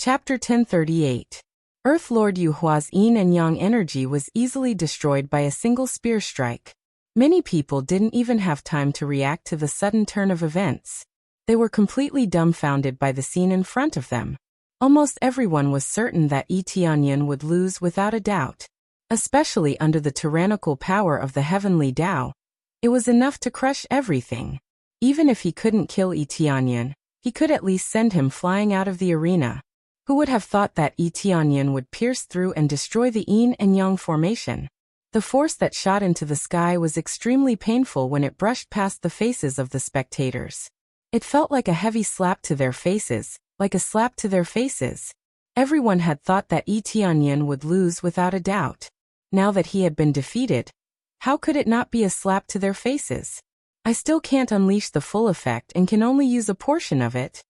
Chapter 1038. Earth Lord Yuhua's yin and yang energy was easily destroyed by a single spear strike. Many people didn't even have time to react to the sudden turn of events. They were completely dumbfounded by the scene in front of them. Almost everyone was certain that Yi Tianyan would lose without a doubt. Especially under the tyrannical power of the heavenly Tao. It was enough to crush everything. Even if he couldn't kill Yi Tianyan, he could at least send him flying out of the arena. Who would have thought that Yi Tianyan would pierce through and destroy the yin and yang formation? The force that shot into the sky was extremely painful when it brushed past the faces of the spectators. It felt like a heavy slap to their faces, like a slap to their faces. Everyone had thought that Yi Tianyan would lose without a doubt. Now that he had been defeated, how could it not be a slap to their faces? I still can't unleash the full effect and can only use a portion of it.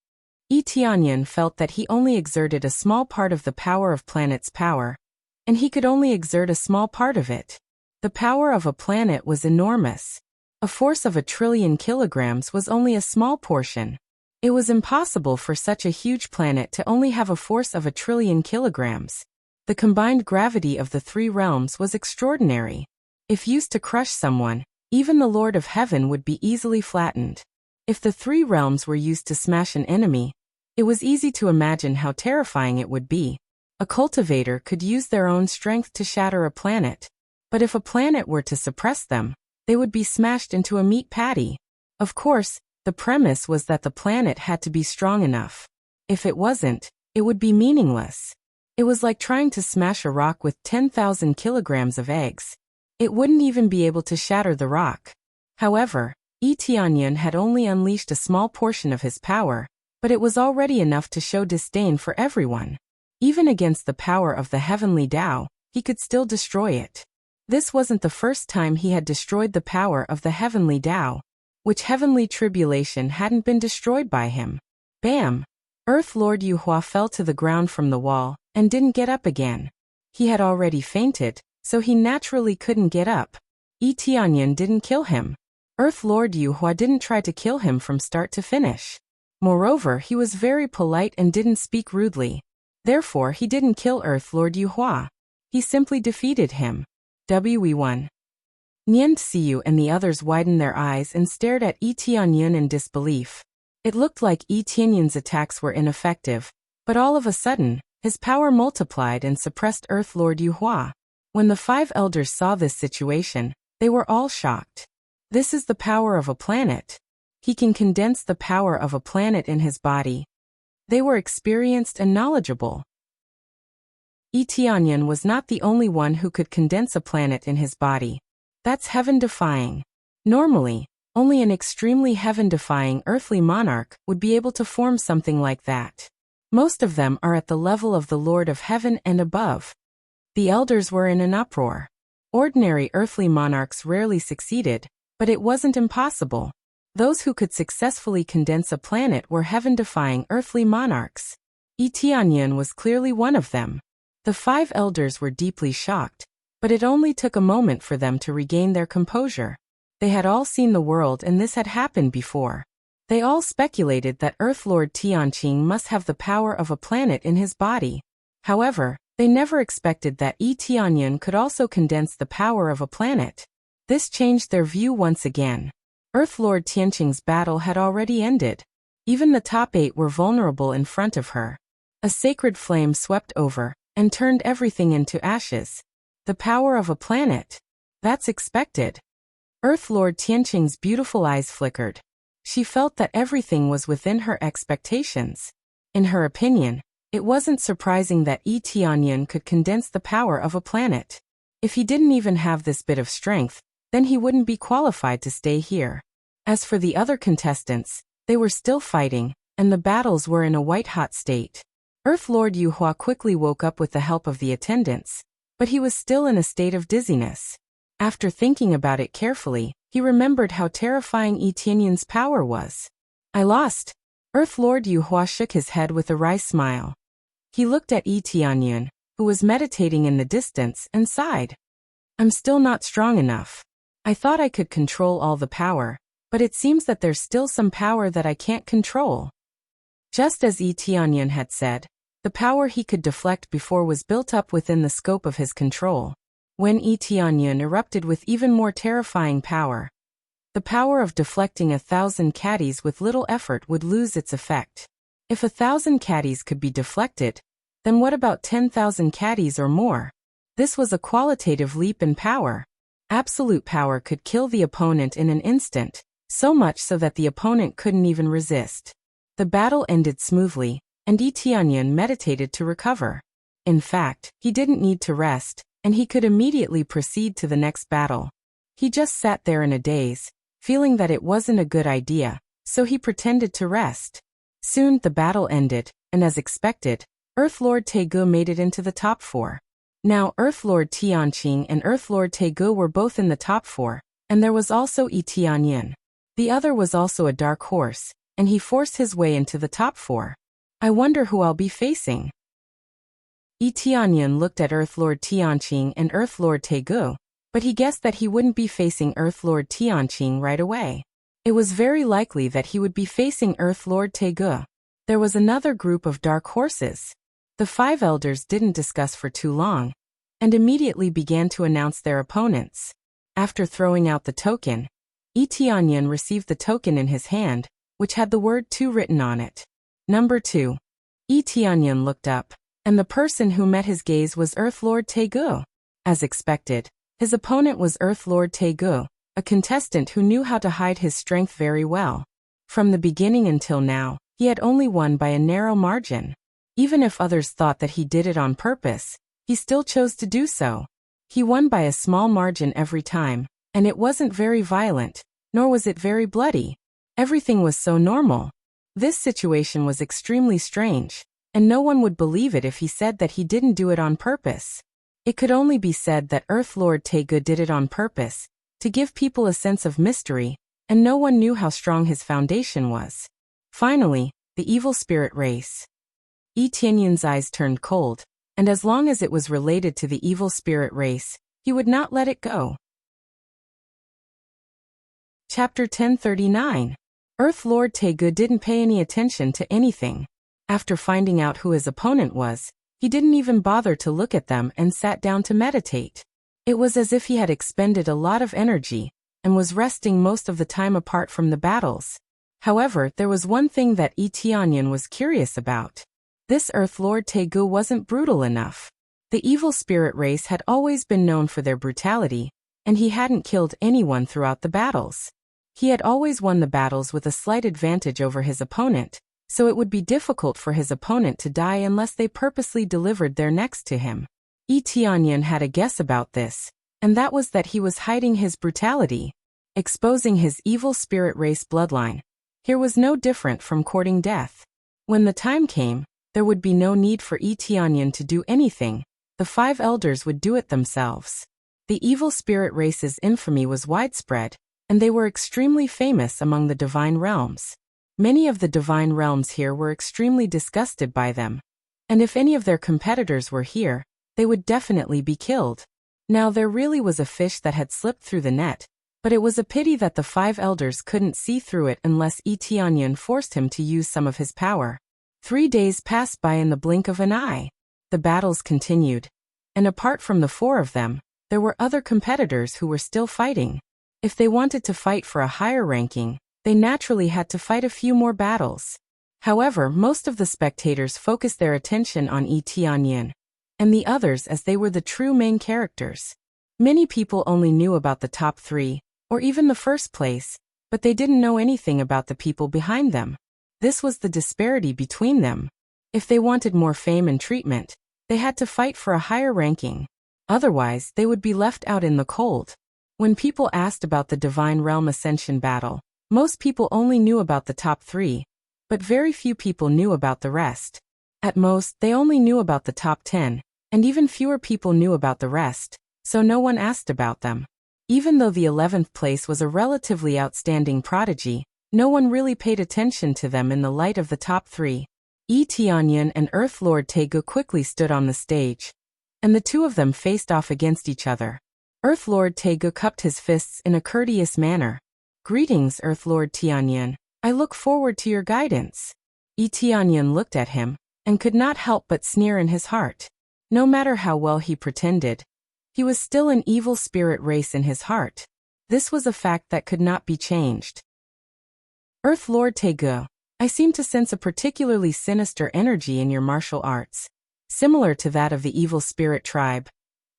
Yi Tianyan felt that he only exerted a small part of the power of planet's power, and he could only exert a small part of it. The power of a planet was enormous. A force of 1 trillion kilograms was only a small portion. It was impossible for such a huge planet to only have a force of 1 trillion kilograms. The combined gravity of the 3 realms was extraordinary. If used to crush someone, even the Lord of Heaven would be easily flattened. If the 3 realms were used to smash an enemy, it was easy to imagine how terrifying it would be. A cultivator could use their own strength to shatter a planet. But if a planet were to suppress them, they would be smashed into a meat patty. Of course, the premise was that the planet had to be strong enough. If it wasn't, it would be meaningless. It was like trying to smash a rock with 10,000 kilograms of eggs. It wouldn't even be able to shatter the rock. However, Yi Tianyan had only unleashed a small portion of his power, but it was already enough to show disdain for everyone. Even against the power of the heavenly Tao, he could still destroy it. This wasn't the first time he had destroyed the power of the heavenly Tao, which heavenly tribulation hadn't been destroyed by him. Bam! Earth Lord Yuhua fell to the ground from the wall, and didn't get up again. He had already fainted, so he naturally couldn't get up. Yi Tianyan didn't kill him. Earth Lord Yuhua didn't try to kill him from start to finish. Moreover, he was very polite and didn't speak rudely. Therefore, he didn't kill Earth Lord Yuhua. He simply defeated him. We1. Nian Xiu and the others widened their eyes and stared at Yi Tianyan in disbelief. It looked like Yi Tianyan's attacks were ineffective, but all of a sudden, his power multiplied and suppressed Earth Lord Yuhua. When the 5 elders saw this situation, they were all shocked. This is the power of a planet. He can condense the power of a planet in his body. They were experienced and knowledgeable. Yi Tianyan was not the only one who could condense a planet in his body. That's heaven-defying. Normally, only an extremely heaven-defying earthly monarch would be able to form something like that. Most of them are at the level of the Lord of Heaven and above. The elders were in an uproar. Ordinary earthly monarchs rarely succeeded, but it wasn't impossible. Those who could successfully condense a planet were heaven-defying earthly monarchs. Yi Tianyan was clearly one of them. The 5 elders were deeply shocked, but it only took a moment for them to regain their composure. They had all seen the world and this had happened before. They all speculated that Earth Lord Tianqing must have the power of a planet in his body. However, they never expected that Yi Tianyan could also condense the power of a planet. This changed their view once again. Earth Lord Tianqing's battle had already ended. Even the top 8 were vulnerable in front of her. A sacred flame swept over and turned everything into ashes. The power of a planet. That's expected. Earth Lord Tianqing's beautiful eyes flickered. She felt that everything was within her expectations. In her opinion, it wasn't surprising that Yi Tianyan could condense the power of a planet. If he didn't even have this bit of strength, then he wouldn't be qualified to stay here. As for the other contestants, they were still fighting, and the battles were in a white-hot state. Earth Lord Yuhua quickly woke up with the help of the attendants, but he was still in a state of dizziness. After thinking about it carefully, he remembered how terrifying Yi Tianyan's power was. I lost. Earth Lord Yuhua shook his head with a wry smile. He looked at Yi Tianyan, who was meditating in the distance, and sighed. I'm still not strong enough. I thought I could control all the power, but it seems that there's still some power that I can't control. Just as Yi Tianyan had said, The power he could deflect before was built up within the scope of his control. When Yi Tianyun erupted with even more terrifying power, the power of deflecting 1,000 caddies with little effort would lose its effect. If 1,000 caddies could be deflected, then what about 10,000 caddies or more? This was a qualitative leap in power. Absolute power could kill the opponent in an instant, so much so that the opponent couldn't even resist. The battle ended smoothly, and Yi Tianyun meditated to recover. In fact, he didn't need to rest, and he could immediately proceed to the next battle. He just sat there in a daze, feeling that it wasn't a good idea, so he pretended to rest. Soon the battle ended, and as expected, Earth Lord Taegu made it into the top 4. Now Earth Lord Tianqing and Earth Lord Taegu were both in the top 4, and there was also Yi Tianyun. The other was also a dark horse, and he forced his way into the top 4. I wonder who I'll be facing. Yi Tianyun looked at Earth Lord Tianqing and Earth Lord Taegu, but he guessed that he wouldn't be facing Earth Lord Tianqing right away. It was very likely that he would be facing Earth Lord Taegu. There was another group of dark horses. The 5 elders didn't discuss for too long, and immediately began to announce their opponents. After throwing out the token, Yi Tianyun received the token in his hand, which had the word 2 written on it. Number 2. Yi Tianyun looked up, and the person who met his gaze was Earth Lord Taegu. As expected, his opponent was Earth Lord Taegu, a contestant who knew how to hide his strength very well. From the beginning until now, he had only won by a narrow margin. Even if others thought that he did it on purpose, he still chose to do so. He won by a small margin every time, and it wasn't very violent, nor was it very bloody. Everything was so normal. This situation was extremely strange, and no one would believe it if he said that he didn't do it on purpose. It could only be said that Earth Lord Taegu did it on purpose, to give people a sense of mystery, and no one knew how strong his foundation was. Finally, the evil spirit race. Yi Tianyun's eyes turned cold, and as long as it was related to the evil spirit race, he would not let it go. Chapter 1039. Earth Lord Taegu didn't pay any attention to anything. After finding out who his opponent was, he didn't even bother to look at them and sat down to meditate. It was as if he had expended a lot of energy, and was resting most of the time apart from the battles. However, there was one thing that Yi Tianyun was curious about. This Earth Lord Taegu wasn't brutal enough. The evil spirit race had always been known for their brutality, and he hadn't killed anyone throughout the battles. He had always won the battles with a slight advantage over his opponent, so it would be difficult for his opponent to die unless they purposely delivered their necks to him. Yi Tianyun had a guess about this, and that was that he was hiding his brutality, exposing his evil spirit race bloodline. Here was no different from courting death. When the time came, there would be no need for Yi Tianyun to do anything. The 5 elders would do it themselves. The evil spirit race's infamy was widespread, and they were extremely famous among the divine realms. Many of the divine realms here were extremely disgusted by them, and if any of their competitors were here, they would definitely be killed. Now there really was a fish that had slipped through the net, but it was a pity that the 5 elders couldn't see through it unless Yi Tianyun forced him to use some of his power. 3 days passed by in the blink of an eye. The battles continued, and apart from the 4 of them, there were other competitors who were still fighting. If they wanted to fight for a higher ranking, they naturally had to fight a few more battles. However, most of the spectators focused their attention on Yi Tianyun and the others as they were the true main characters. Many people only knew about the top 3, or even the first place, but they didn't know anything about the people behind them. This was the disparity between them. If they wanted more fame and treatment, they had to fight for a higher ranking. Otherwise, they would be left out in the cold. When people asked about the Divine Realm Ascension battle, most people only knew about the top 3, but very few people knew about the rest. At most, they only knew about the top 10, and even fewer people knew about the rest, so no one asked about them. Even though the 11th place was a relatively outstanding prodigy, no one really paid attention to them in the light of the top 3. Yi Tianyun and Earth Lord Taegu quickly stood on the stage, and the 2 of them faced off against each other. Earth Lord Taegu cupped his fists in a courteous manner. "Greetings, Earth Lord Tianyun. I look forward to your guidance." Yi Tianyun looked at him, and could not help but sneer in his heart. No matter how well he pretended, he was still an evil spirit race in his heart. This was a fact that could not be changed. Earth Lord Tegu, I seem to sense a particularly sinister energy in your martial arts, similar to that of the evil spirit tribe.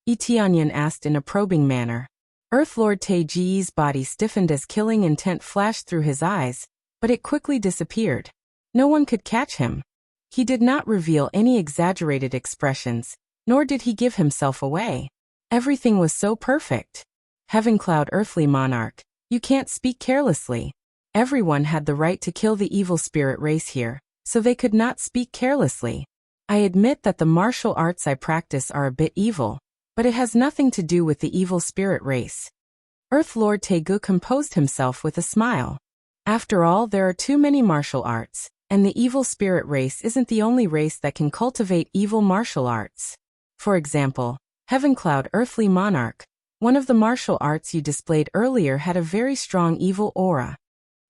Tianyan asked in a probing manner. Earth Lord Teji's body stiffened as killing intent flashed through his eyes, but it quickly disappeared. No one could catch him. He did not reveal any exaggerated expressions, nor did he give himself away. Everything was so perfect. Heaven Cloud Earthly Monarch, you can't speak carelessly. Everyone had the right to kill the evil spirit race here, so they could not speak carelessly. I admit that the martial arts I practice are a bit evil, but it has nothing to do with the evil spirit race. Earth Lord Tegu composed himself with a smile. After all, there are too many martial arts, and the evil spirit race isn't the only race that can cultivate evil martial arts. For example, Heaven Cloud Earthly Monarch, one of the martial arts you displayed earlier had a very strong evil aura.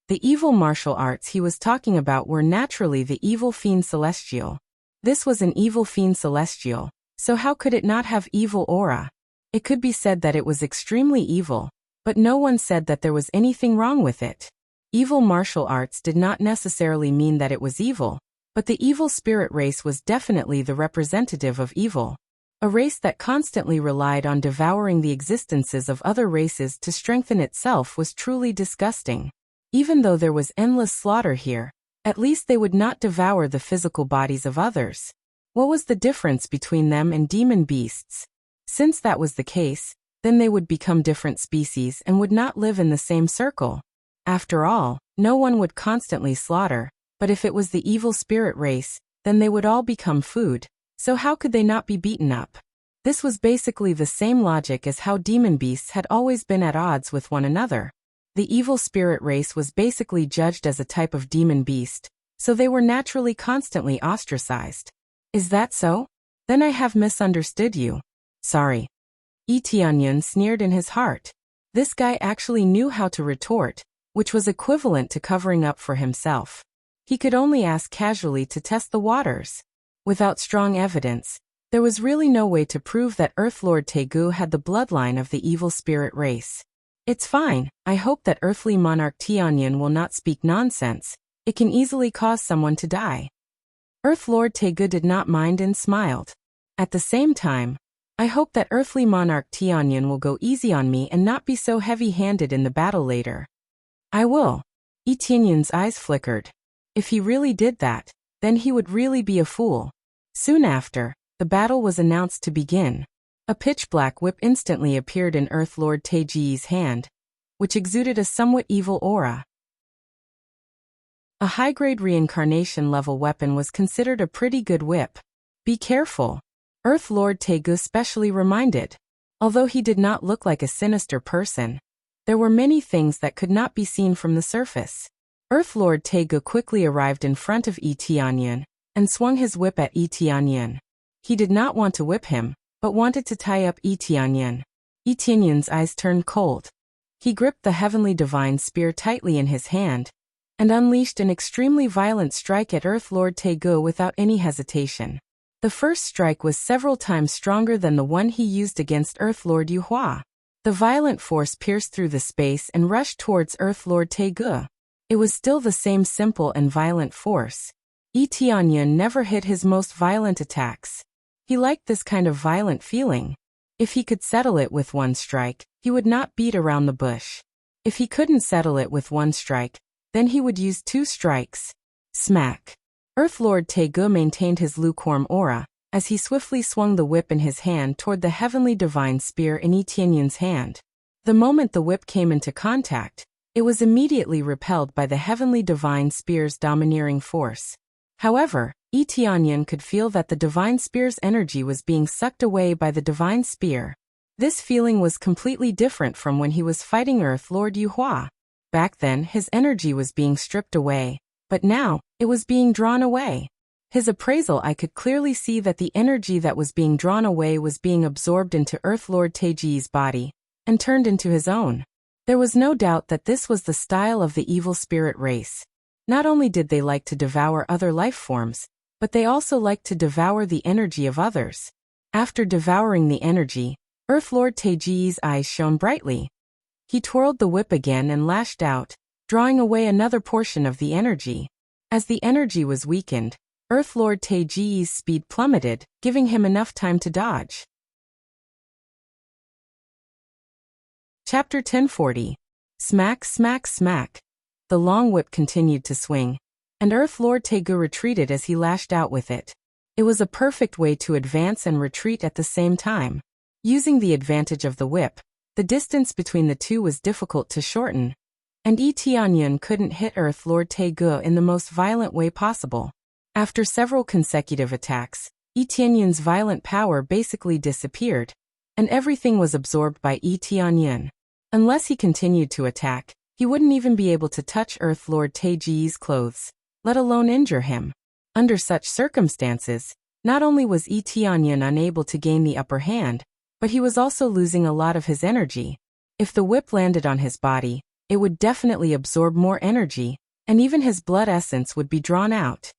The evil martial arts he was talking about were naturally the evil fiend celestial. This was an evil fiend celestial, so how could it not have evil aura? It could be said that it was extremely evil, but no one said that there was anything wrong with it. Evil martial arts did not necessarily mean that it was evil, but the evil spirit race was definitely the representative of evil. A race that constantly relied on devouring the existences of other races to strengthen itself was truly disgusting. Even though there was endless slaughter here, at least they would not devour the physical bodies of others. What was the difference between them and demon beasts? Since that was the case, then they would become different species and would not live in the same circle. After all, no one would constantly slaughter, but if it was the evil spirit race, then they would all become food, so how could they not be beaten up? This was basically the same logic as how demon beasts had always been at odds with one another. The evil spirit race was basically judged as a type of demon beast, so they were naturally constantly ostracized. Is that so? Then I have misunderstood you. Sorry. Tianyan sneered in his heart. This guy actually knew how to retort, which was equivalent to covering up for himself. He could only ask casually to test the waters. Without strong evidence, there was really no way to prove that Earth Lord Tegu had the bloodline of the evil spirit race. It's fine, I hope that Earthly Monarch Tianyan will not speak nonsense. It can easily cause someone to die. Earth Lord Tegu did not mind and smiled. At the same time, I hope that Earthly Monarch Tianyan will go easy on me and not be so heavy-handed in the battle later. I will. Tianyan's eyes flickered. If he really did that, then he would really be a fool. Soon after, the battle was announced to begin. A pitch-black whip instantly appeared in Earth Lord Teji's hand, which exuded a somewhat evil aura. A high-grade reincarnation-level weapon was considered a pretty good whip. Be careful, Earth Lord Tegu specially reminded. Although he did not look like a sinister person, there were many things that could not be seen from the surface. Earth Lord Tegu quickly arrived in front of Tianyan and swung his whip at Tianyan. He did not want to whip him, but wanted to tie up Tianyan. Tianyan's eyes turned cold. He gripped the heavenly divine spear tightly in his hand, and unleashed an extremely violent strike at Earth Lord Tegu without any hesitation. The first strike was several times stronger than the one he used against Earth Lord Yuhua. The violent force pierced through the space and rushed towards Earth Lord Tegu. It was still the same simple and violent force. Tianyan never hit his most violent attacks. He liked this kind of violent feeling. If he could settle it with one strike, he would not beat around the bush. If he couldn't settle it with one strike, then he would use 2 strikes. Smack. Earth Lord Tegu maintained his lukewarm aura, as he swiftly swung the whip in his hand toward the heavenly divine spear in Tianyan's hand. The moment the whip came into contact, it was immediately repelled by the heavenly divine spear's domineering force. However, Tianyan could feel that the divine spear's energy was being sucked away by the divine spear. This feeling was completely different from when he was fighting Earth Lord Yuhua. Back then, his energy was being stripped away, but now, it was being drawn away. His appraisal eye could clearly see that the energy that was being drawn away was being absorbed into Earth Lord Teji's body, and turned into his own. There was no doubt that this was the style of the evil spirit race. Not only did they like to devour other life forms, but they also like to devour the energy of others. After devouring the energy, Earth Lord Taiji's eyes shone brightly. He twirled the whip again and lashed out, drawing away another portion of the energy. As the energy was weakened, Earth Lord Taiji's speed plummeted, giving him enough time to dodge. Chapter 1040. Smack, smack, smack. The long whip continued to swing, and Earth Lord Tegu retreated as he lashed out with it. It was a perfect way to advance and retreat at the same time. Using the advantage of the whip, the distance between the two was difficult to shorten, and Yi Tianyun couldn't hit Earth Lord Tegu in the most violent way possible. After several consecutive attacks, Yi Tianyun's violent power basically disappeared, and everything was absorbed by Yi Tianyun. Unless he continued to attack, he wouldn't even be able to touch Earth Lord Taiji's clothes, let alone injure him. Under such circumstances, not only was Yi Tianyun unable to gain the upper hand, but he was also losing a lot of his energy. If the whip landed on his body, it would definitely absorb more energy, and even his blood essence would be drawn out.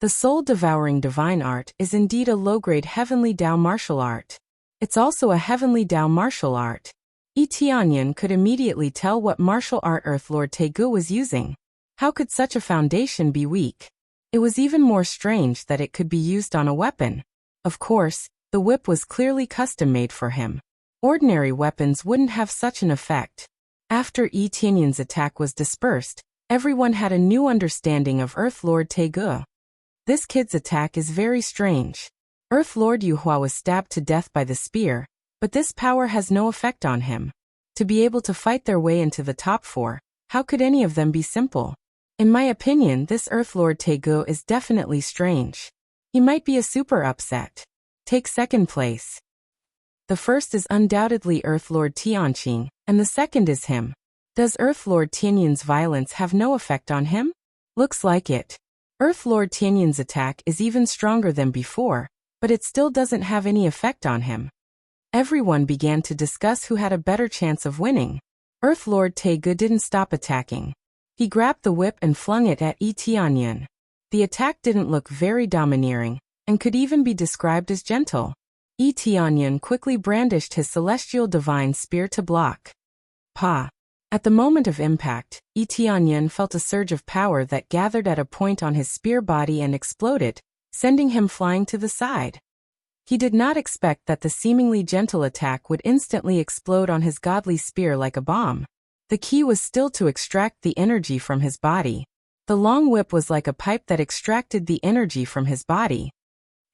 The soul-devouring divine art is indeed a low-grade heavenly Dao martial art. It's also a heavenly Dao martial art. Yi Tianyun could immediately tell what martial art Earth Lord Tegu was using. How could such a foundation be weak? It was even more strange that it could be used on a weapon. Of course, the whip was clearly custom-made for him. Ordinary weapons wouldn't have such an effect. After Yi Tianyun's attack was dispersed, everyone had a new understanding of Earth Lord Tegu. This kid's attack is very strange. Earth Lord Yuhua was stabbed to death by the spear, but this power has no effect on him. To be able to fight their way into the top 4, how could any of them be simple? In my opinion, this Earth Lord Tegu is definitely strange. He might be a super upset. Take second place. The first is undoubtedly Earth Lord Tianqing, and the second is him. Does Earth Lord Tianyun's violence have no effect on him? Looks like it. Earth Lord Tianyun's attack is even stronger than before, but it still doesn't have any effect on him. Everyone began to discuss who had a better chance of winning. Earth Lord Tegu didn't stop attacking. He grabbed the whip and flung it at Yi Tianyun. The attack didn't look very domineering, and could even be described as gentle. Yi Tianyun quickly brandished his celestial divine spear to block. Pa! At the moment of impact, Yi Tianyun felt a surge of power that gathered at a point on his spear body and exploded, sending him flying to the side. He did not expect that the seemingly gentle attack would instantly explode on his godly spear like a bomb. The key was still to extract the energy from his body. The long whip was like a pipe that extracted the energy from his body.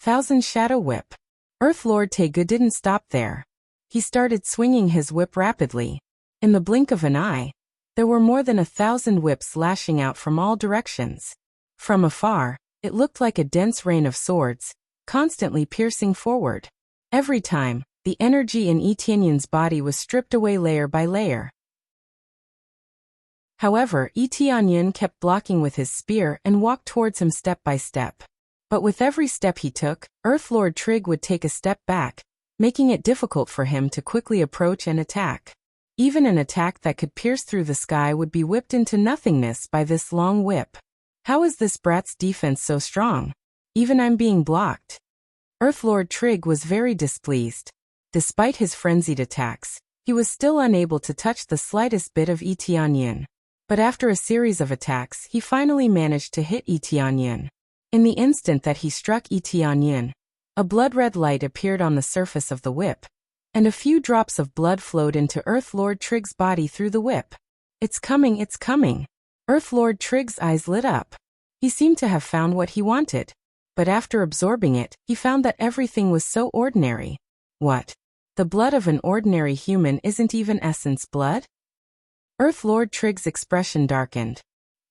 Thousand Shadow Whip. Earth Lord Tegu didn't stop there. He started swinging his whip rapidly. In the blink of an eye, there were more than 1,000 whips lashing out from all directions. From afar, it looked like a dense rain of swords, constantly piercing forward. Every time, the energy in Yi Tianyun's body was stripped away layer by layer. However, Yi Tianyun kept blocking with his spear and walked towards him step by step. But with every step he took, Earth Lord Trig would take a step back, making it difficult for him to quickly approach and attack. Even an attack that could pierce through the sky would be whipped into nothingness by this long whip. How is this brat's defense so strong? Even I'm being blocked. Earth Lord Trig was very displeased. Despite his frenzied attacks, he was still unable to touch the slightest bit of Yi Tianyun. But after a series of attacks, he finally managed to hit Yi Tianyun. In the instant that he struck Yi Tianyun, a blood-red light appeared on the surface of the whip, and a few drops of blood flowed into Earth Lord Trig's body through the whip. It's coming, it's coming. Earth Lord Trig's eyes lit up. He seemed to have found what he wanted. But after absorbing it, he found that everything was so ordinary. What? The blood of an ordinary human isn't even essence blood? Earth Lord Trig's expression darkened.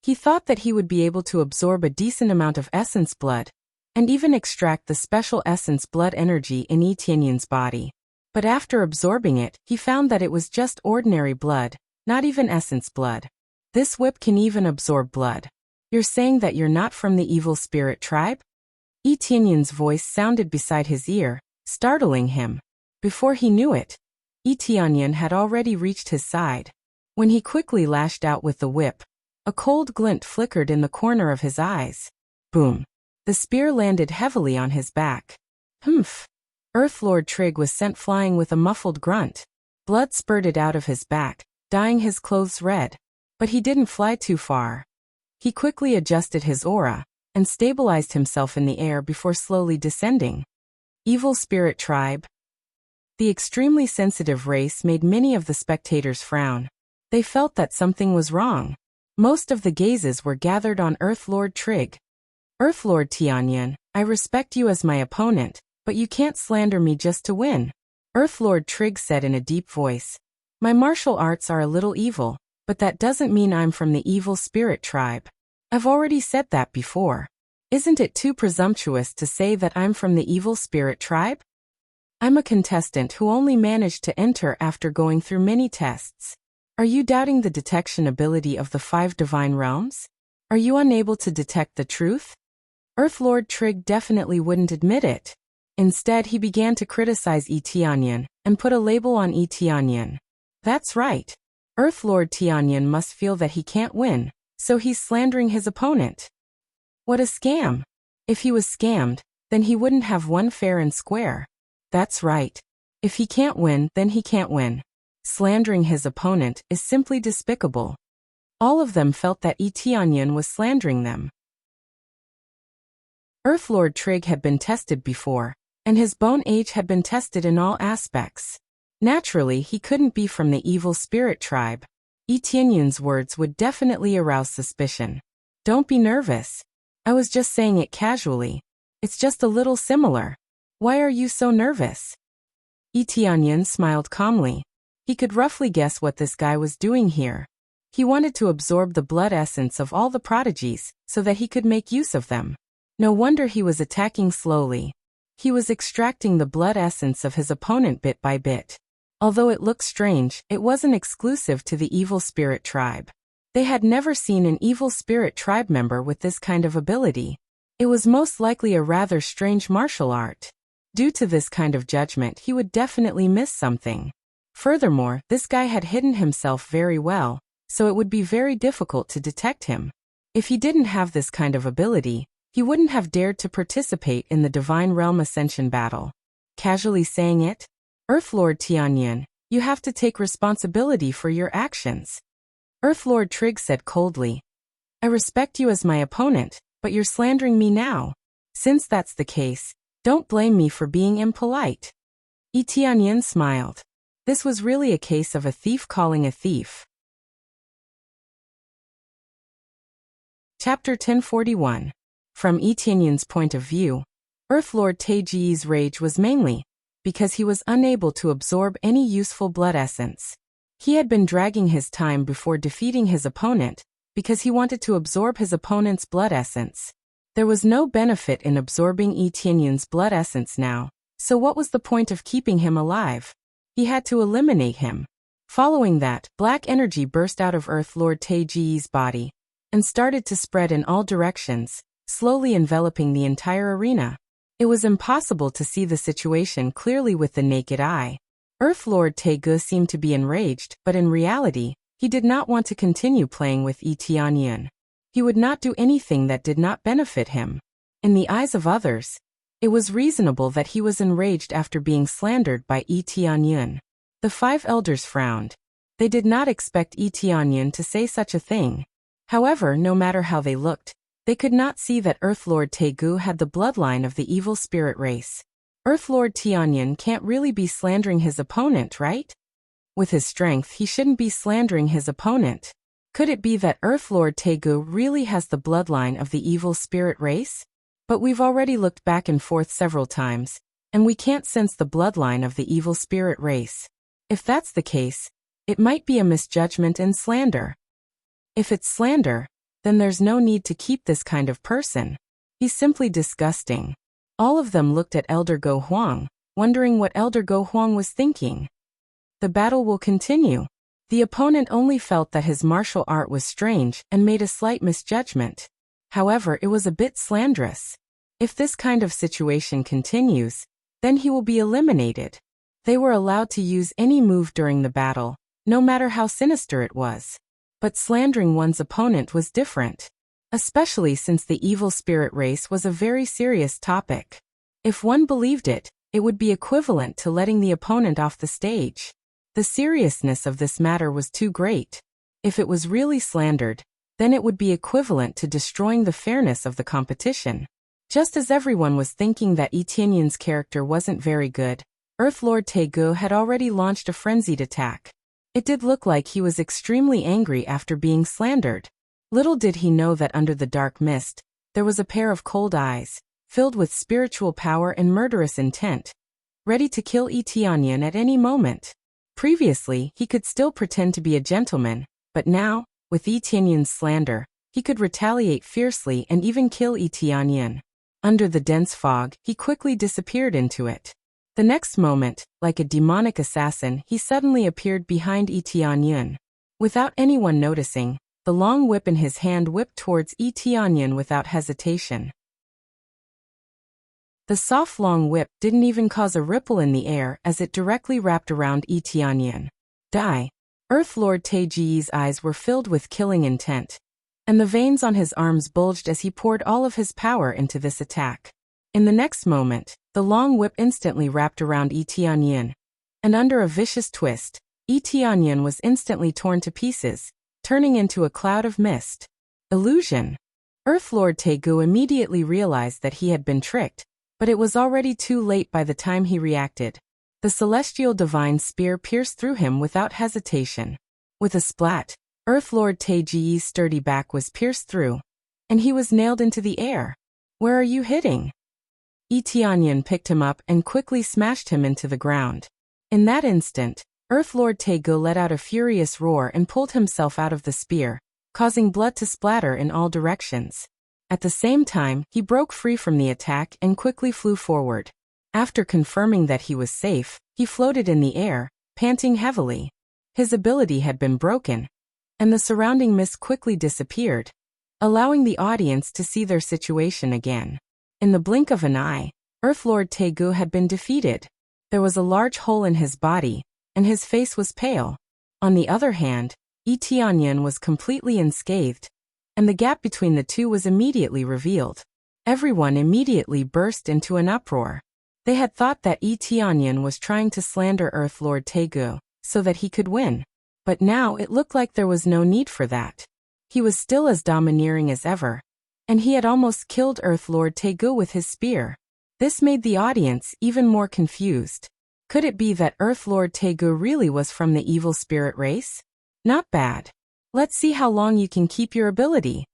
He thought that he would be able to absorb a decent amount of essence blood, and even extract the special essence blood energy in Yi Tianyun's body. But after absorbing it, he found that it was just ordinary blood, not even essence blood. This whip can even absorb blood. You're saying that you're not from the evil spirit tribe? Yi Tianyun's voice sounded beside his ear, startling him. Before he knew it, Yi Tianyun had already reached his side. When he quickly lashed out with the whip, a cold glint flickered in the corner of his eyes. Boom! The spear landed heavily on his back. Humph! Earth Lord Trig was sent flying with a muffled grunt. Blood spurted out of his back, dyeing his clothes red. But he didn't fly too far. He quickly adjusted his aura and stabilized himself in the air before slowly descending. Evil Spirit Tribe. The extremely sensitive race made many of the spectators frown. They felt that something was wrong. Most of the gazes were gathered on Earth Lord Trig. Earth Lord Tianyan, I respect you as my opponent, but you can't slander me just to win. Earth Lord Trig said in a deep voice. My martial arts are a little evil, but that doesn't mean I'm from the Evil Spirit Tribe. I've already said that before. Isn't it too presumptuous to say that I'm from the Evil Spirit Tribe? I'm a contestant who only managed to enter after going through many tests. Are you doubting the detection ability of the 5 divine realms? Are you unable to detect the truth? Earth Lord Trig definitely wouldn't admit it. Instead, he began to criticize Tianyan and put a label on Tianyan. That's right. Earth Lord Tianyan must feel that he can't win, so he's slandering his opponent. What a scam! If he was scammed, then he wouldn't have won fair and square. That's right. If he can't win, then he can't win. Slandering his opponent is simply despicable. All of them felt that Tianyan was slandering them. Earth Lord Trig had been tested before, and his bone age had been tested in all aspects. Naturally, he couldn't be from the Evil Spirit Tribe. Tianyan's words would definitely arouse suspicion. Don't be nervous. I was just saying it casually. It's just a little similar. Why are you so nervous? Tianyan smiled calmly. He could roughly guess what this guy was doing here. He wanted to absorb the blood essence of all the prodigies, so that he could make use of them. No wonder he was attacking slowly. He was extracting the blood essence of his opponent bit by bit. Although it looked strange, it wasn't exclusive to the Evil Spirit Tribe. They had never seen an Evil Spirit Tribe member with this kind of ability. It was most likely a rather strange martial art. Due to this kind of judgment, he would definitely miss something. Furthermore, this guy had hidden himself very well, so it would be very difficult to detect him. If he didn't have this kind of ability, he wouldn't have dared to participate in the Divine Realm Ascension battle. Casually saying it, Earth Lord Tianyan, you have to take responsibility for your actions. Earth Lord Trig said coldly. I respect you as my opponent, but you're slandering me now. Since that's the case, don't blame me for being impolite. Tianyan smiled. This was really a case of a thief calling a thief. Chapter 1041. From Tianyan's point of view, Earth Lord Taiji's rage was mainly because he was unable to absorb any useful blood essence. He had been dragging his time before defeating his opponent because he wanted to absorb his opponent's blood essence. There was no benefit in absorbing Tianyan's blood essence now, so what was the point of keeping him alive? He had to eliminate him. Following that, black energy burst out of Earth Lord Taiji's body and started to spread in all directions, slowly enveloping the entire arena. It was impossible to see the situation clearly with the naked eye. Earth Lord Taegu seemed to be enraged, but in reality, he did not want to continue playing with Tianyan. He would not do anything that did not benefit him. In the eyes of others, it was reasonable that he was enraged after being slandered by Tianyan. The 5 elders frowned. They did not expect Tianyan to say such a thing. However, no matter how they looked, they could not see that Earth Lord Taegu had the bloodline of the evil spirit race. Earth Lord Tianyan can't really be slandering his opponent, right? With his strength, he shouldn't be slandering his opponent. Could it be that Earth Lord Taegu really has the bloodline of the evil spirit race? But we've already looked back and forth several times, and we can't sense the bloodline of the evil spirit race. If that's the case, it might be a misjudgment and slander. If it's slander, then there's no need to keep this kind of person. He's simply disgusting. All of them looked at Elder Go Huang, wondering what Elder Go Huang was thinking. The battle will continue. The opponent only felt that his martial art was strange and made a slight misjudgment. However, it was a bit slanderous. If this kind of situation continues, then he will be eliminated. They were allowed to use any move during the battle, no matter how sinister it was. But slandering one's opponent was different. especially since the evil spirit race was a very serious topic. If one believed it, it would be equivalent to letting the opponent off the stage. The seriousness of this matter was too great. If it was really slandered, then it would be equivalent to destroying the fairness of the competition. Just as everyone was thinking that Etienne's character wasn't very good, Earth Lord Taegu had already launched a frenzied attack. It did look like he was extremely angry after being slandered. Little did he know that under the dark mist, there was a pair of cold eyes, filled with spiritual power and murderous intent, ready to kill Etienne at any moment. Previously, he could still pretend to be a gentleman, but now, with Etienne's slander, he could retaliate fiercely and even kill Etienne. Under the dense fog, he quickly disappeared into it. The next moment, like a demonic assassin, he suddenly appeared behind Etienne. Without anyone noticing, the long whip in his hand whipped towards Etienne without hesitation. The soft long whip didn't even cause a ripple in the air as it directly wrapped around Etienne. Die! Earth Lord Taeji's eyes were filled with killing intent, and the veins on his arms bulged as he poured all of his power into this attack. In the next moment, the long whip instantly wrapped around Etienne, and under a vicious twist, Etienne was instantly torn to pieces, turning into a cloud of mist. Illusion! Earth Lord Taegu immediately realized that he had been tricked, but it was already too late by the time he reacted. The celestial divine spear pierced through him without hesitation. With a splat, Earth Lord Taeji's sturdy back was pierced through, and he was nailed into the air. Where are you hitting? Etienne picked him up and quickly smashed him into the ground. In that instant, Earth Lord Taegu let out a furious roar and pulled himself out of the spear, causing blood to splatter in all directions. At the same time, he broke free from the attack and quickly flew forward. After confirming that he was safe, he floated in the air, panting heavily. His ability had been broken, and the surrounding mist quickly disappeared, allowing the audience to see their situation again. In the blink of an eye, Earth Lord Taegu had been defeated. There was a large hole in his body, and his face was pale. On the other hand, Etienne was completely unscathed, and the gap between the two was immediately revealed. Everyone immediately burst into an uproar. They had thought that Etienne was trying to slander Earth Lord Taegu, so that he could win. But now it looked like there was no need for that. He was still as domineering as ever, and he had almost killed Earth Lord Taegu with his spear. This made the audience even more confused. Could it be that Earth Lord Taegu really was from the evil spirit race? Not bad. Let's see how long you can keep your ability.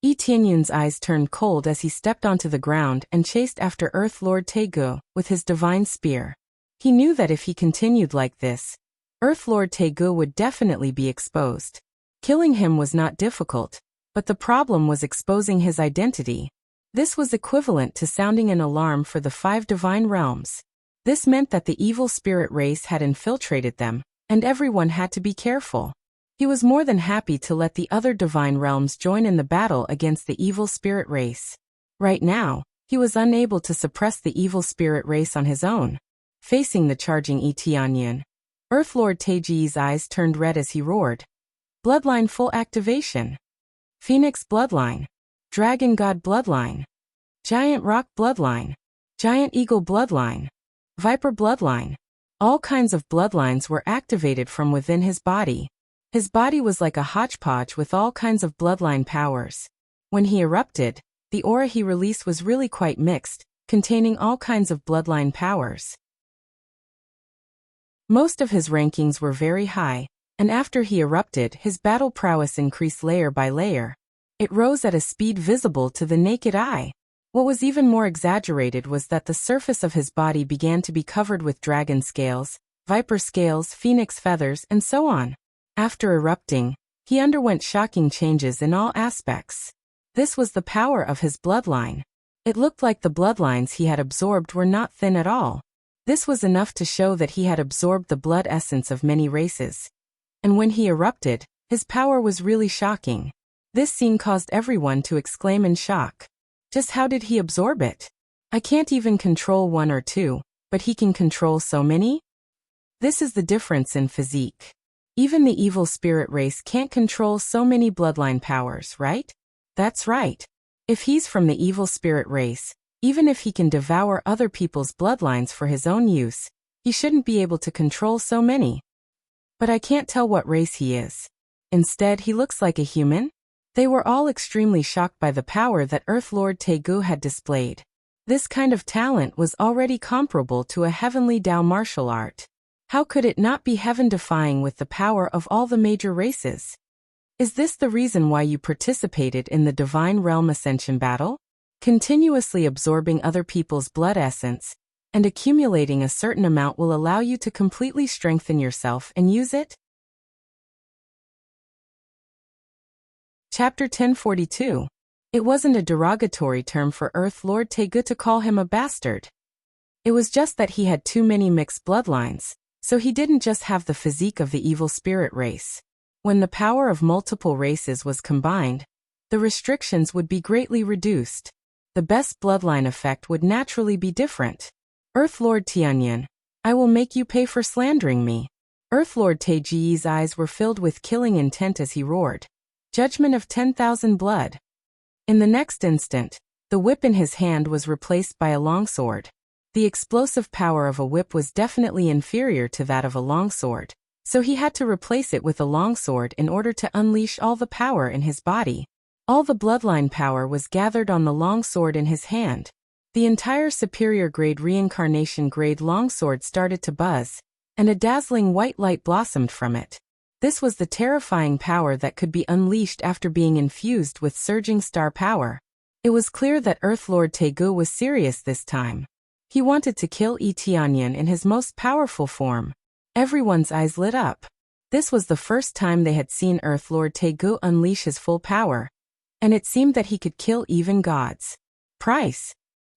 Etienne's eyes turned cold as he stepped onto the ground and chased after Earth Lord Taegu with his divine spear. He knew that if he continued like this, Earth Lord Taegu would definitely be exposed. Killing him was not difficult, but the problem was exposing his identity. This was equivalent to sounding an alarm for the 5 divine realms. This meant that the evil spirit race had infiltrated them, and everyone had to be careful. He was more than happy to let the other divine realms join in the battle against the evil spirit race. Right now, he was unable to suppress the evil spirit race on his own. Facing the charging Etienne, Earth Lord Taeji's eyes turned red as he roared. Bloodline full activation. Phoenix bloodline. Dragon god bloodline. Giant rock bloodline. Giant eagle bloodline. Viper bloodline. All kinds of bloodlines were activated from within his body. His body was like a hodgepodge with all kinds of bloodline powers. When he erupted, the aura he released was really quite mixed, containing all kinds of bloodline powers. Most of his rankings were very high, and after he erupted, his battle prowess increased layer by layer. It rose at a speed visible to the naked eye. What was even more exaggerated was that the surface of his body began to be covered with dragon scales, viper scales, phoenix feathers, and so on. After erupting, he underwent shocking changes in all aspects. This was the power of his bloodline. It looked like the bloodlines he had absorbed were not thin at all. This was enough to show that he had absorbed the blood essence of many races. And when he erupted, his power was really shocking. This scene caused everyone to exclaim in shock. Just how did he absorb it? I can't even control 1 or 2, but he can control so many? This is the difference in physique. Even the evil spirit race can't control so many bloodline powers, right? That's right. If he's from the evil spirit race, even if he can devour other people's bloodlines for his own use, he shouldn't be able to control so many. But I can't tell what race he is. Instead, he looks like a human? They were all extremely shocked by the power that Earth Lord Tegu had displayed. This kind of talent was already comparable to a heavenly Dao martial art. How could it not be heaven-defying with the power of all the major races? Is this the reason why you participated in the Divine Realm Ascension battle? Continuously absorbing other people's blood essence and accumulating a certain amount will allow you to completely strengthen yourself and use it? Chapter 1042. It wasn't a derogatory term for Earth Lord Tegu to call him a bastard. It was just that he had too many mixed bloodlines, so he didn't just have the physique of the evil spirit race. When the power of multiple races was combined, the restrictions would be greatly reduced. The best bloodline effect would naturally be different. Earth Lord Tianyan, I will make you pay for slandering me. Earth Lord Teiji's eyes were filled with killing intent as he roared. Judgment of 10,000 blood. In the next instant, the whip in his hand was replaced by a longsword. The explosive power of a whip was definitely inferior to that of a longsword, so he had to replace it with a longsword in order to unleash all the power in his body. All the bloodline power was gathered on the longsword in his hand. The entire superior grade reincarnation grade longsword started to buzz, and a dazzling white light blossomed from it. This was the terrifying power that could be unleashed after being infused with surging star power. It was clear that Earth Lord Tegu was serious this time. He wanted to kill Tianyan in his most powerful form. Everyone's eyes lit up. This was the first time they had seen Earth Lord Tegu unleash his full power, and it seemed that he could kill even gods. Price.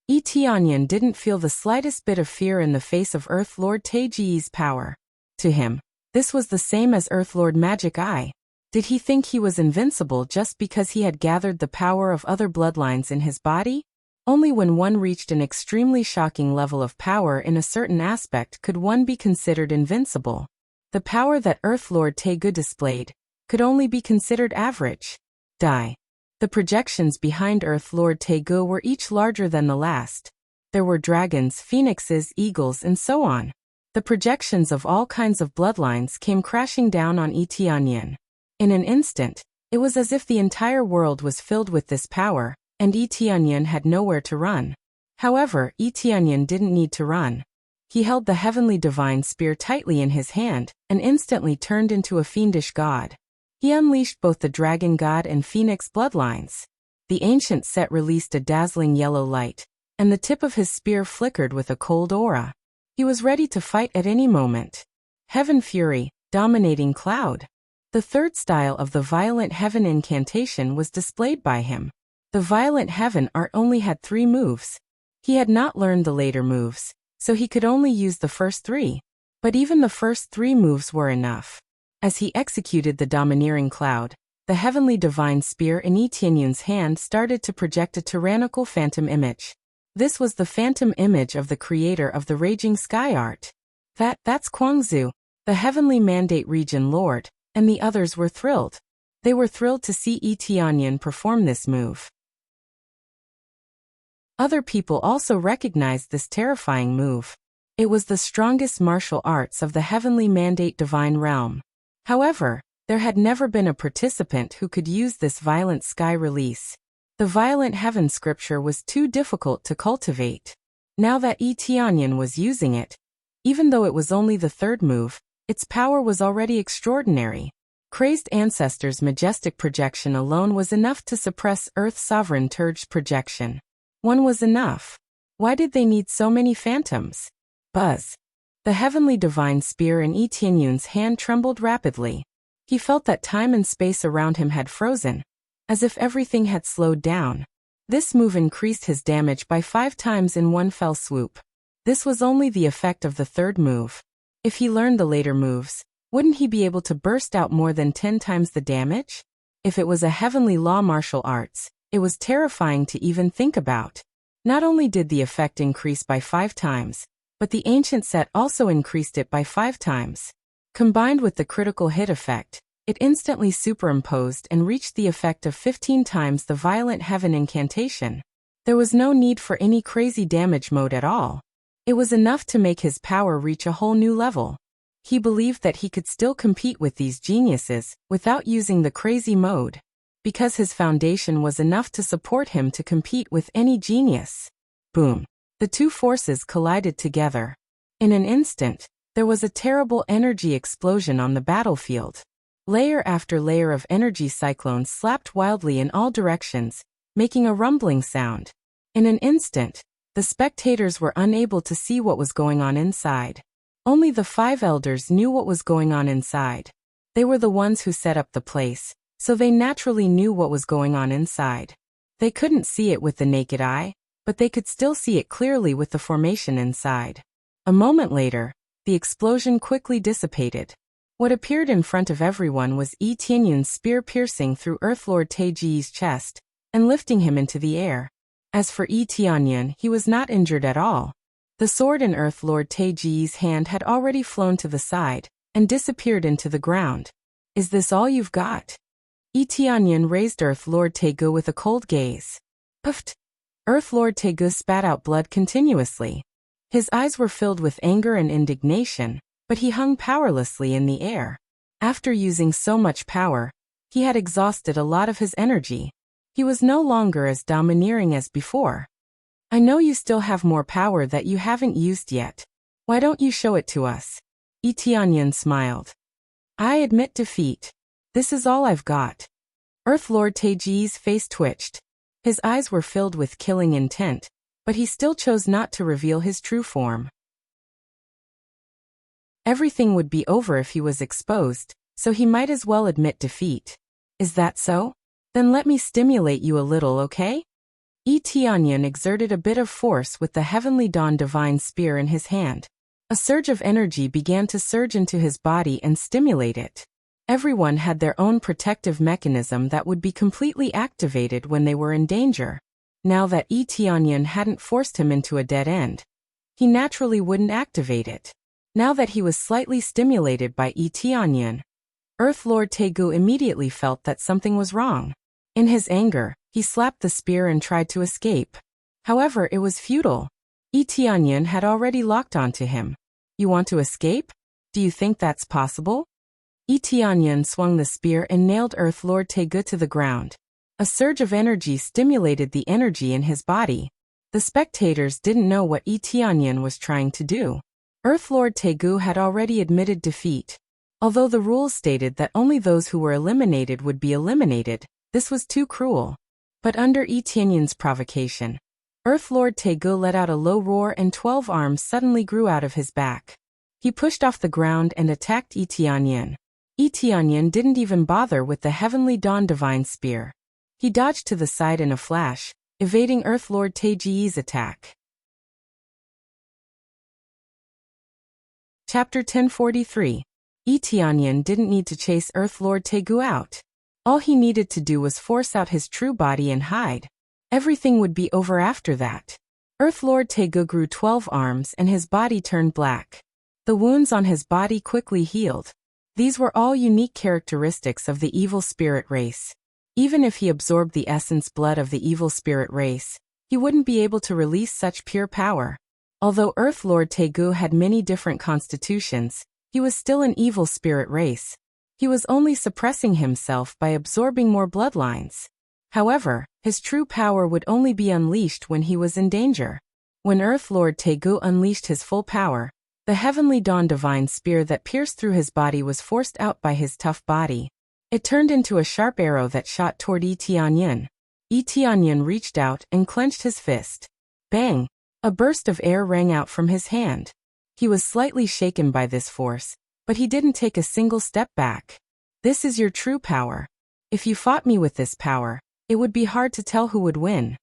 Tianyan didn't feel the slightest bit of fear in the face of Earth Lord Teiji's power. To him, this was the same as Earth Lord Magic Eye. Did he think he was invincible just because he had gathered the power of other bloodlines in his body? Only when one reached an extremely shocking level of power in a certain aspect could one be considered invincible. The power that Earth Lord Tegu displayed could only be considered average. Die. The projections behind Earth Lord Tegu were each larger than the last. There were dragons, phoenixes, eagles, and so on. The projections of all kinds of bloodlines came crashing down on Tianyan. In an instant, it was as if the entire world was filled with this power, and Tianyan had nowhere to run. However, Tianyan didn't need to run. He held the heavenly divine spear tightly in his hand, and instantly turned into a fiendish god. He unleashed both the dragon god and phoenix bloodlines. The ancient set released a dazzling yellow light, and the tip of his spear flickered with a cold aura. He was ready to fight at any moment. Heaven Fury, Dominating Cloud. The third style of the Violent Heaven incantation was displayed by him. The Violent Heaven art only had 3 moves. He had not learned the later moves, so he could only use the first 3. But even the first 3 moves were enough. As he executed the Domineering Cloud, the heavenly divine spear in Tianyun's hand started to project a tyrannical phantom image. This was the phantom image of the creator of the Raging Sky art. That's Guangzhou, the heavenly mandate region lord, and the others were thrilled. They were thrilled to see Tianyan perform this move. Other people also recognized this terrifying move. It was the strongest martial arts of the heavenly mandate divine realm. However, there had never been a participant who could use this violent sky release. The violent heaven scripture was too difficult to cultivate. Now that Tianyan was using it, even though it was only the 3rd move, its power was already extraordinary. Crazed Ancestor's majestic projection alone was enough to suppress Earth Sovereign Turg's projection. One was enough. Why did they need so many phantoms? Buzz. The heavenly divine spear in Tianyun's hand trembled rapidly. He felt that time and space around him had frozen, as if everything had slowed down. This move increased his damage by 5 times in one fell swoop. This was only the effect of the 3rd move. If he learned the later moves, wouldn't he be able to burst out more than 10 times the damage? If it was a heavenly law martial arts, it was terrifying to even think about. Not only did the effect increase by 5 times, but the ancient set also increased it by 5 times. Combined with the critical hit effect, It instantly superimposed and reached the effect of 15 times the violent heaven incantation. There was no need for any crazy damage mode at all. It was enough to make his power reach a whole new level. He believed that he could still compete with these geniuses without using the crazy mode, because his foundation was enough to support him to compete with any genius. Boom! The two forces collided together. In an instant, there was a terrible energy explosion on the battlefield. Layer after layer of energy cyclones slapped wildly in all directions, making a rumbling sound. In an instant, the spectators were unable to see what was going on inside. Only the 5 elders knew what was going on inside. They were the ones who set up the place, so they naturally knew what was going on inside. They couldn't see it with the naked eye, but they could still see it clearly with the formation inside. A moment later, the explosion quickly dissipated. What appeared in front of everyone was Yi Tianyun's spear piercing through Earthlord Taiji's chest and lifting him into the air. As for Yi Tianyun, he was not injured at all. The sword in Earthlord Taiji's hand had already flown to the side and disappeared into the ground. Is this all you've got? Yi Tianyun raised Earthlord Taigu with a cold gaze. Puffed! Earthlord Taigu spat out blood continuously. His eyes were filled with anger and indignation, but he hung powerlessly in the air. After using so much power, he had exhausted a lot of his energy. He was no longer as domineering as before. I know you still have more power that you haven't used yet. Why don't you show it to us? Yi Tianyun smiled. I admit defeat. This is all I've got. Earthlord Taiji's face twitched. His eyes were filled with killing intent, but he still chose not to reveal his true form. Everything would be over if he was exposed, so he might as well admit defeat. Is that so? Then let me stimulate you a little, okay? Yi Tianyun exerted a bit of force with the Heavenly Dawn Divine Spear in his hand. A surge of energy began to surge into his body and stimulate it. Everyone had their own protective mechanism that would be completely activated when they were in danger. Now that Yi Tianyun hadn't forced him into a dead end, he naturally wouldn't activate it. Now that he was slightly stimulated by Yi Tianyun, Earthlord Taigu immediately felt that something was wrong. In his anger, he slapped the spear and tried to escape. However, it was futile. Yi Tianyun had already locked onto him. You want to escape? Do you think that's possible? Yi Tianyun swung the spear and nailed Earthlord Taigu to the ground. A surge of energy stimulated the energy in his body. The spectators didn't know what Yi Tianyun was trying to do. Earthlord Taigu had already admitted defeat. Although the rules stated that only those who were eliminated would be eliminated, this was too cruel. But under Yi Tianyun's provocation, Earthlord Taigu let out a low roar and 12 arms suddenly grew out of his back. He pushed off the ground and attacked Yi Tianyun. Yi Tianyun didn't even bother with the Heavenly Dawn Divine Spear. He dodged to the side in a flash, evading Earthlord Taiji's attack. Chapter 1043. Yi Tianyun didn't need to chase Earthlord Taigu out. All he needed to do was force out his true body and hide. Everything would be over after that. Earthlord Taigu grew 12 arms and his body turned black. The wounds on his body quickly healed. These were all unique characteristics of the evil spirit race. Even if he absorbed the essence blood of the evil spirit race, he wouldn't be able to release such pure power. Although Earthlord Taigu had many different constitutions, he was still an evil spirit race. He was only suppressing himself by absorbing more bloodlines. However, his true power would only be unleashed when he was in danger. When Earthlord Taigu unleashed his full power, the Heavenly Dawn Divine Spear that pierced through his body was forced out by his tough body. It turned into a sharp arrow that shot toward Yi Tianyun. Yi Tianyun reached out and clenched his fist. Bang! A burst of air rang out from his hand. He was slightly shaken by this force, but he didn't take a single step back. This is your true power. If you fought me with this power, it would be hard to tell who would win.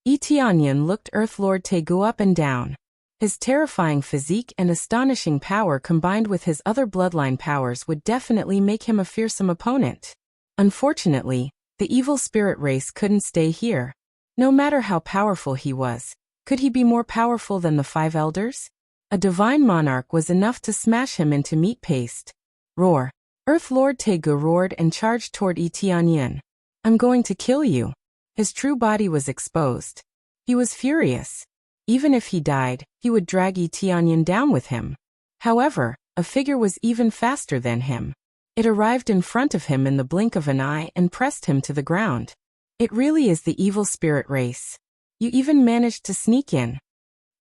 Yi Tianyun looked Earthlord Taigu up and down. His terrifying physique and astonishing power combined with his other bloodline powers would definitely make him a fearsome opponent. Unfortunately, the evil spirit race couldn't stay here. No matter how powerful he was, could he be more powerful than the 5 elders? A divine monarch was enough to smash him into meat paste. Roar! Earth Lord Tegu roared and charged toward Tianyin. I'm going to kill you. His true body was exposed. He was furious. Even if he died, he would drag Tianyin down with him. However, a figure was even faster than him. It arrived in front of him in the blink of an eye and pressed him to the ground. It really is the evil spirit race. You even managed to sneak in.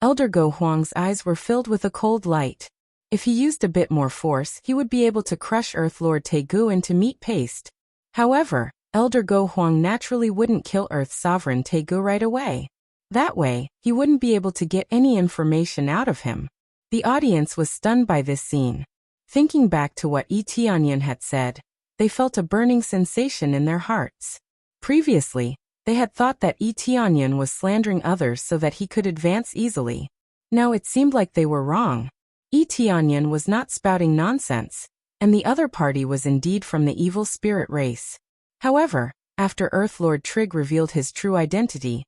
Elder Go Huang's eyes were filled with a cold light. If he used a bit more force, he would be able to crush Earth Lord Tegu into meat paste. However, Elder Go Huang naturally wouldn't kill Earth Sovereign Tegu right away. That way, he wouldn't be able to get any information out of him. The audience was stunned by this scene. Thinking back to what Tianyin had said, they felt a burning sensation in their hearts. Previously, they had thought that Tianyin was slandering others so that he could advance easily. Now it seemed like they were wrong. Tianyin was not spouting nonsense, and the other party was indeed from the evil spirit race. However, after Earth Lord Trig revealed his true identity,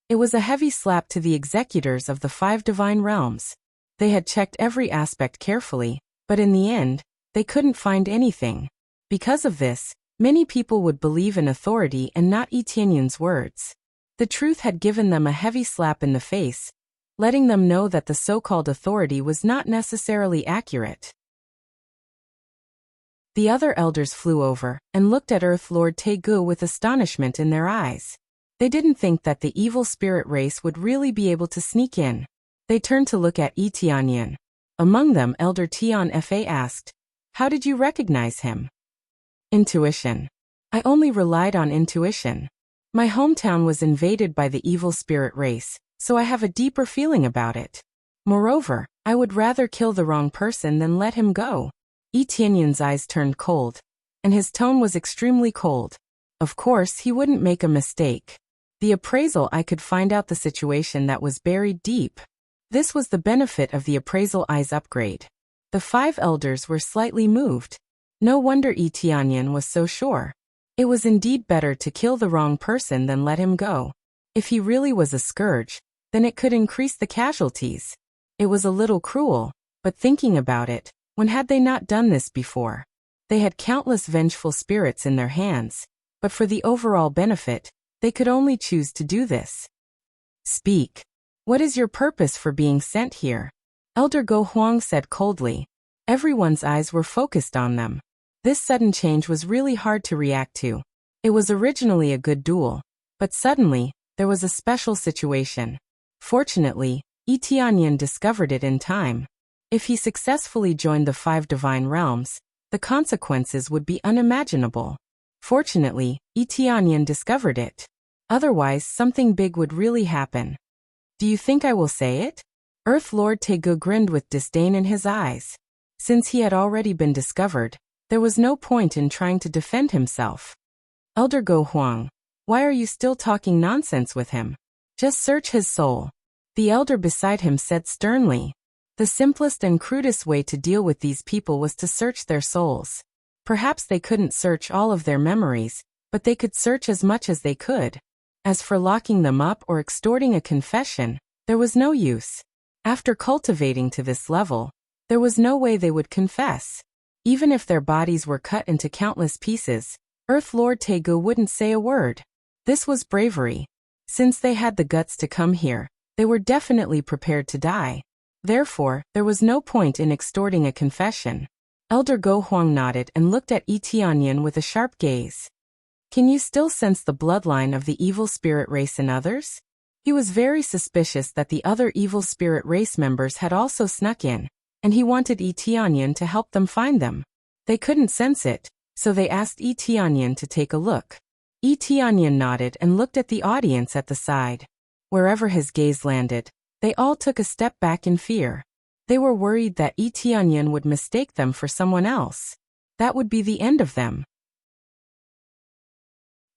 it was a heavy slap to the executors of the 5 divine realms. They had checked every aspect carefully, but in the end, they couldn't find anything. Because of this, many people would believe in authority and not Tianyin's words. The truth had given them a heavy slap in the face, letting them know that the so-called authority was not necessarily accurate. The other elders flew over and looked at Earth Lord Tegu with astonishment in their eyes. They didn't think that the evil spirit race would really be able to sneak in. They turned to look at Tianyin. Among them, Elder Tian Fa asked, "How did you recognize him?" Intuition. I only relied on intuition. My hometown was invaded by the evil spirit race, so I have a deeper feeling about it. Moreover, I would rather kill the wrong person than let him go. Tianyin's eyes turned cold, and his tone was extremely cold. Of course, he wouldn't make a mistake. The appraisal I could find out the situation that was buried deep. This was the benefit of the appraisal eyes upgrade. The 5 elders were slightly moved. No wonder Tianyin was so sure. It was indeed better to kill the wrong person than let him go. If he really was a scourge, then it could increase the casualties. It was a little cruel, but thinking about it, when had they not done this before? They had countless vengeful spirits in their hands, but for the overall benefit, they could only choose to do this. Speak. What is your purpose for being sent here? Elder Go Huang said coldly. Everyone's eyes were focused on them. This sudden change was really hard to react to. It was originally a good duel, but suddenly, there was a special situation. Fortunately, Tianyin discovered it in time. If he successfully joined the 5 divine realms, the consequences would be unimaginable. Fortunately, Tianyin discovered it. Otherwise, something big would really happen. Do you think I will say it? Earth Lord Tegu grinned with disdain in his eyes. Since he had already been discovered, there was no point in trying to defend himself. Elder Go Huang, why are you still talking nonsense with him? Just search his soul. The elder beside him said sternly. The simplest and crudest way to deal with these people was to search their souls. Perhaps they couldn't search all of their memories, but they could search as much as they could. As for locking them up or extorting a confession, there was no use. After cultivating to this level, there was no way they would confess. Even if their bodies were cut into countless pieces, Earth Lord Tegu wouldn't say a word. This was bravery. Since they had the guts to come here, they were definitely prepared to die. Therefore, there was no point in extorting a confession. Elder Go Huang nodded and looked at Tianyin with a sharp gaze. Can you still sense the bloodline of the evil spirit race in others? He was very suspicious that the other evil spirit race members had also snuck in, and he wanted Tianyin to help them find them. They couldn't sense it, so they asked Tianyin to take a look. Tianyin nodded and looked at the audience at the side. Wherever his gaze landed, they all took a step back in fear. They were worried that Tianyin would mistake them for someone else. That would be the end of them.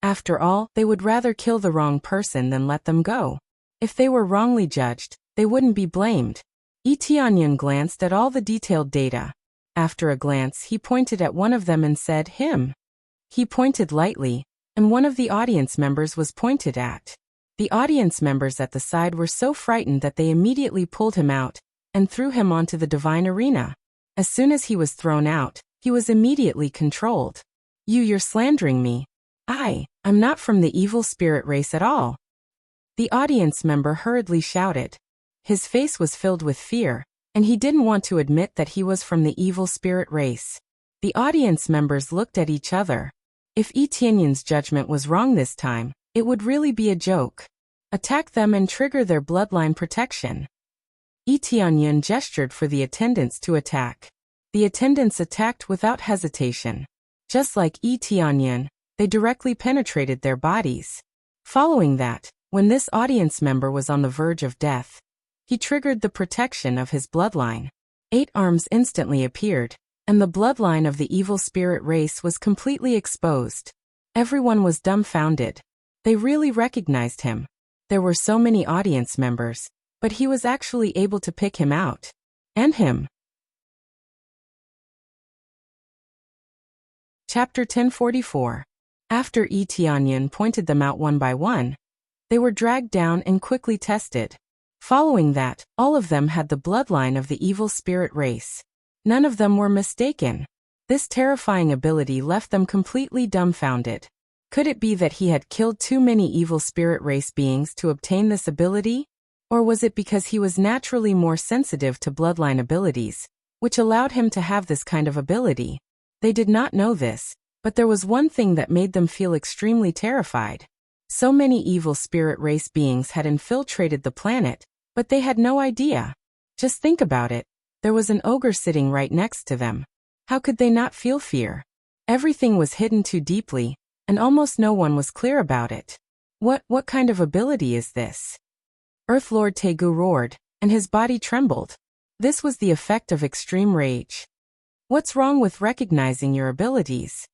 After all, they would rather kill the wrong person than let them go. If they were wrongly judged, they wouldn't be blamed. Tianyin glanced at all the detailed data. After a glance, he pointed at one of them and said, "Him." He pointed lightly, and one of the audience members was pointed at. The audience members at the side were so frightened that they immediately pulled him out and threw him onto the divine arena. As soon as he was thrown out, he was immediately controlled. You're slandering me. I'm not from the evil spirit race at all. The audience member hurriedly shouted. His face was filled with fear, and he didn't want to admit that he was from the evil spirit race. The audience members looked at each other. If Etienne's judgment was wrong this time, it would really be a joke. Attack them and trigger their bloodline protection. Etienne gestured for the attendants to attack. The attendants attacked without hesitation. Just like Etienne, they directly penetrated their bodies. Following that, when this audience member was on the verge of death, he triggered the protection of his bloodline. 8 arms instantly appeared, and the bloodline of the evil spirit race was completely exposed. Everyone was dumbfounded. They really recognized him. There were so many audience members, but he was actually able to pick him out. And him. Chapter 1044. After Etienne pointed them out one by one, they were dragged down and quickly tested. Following that, all of them had the bloodline of the evil spirit race. None of them were mistaken. This terrifying ability left them completely dumbfounded. Could it be that he had killed too many evil spirit race beings to obtain this ability? Or was it because he was naturally more sensitive to bloodline abilities, which allowed him to have this kind of ability? They did not know this, but there was one thing that made them feel extremely terrified. So many evil spirit race beings had infiltrated the planet, but they had no idea. Just think about it. There was an ogre sitting right next to them. How could they not feel fear? Everything was hidden too deeply, and almost no one was clear about it. What kind of ability is this? Earth Lord Tegu roared, and his body trembled. This was the effect of extreme rage. What's wrong with recognizing your abilities?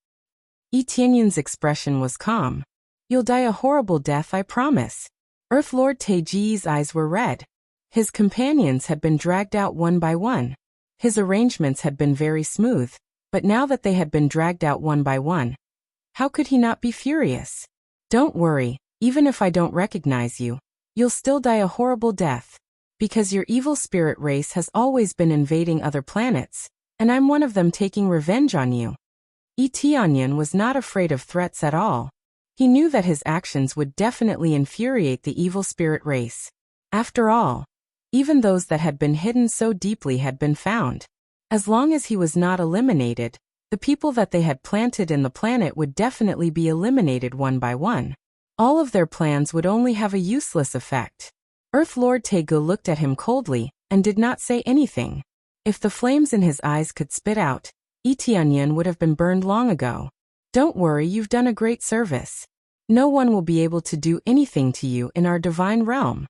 Etienne's expression was calm. You'll die a horrible death, I promise. Earth Lord Teji's eyes were red. His companions had been dragged out one by one. His arrangements had been very smooth, but now that they had been dragged out one by one, how could he not be furious? Don't worry, even if I don't recognize you, you'll still die a horrible death. Because your evil spirit race has always been invading other planets, and I'm one of them taking revenge on you. Etienne was not afraid of threats at all. He knew that his actions would definitely infuriate the evil spirit race. After all, even those that had been hidden so deeply had been found. As long as he was not eliminated, the people that they had planted in the planet would definitely be eliminated one by one. All of their plans would only have a useless effect. Earth Lord Tegu looked at him coldly, and did not say anything. If the flames in his eyes could spit out, Etienne would have been burned long ago. Don't worry, you've done a great service. No one will be able to do anything to you in our divine realm.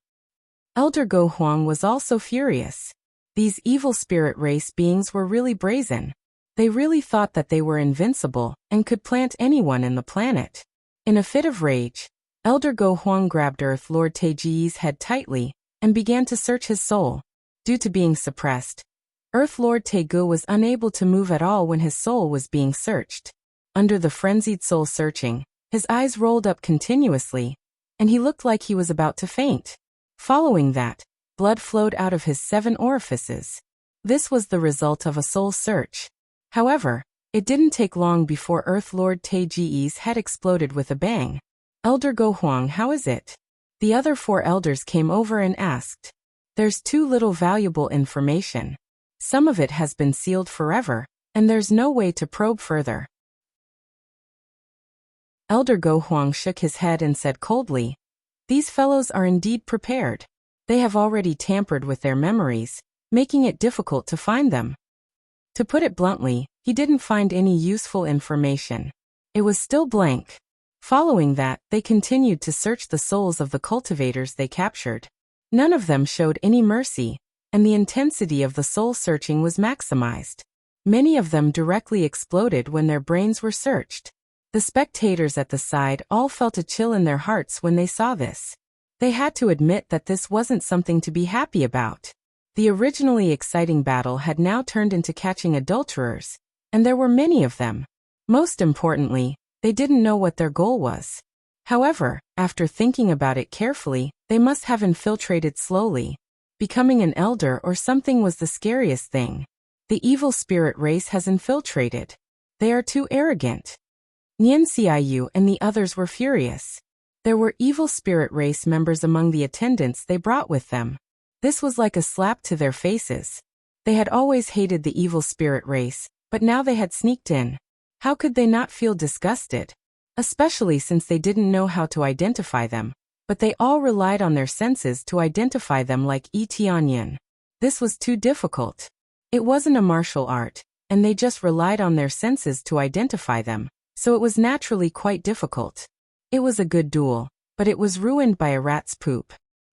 Elder Go Huang was also furious. These evil spirit race beings were really brazen. They really thought that they were invincible and could plant anyone in the planet. In a fit of rage, Elder Go Huang grabbed Earth Lord Teji's head tightly and began to search his soul. Due to being suppressed, Earth Lord Tegu was unable to move at all when his soul was being searched. Under the frenzied soul searching, his eyes rolled up continuously, and he looked like he was about to faint. Following that, blood flowed out of his 7 orifices. This was the result of a soul search. However, it didn't take long before Earth Lord Teji's head exploded with a bang. Elder Go Huang, how is it? The other 4 elders came over and asked. There's too little valuable information. Some of it has been sealed forever, and there's no way to probe further. Elder Go Huang shook his head and said coldly, these fellows are indeed prepared. They have already tampered with their memories, making it difficult to find them. To put it bluntly, he didn't find any useful information. It was still blank. Following that, they continued to search the souls of the cultivators they captured. None of them showed any mercy, and the intensity of the soul searching was maximized. Many of them directly exploded when their brains were searched. The spectators at the side all felt a chill in their hearts when they saw this. They had to admit that this wasn't something to be happy about. The originally exciting battle had now turned into catching adulterers, and there were many of them. Most importantly, they didn't know what their goal was. However, after thinking about it carefully, they must have infiltrated slowly. Becoming an elder or something was the scariest thing. The evil spirit race has infiltrated. They are too arrogant. Nian Xiaoyu and the others were furious. There were evil spirit race members among the attendants they brought with them. This was like a slap to their faces. They had always hated the evil spirit race, but now they had sneaked in. How could they not feel disgusted? Especially since they didn't know how to identify them, but they all relied on their senses to identify them like Yi Tianyan. This was too difficult. It wasn't a martial art, and they just relied on their senses to identify them, so it was naturally quite difficult. It was a good duel, but it was ruined by a rat's poop.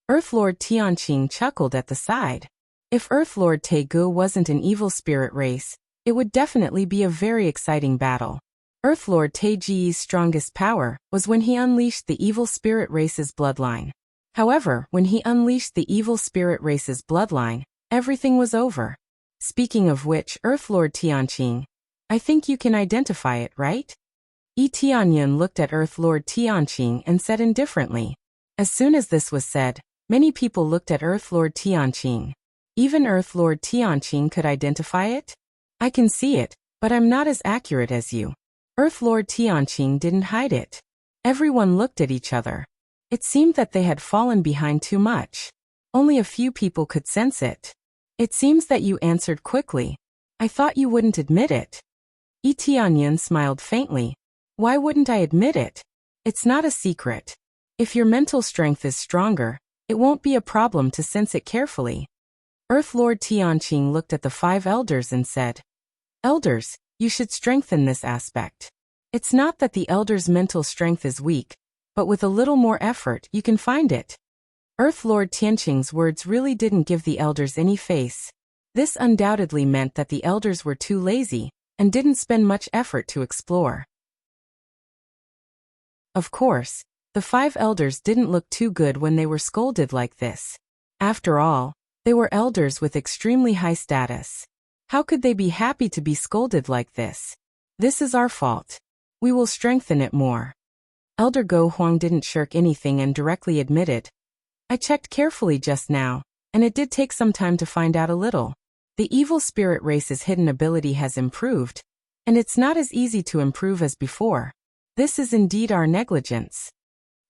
Earth Lord Tianqing chuckled at the side. If Earth Lord Tegu wasn't an evil spirit race, it would definitely be a very exciting battle. Earth Lord Teiji's strongest power was when he unleashed the evil spirit race's bloodline. However, when he unleashed the evil spirit race's bloodline, everything was over. Speaking of which, Earth Lord Tianqing, I think you can identify it, right? Yi Tianyan looked at Earth Lord Tianqing and said indifferently. As soon as this was said, many people looked at Earth Lord Tianqing. Even Earth Lord Tianqing could identify it? I can see it, but I'm not as accurate as you. Earth Lord Tianqing didn't hide it. Everyone looked at each other. It seemed that they had fallen behind too much. Only a few people could sense it. It seems that you answered quickly. I thought you wouldn't admit it. Yi Tianyan smiled faintly. Why wouldn't I admit it? It's not a secret. If your mental strength is stronger, it won't be a problem to sense it carefully. Earth Lord Tianqing looked at the 5 elders and said, Elders, you should strengthen this aspect. It's not that the elders' mental strength is weak, but with a little more effort you can find it. Earth Lord Tianqing's words really didn't give the elders any face. This undoubtedly meant that the elders were too lazy and didn't spend much effort to explore. Of course, the 5 elders didn't look too good when they were scolded like this. After all, they were elders with extremely high status. How could they be happy to be scolded like this? This is our fault. We will strengthen it more. Elder Go Huang didn't shirk anything and directly admitted, I checked carefully just now, and it did take some time to find out a little. The evil spirit race's hidden ability has improved, and it's not as easy to improve as before. This is indeed our negligence.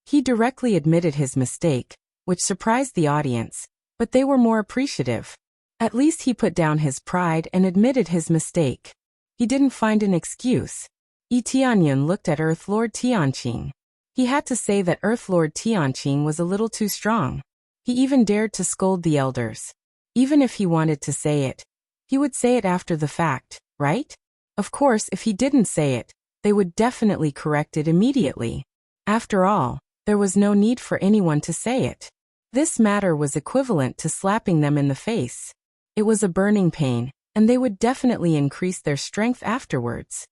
He directly admitted his mistake, which surprised the audience, but they were more appreciative. At least he put down his pride and admitted his mistake. He didn't find an excuse. Yi Tianyan looked at Earth Lord Tianqing. He had to say that Earth Lord Tianqing was a little too strong. He even dared to scold the elders. Even if he wanted to say it, he would say it after the fact, right? Of course, if he didn't say it, they would definitely correct it immediately. After all, there was no need for anyone to say it. This matter was equivalent to slapping them in the face. It was a burning pain, and they would definitely increase their strength afterwards.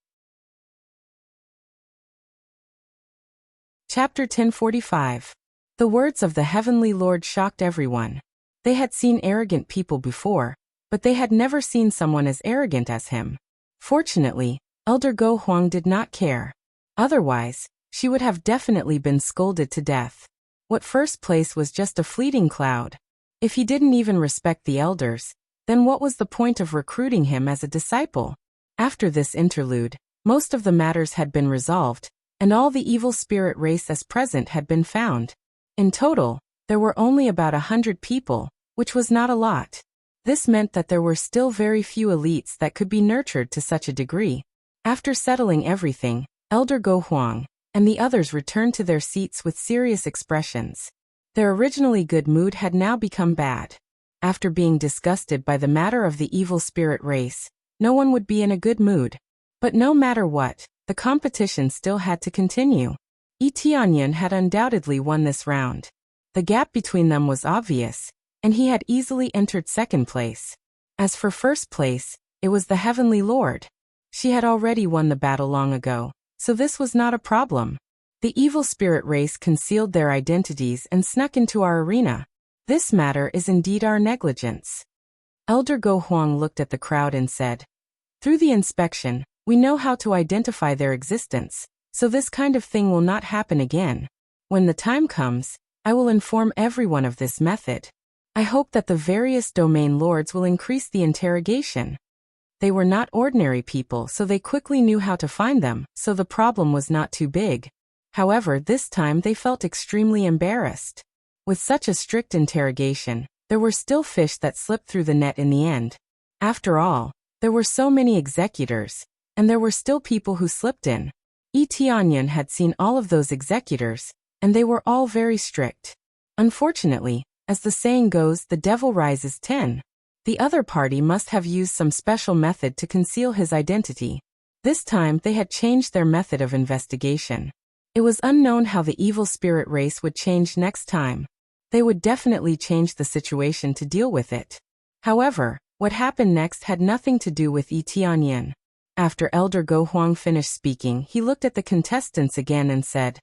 Chapter 1045. The words of the Heavenly Lord shocked everyone. They had seen arrogant people before, but they had never seen someone as arrogant as him. Fortunately, Elder Go Huang did not care. Otherwise, she would have definitely been scolded to death. What first place was just a fleeting cloud. If he didn't even respect the elders, then what was the point of recruiting him as a disciple? After this interlude, most of the matters had been resolved, and all the evil spirit race as present had been found. In total, there were only about 100 people, which was not a lot. This meant that there were still very few elites that could be nurtured to such a degree. After settling everything, Elder Go Huang and the others returned to their seats with serious expressions. Their originally good mood had now become bad. After being disgusted by the matter of the evil spirit race, no one would be in a good mood. But no matter what, the competition still had to continue. Yi Tianyan had undoubtedly won this round. The gap between them was obvious, and he had easily entered second place. As for first place, it was the Heavenly Lord. She had already won the battle long ago, so this was not a problem. The evil spirit race concealed their identities and snuck into our arena. This matter is indeed our negligence. Elder Go Huang looked at the crowd and said, Through the inspection, we know how to identify their existence, so this kind of thing will not happen again. When the time comes, I will inform everyone of this method. I hope that the various domain lords will increase the interrogation. They were not ordinary people, so they quickly knew how to find them, so the problem was not too big. However, this time they felt extremely embarrassed. With such a strict interrogation, there were still fish that slipped through the net in the end. After all, there were so many executors, and there were still people who slipped in. Tianyan had seen all of those executors, and they were all very strict. Unfortunately, as the saying goes, the devil rises 10. The other party must have used some special method to conceal his identity. This time they had changed their method of investigation. It was unknown how the evil spirit race would change next time. They would definitely change the situation to deal with it. However, what happened next had nothing to do with Tianyan. After Elder Go Huang finished speaking, he looked at the contestants again and said,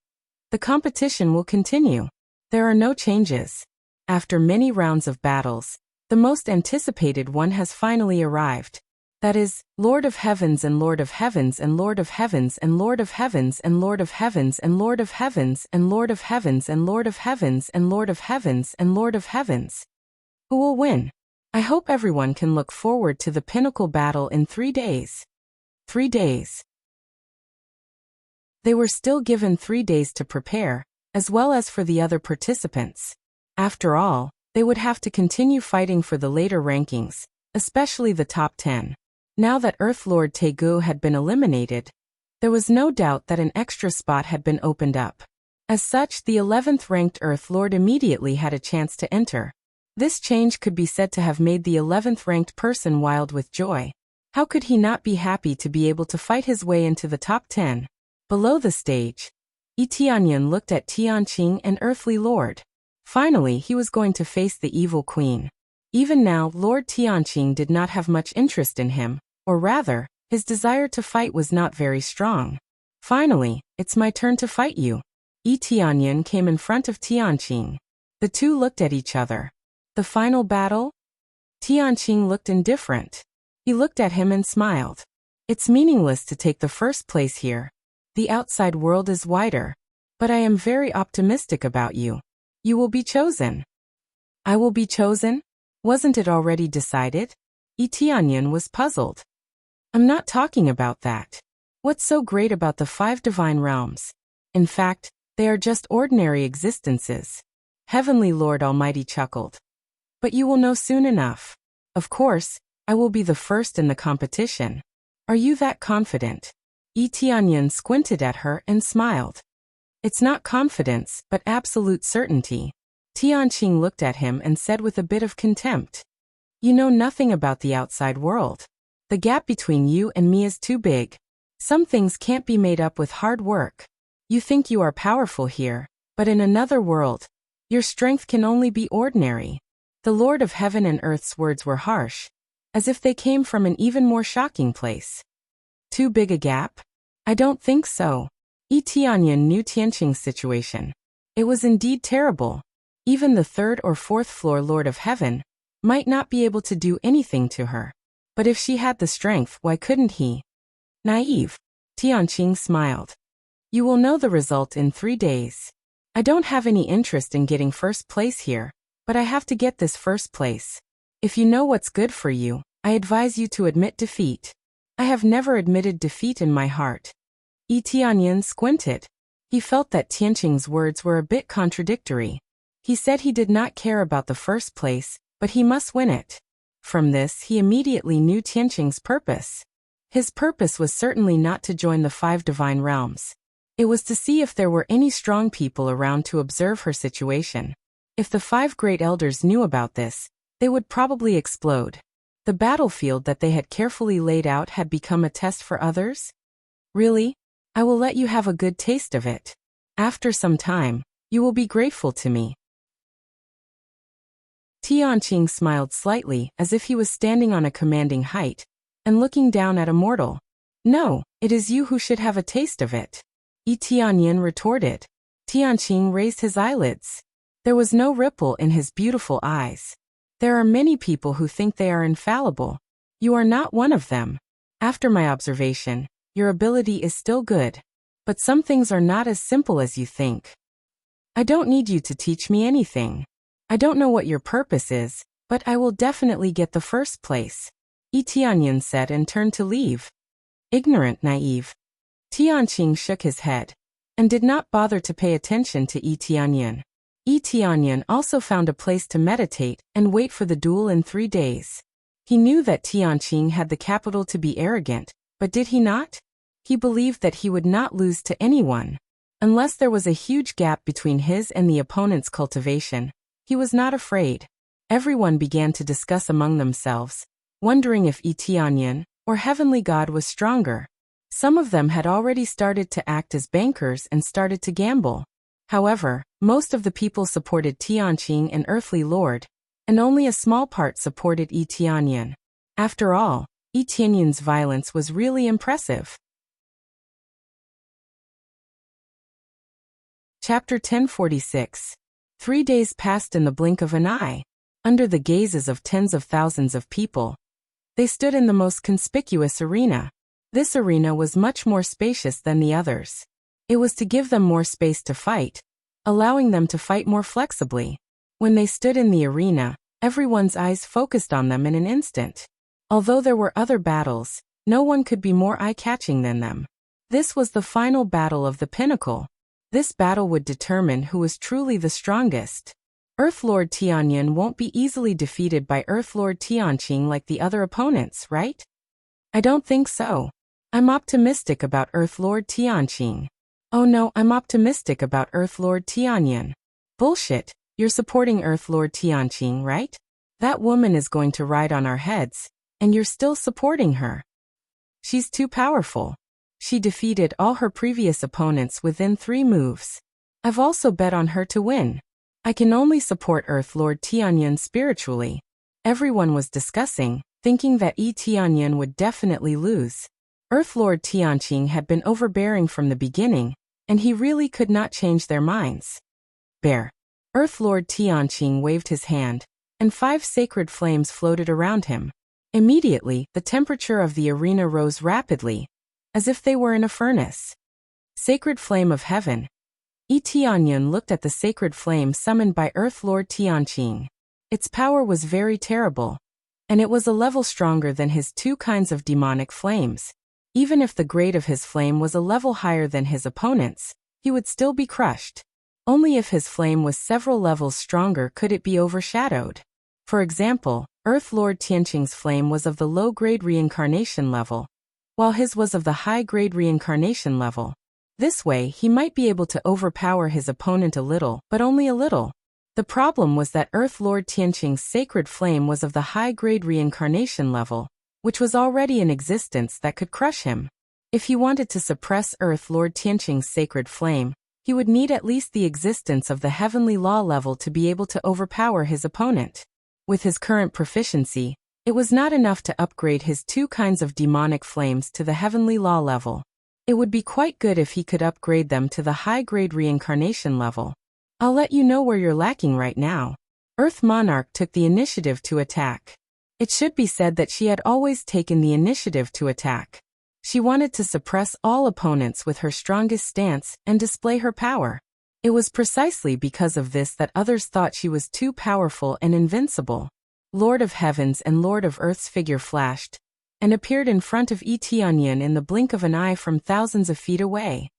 "The competition will continue. There are no changes." After many rounds of battles, the most anticipated one has finally arrived. That is, Lord of Heavens and Lord of Heavens and Lord of Heavens and Lord of Heavens and Lord of Heavens and Lord of Heavens and Lord of Heavens and Lord of Heavens and Lord of Heavens and Lord of Heavens. Who will win? I hope everyone can look forward to the pinnacle battle in 3 days. 3 days. They were still given 3 days to prepare, as well as for the other participants. After all, they would have to continue fighting for the later rankings, especially the top 10. Now that Earth Lord Tegu had been eliminated, there was no doubt that an extra spot had been opened up. As such, the 11th ranked Earth Lord immediately had a chance to enter. This change could be said to have made the 11th ranked person wild with joy. How could he not be happy to be able to fight his way into the top 10? Below the stage, Tianyan looked at Tianqing and Earthly Lord. Finally, he was going to face the evil queen. Even now, Lord Tianqing did not have much interest in him, or rather, his desire to fight was not very strong. Finally, it's my turn to fight you. Tianyan came in front of Tianqing. The two looked at each other. The final battle? Tianqing looked indifferent. He looked at him and smiled. It's meaningless to take the first place here. The outside world is wider. But I am very optimistic about you. You will be chosen. I will be chosen? Wasn't it already decided? Tianyan was puzzled. I'm not talking about that. What's so great about the 5 divine realms? In fact, they are just ordinary existences. Heavenly Lord Almighty chuckled. But you will know soon enough. Of course, I will be the first in the competition. Are you that confident? Tianyan squinted at her and smiled. It's not confidence, but absolute certainty. Tianqing looked at him and said with a bit of contempt. You know nothing about the outside world. The gap between you and me is too big. Some things can't be made up with hard work. You think you are powerful here, but in another world, your strength can only be ordinary. The Lord of Heaven and Earth's words were harsh, as if they came from an even more shocking place. Too big a gap? I don't think so. Tianyan knew Tianqing's situation. It was indeed terrible. Even the 3rd or 4th floor Lord of Heaven might not be able to do anything to her. But if she had the strength, why couldn't he? Naive. Tianqing smiled. You will know the result in 3 days. I don't have any interest in getting first place here, but I have to get this first place. If you know what's good for you, I advise you to admit defeat. I have never admitted defeat in my heart. Tianyan squinted. He felt that Tianqing's words were a bit contradictory. He said he did not care about the first place, but he must win it. From this, he immediately knew Tianqing's purpose. His purpose was certainly not to join the 5 divine realms. It was to see if there were any strong people around to observe her situation. If the 5 great elders knew about this, they would probably explode. The battlefield that they had carefully laid out had become a test for others? Really? I will let you have a good taste of it. After some time, you will be grateful to me. Tianqing smiled slightly as if he was standing on a commanding height and looking down at a mortal. No, it is you who should have a taste of it. Tianyan retorted. Tianqing raised his eyelids. There was no ripple in his beautiful eyes. There are many people who think they are infallible. You are not one of them. After my observation, your ability is still good. But some things are not as simple as you think. I don't need you to teach me anything. I don't know what your purpose is, but I will definitely get the first place. Tianyan said and turned to leave. Ignorant, naive. Tianqing shook his head and did not bother to pay attention to Tianyan. Tianyan also found a place to meditate and wait for the duel in 3 days. He knew that Tianqing had the capital to be arrogant, but did he not? He believed that he would not lose to anyone. Unless there was a huge gap between his and the opponent's cultivation, he was not afraid. Everyone began to discuss among themselves, wondering if Tianyan or Heavenly God was stronger. Some of them had already started to act as bankers and started to gamble. However, most of the people supported Tianqing and Earthly Lord, and only a small part supported Tianyan. After all, Tianyan's violence was really impressive. Chapter 1046. 3 days passed in the blink of an eye. Under the gazes of tens of thousands of people, they stood in the most conspicuous arena. This arena was much more spacious than the others. It was to give them more space to fight, allowing them to fight more flexibly. When they stood in the arena, everyone's eyes focused on them in an instant. Although there were other battles, no one could be more eye-catching than them. This was the final battle of the pinnacle. This battle would determine who was truly the strongest. Earth Lord Tianyan won't be easily defeated by Earth Lord Tianqing like the other opponents, right? I don't think so. I'm optimistic about Earth Lord Tianqing. Oh no, I'm optimistic about Earth Lord Tianyan. Bullshit, you're supporting Earth Lord Tianqing, right? That woman is going to ride on our heads, and you're still supporting her. She's too powerful. She defeated all her previous opponents within 3 moves. I've also bet on her to win. I can only support Earth Lord Tianyan spiritually. Everyone was discussing, thinking that Tianyan would definitely lose. Earth Lord Tianqing had been overbearing from the beginning, and he really could not change their minds. Bear. Earth Lord Tianqing waved his hand, and 5 sacred flames floated around him. Immediately, the temperature of the arena rose rapidly, as if they were in a furnace. Sacred Flame of Heaven. Tianyan looked at the sacred flame summoned by Earth Lord Tianqing. Its power was very terrible, and it was a level stronger than his 2 kinds of demonic flames. Even if the grade of his flame was a level higher than his opponent's, he would still be crushed. Only if his flame was several levels stronger could it be overshadowed. For example, Earth Lord Tianqing's flame was of the low-grade reincarnation level, while his was of the high-grade reincarnation level. This way, he might be able to overpower his opponent a little, but only a little. The problem was that Earth Lord Tianqing's sacred flame was of the high-grade reincarnation level, which was already in existence that could crush him. If he wanted to suppress Earth Lord Tianqing's sacred flame, he would need at least the existence of the heavenly law level to be able to overpower his opponent. With his current proficiency, it was not enough to upgrade his 2 kinds of demonic flames to the heavenly law level. It would be quite good if he could upgrade them to the high-grade reincarnation level. I'll let you know where you're lacking right now. Earth Monarch took the initiative to attack. It should be said that she had always taken the initiative to attack. She wanted to suppress all opponents with her strongest stance and display her power. It was precisely because of this that others thought she was too powerful and invincible. Lord of Heavens and Lord of Earth's figure flashed, and appeared in front of Tianyan in the blink of an eye from thousands of feet away.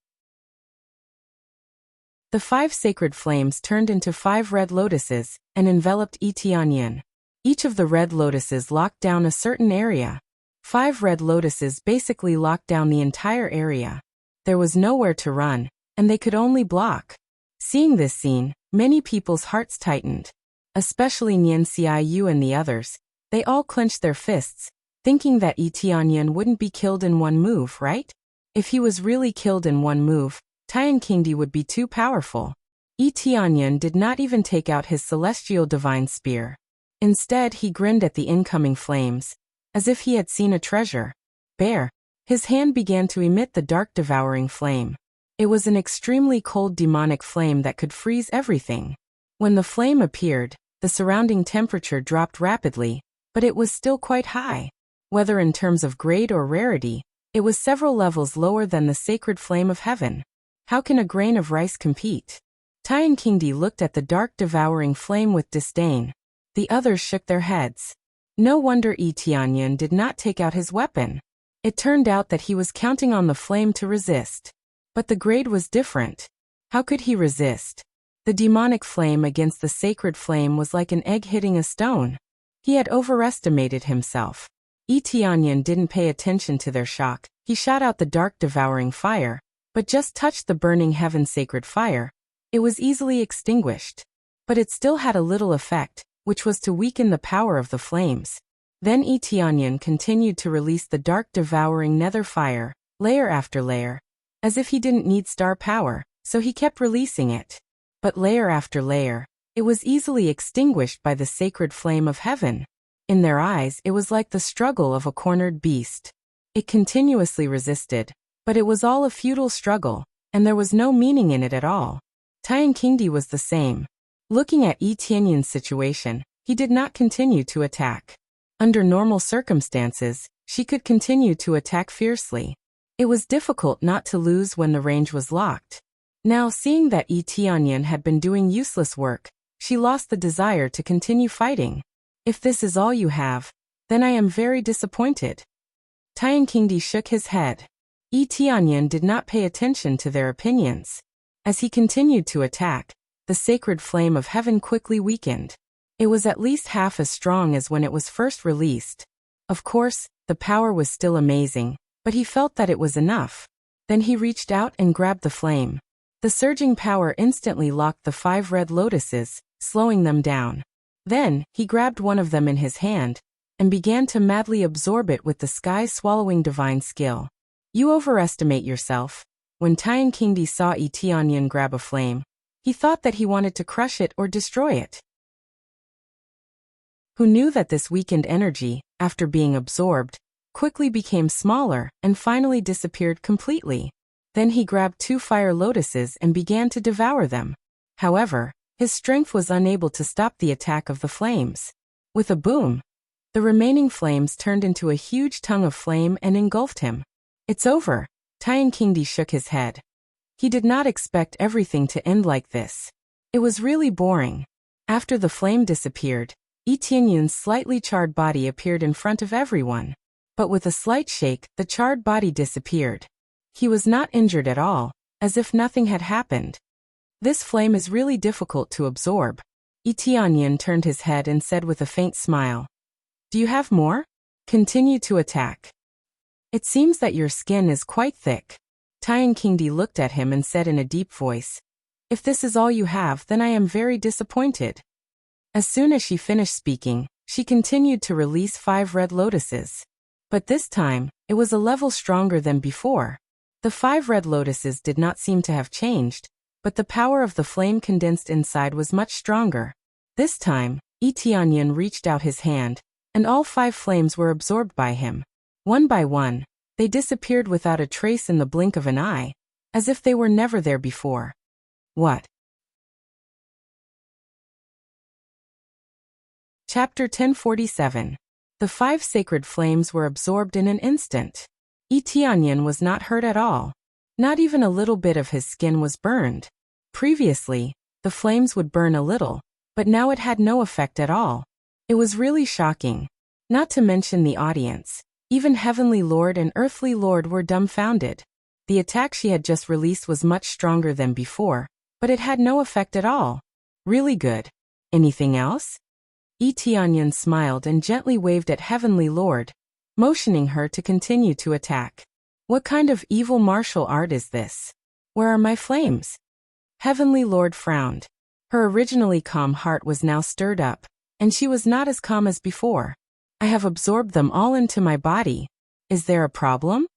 The 5 sacred flames turned into 5 red lotuses, and enveloped Tianyan. Each of the red lotuses locked down a certain area. 5 red lotuses basically locked down the entire area. There was nowhere to run, and they could only block. Seeing this scene, many people's hearts tightened. Especially Nian Xiaoyu and the others. They all clenched their fists, thinking that Tianyan wouldn't be killed in 1 move, right? If he was really killed in 1 move, Tiankingdi would be too powerful. Tianyan did not even take out his celestial divine spear. Instead, he grinned at the incoming flames, as if he had seen a treasure. Bear. His hand began to emit the dark devouring flame. It was an extremely cold demonic flame that could freeze everything. When the flame appeared, the surrounding temperature dropped rapidly, but it was still quite high. Whether in terms of grade or rarity, it was several levels lower than the sacred flame of heaven. How can a grain of rice compete? Tiankingdi looked at the dark devouring flame with disdain. The others shook their heads. No wonder Yi Tianyan did not take out his weapon. It turned out that he was counting on the flame to resist. But the grade was different. How could he resist? The demonic flame against the sacred flame was like an egg hitting a stone. He had overestimated himself. Yi Tianyan didn't pay attention to their shock. He shot out the dark devouring fire, but just touched the burning heaven sacred fire. It was easily extinguished. But it still had a little effect, which was to weaken the power of the flames. Then Yi Tianyan continued to release the dark devouring nether fire, layer after layer. As if he didn't need star power, so he kept releasing it. But layer after layer, it was easily extinguished by the sacred flame of heaven. In their eyes, it was like the struggle of a cornered beast. It continuously resisted, but it was all a futile struggle, and there was no meaning in it at all. Tian Qingdi was the same. Looking at Yi Tianyan's situation, he did not continue to attack. Under normal circumstances, she could continue to attack fiercely. It was difficult not to lose when the range was locked. Now, seeing that Yi Tianyan had been doing useless work, she lost the desire to continue fighting. If this is all you have, then I am very disappointed. Tian Qingdi shook his head. Yi Tianyan did not pay attention to their opinions. As he continued to attack, the sacred flame of heaven quickly weakened. It was at least half as strong as when it was first released. Of course, the power was still amazing, but he felt that it was enough. Then he reached out and grabbed the flame. The surging power instantly locked the 5 red lotuses, slowing them down. Then, he grabbed one of them in his hand, and began to madly absorb it with the sky-swallowing divine skill. You overestimate yourself. When Tian Qingdi saw Yi Tianyan grab a flame, he thought that he wanted to crush it or destroy it. Who knew that this weakened energy, after being absorbed, quickly became smaller and finally disappeared completely. Then he grabbed 2 fire lotuses and began to devour them. However, his strength was unable to stop the attack of the flames. With a boom, the remaining flames turned into a huge tongue of flame and engulfed him. It's over. Tian Qingdi shook his head. He did not expect everything to end like this. It was really boring. After the flame disappeared, Yi Tianyan's slightly charred body appeared in front of everyone. But with a slight shake, the charred body disappeared. He was not injured at all, as if nothing had happened. This flame is really difficult to absorb. Yi Tianyan turned his head and said with a faint smile. Do you have more? Continue to attack. It seems that your skin is quite thick. Tian Qingdi looked at him and said in a deep voice. If this is all you have, then I am very disappointed. As soon as she finished speaking, she continued to release 5 red lotuses. But this time, it was a level stronger than before. The 5 red lotuses did not seem to have changed, but the power of the flame condensed inside was much stronger. This time, Yi Tianyan reached out his hand, and all 5 flames were absorbed by him. One by one, they disappeared without a trace in the blink of an eye, as if they were never there before. What? Chapter 1047. The 5 sacred flames were absorbed in an instant. Yi Tianyan was not hurt at all. Not even a little bit of his skin was burned. Previously, the flames would burn a little, but now it had no effect at all. It was really shocking. Not to mention the audience. Even Heavenly Lord and Earthly Lord were dumbfounded. The attack she had just released was much stronger than before, but it had no effect at all. Really good. Anything else? Yi Tianyan smiled and gently waved at Heavenly Lord, motioning her to continue to attack. What kind of evil martial art is this? Where are my flames? Heavenly Lord frowned. Her originally calm heart was now stirred up, and she was not as calm as before. I have absorbed them all into my body. Is there a problem?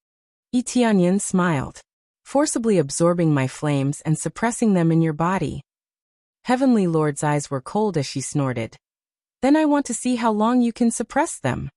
Yi Tianyan smiled. Forcibly absorbing my flames and suppressing them in your body. Heavenly Lord's eyes were cold as she snorted. Then I want to see how long you can suppress them.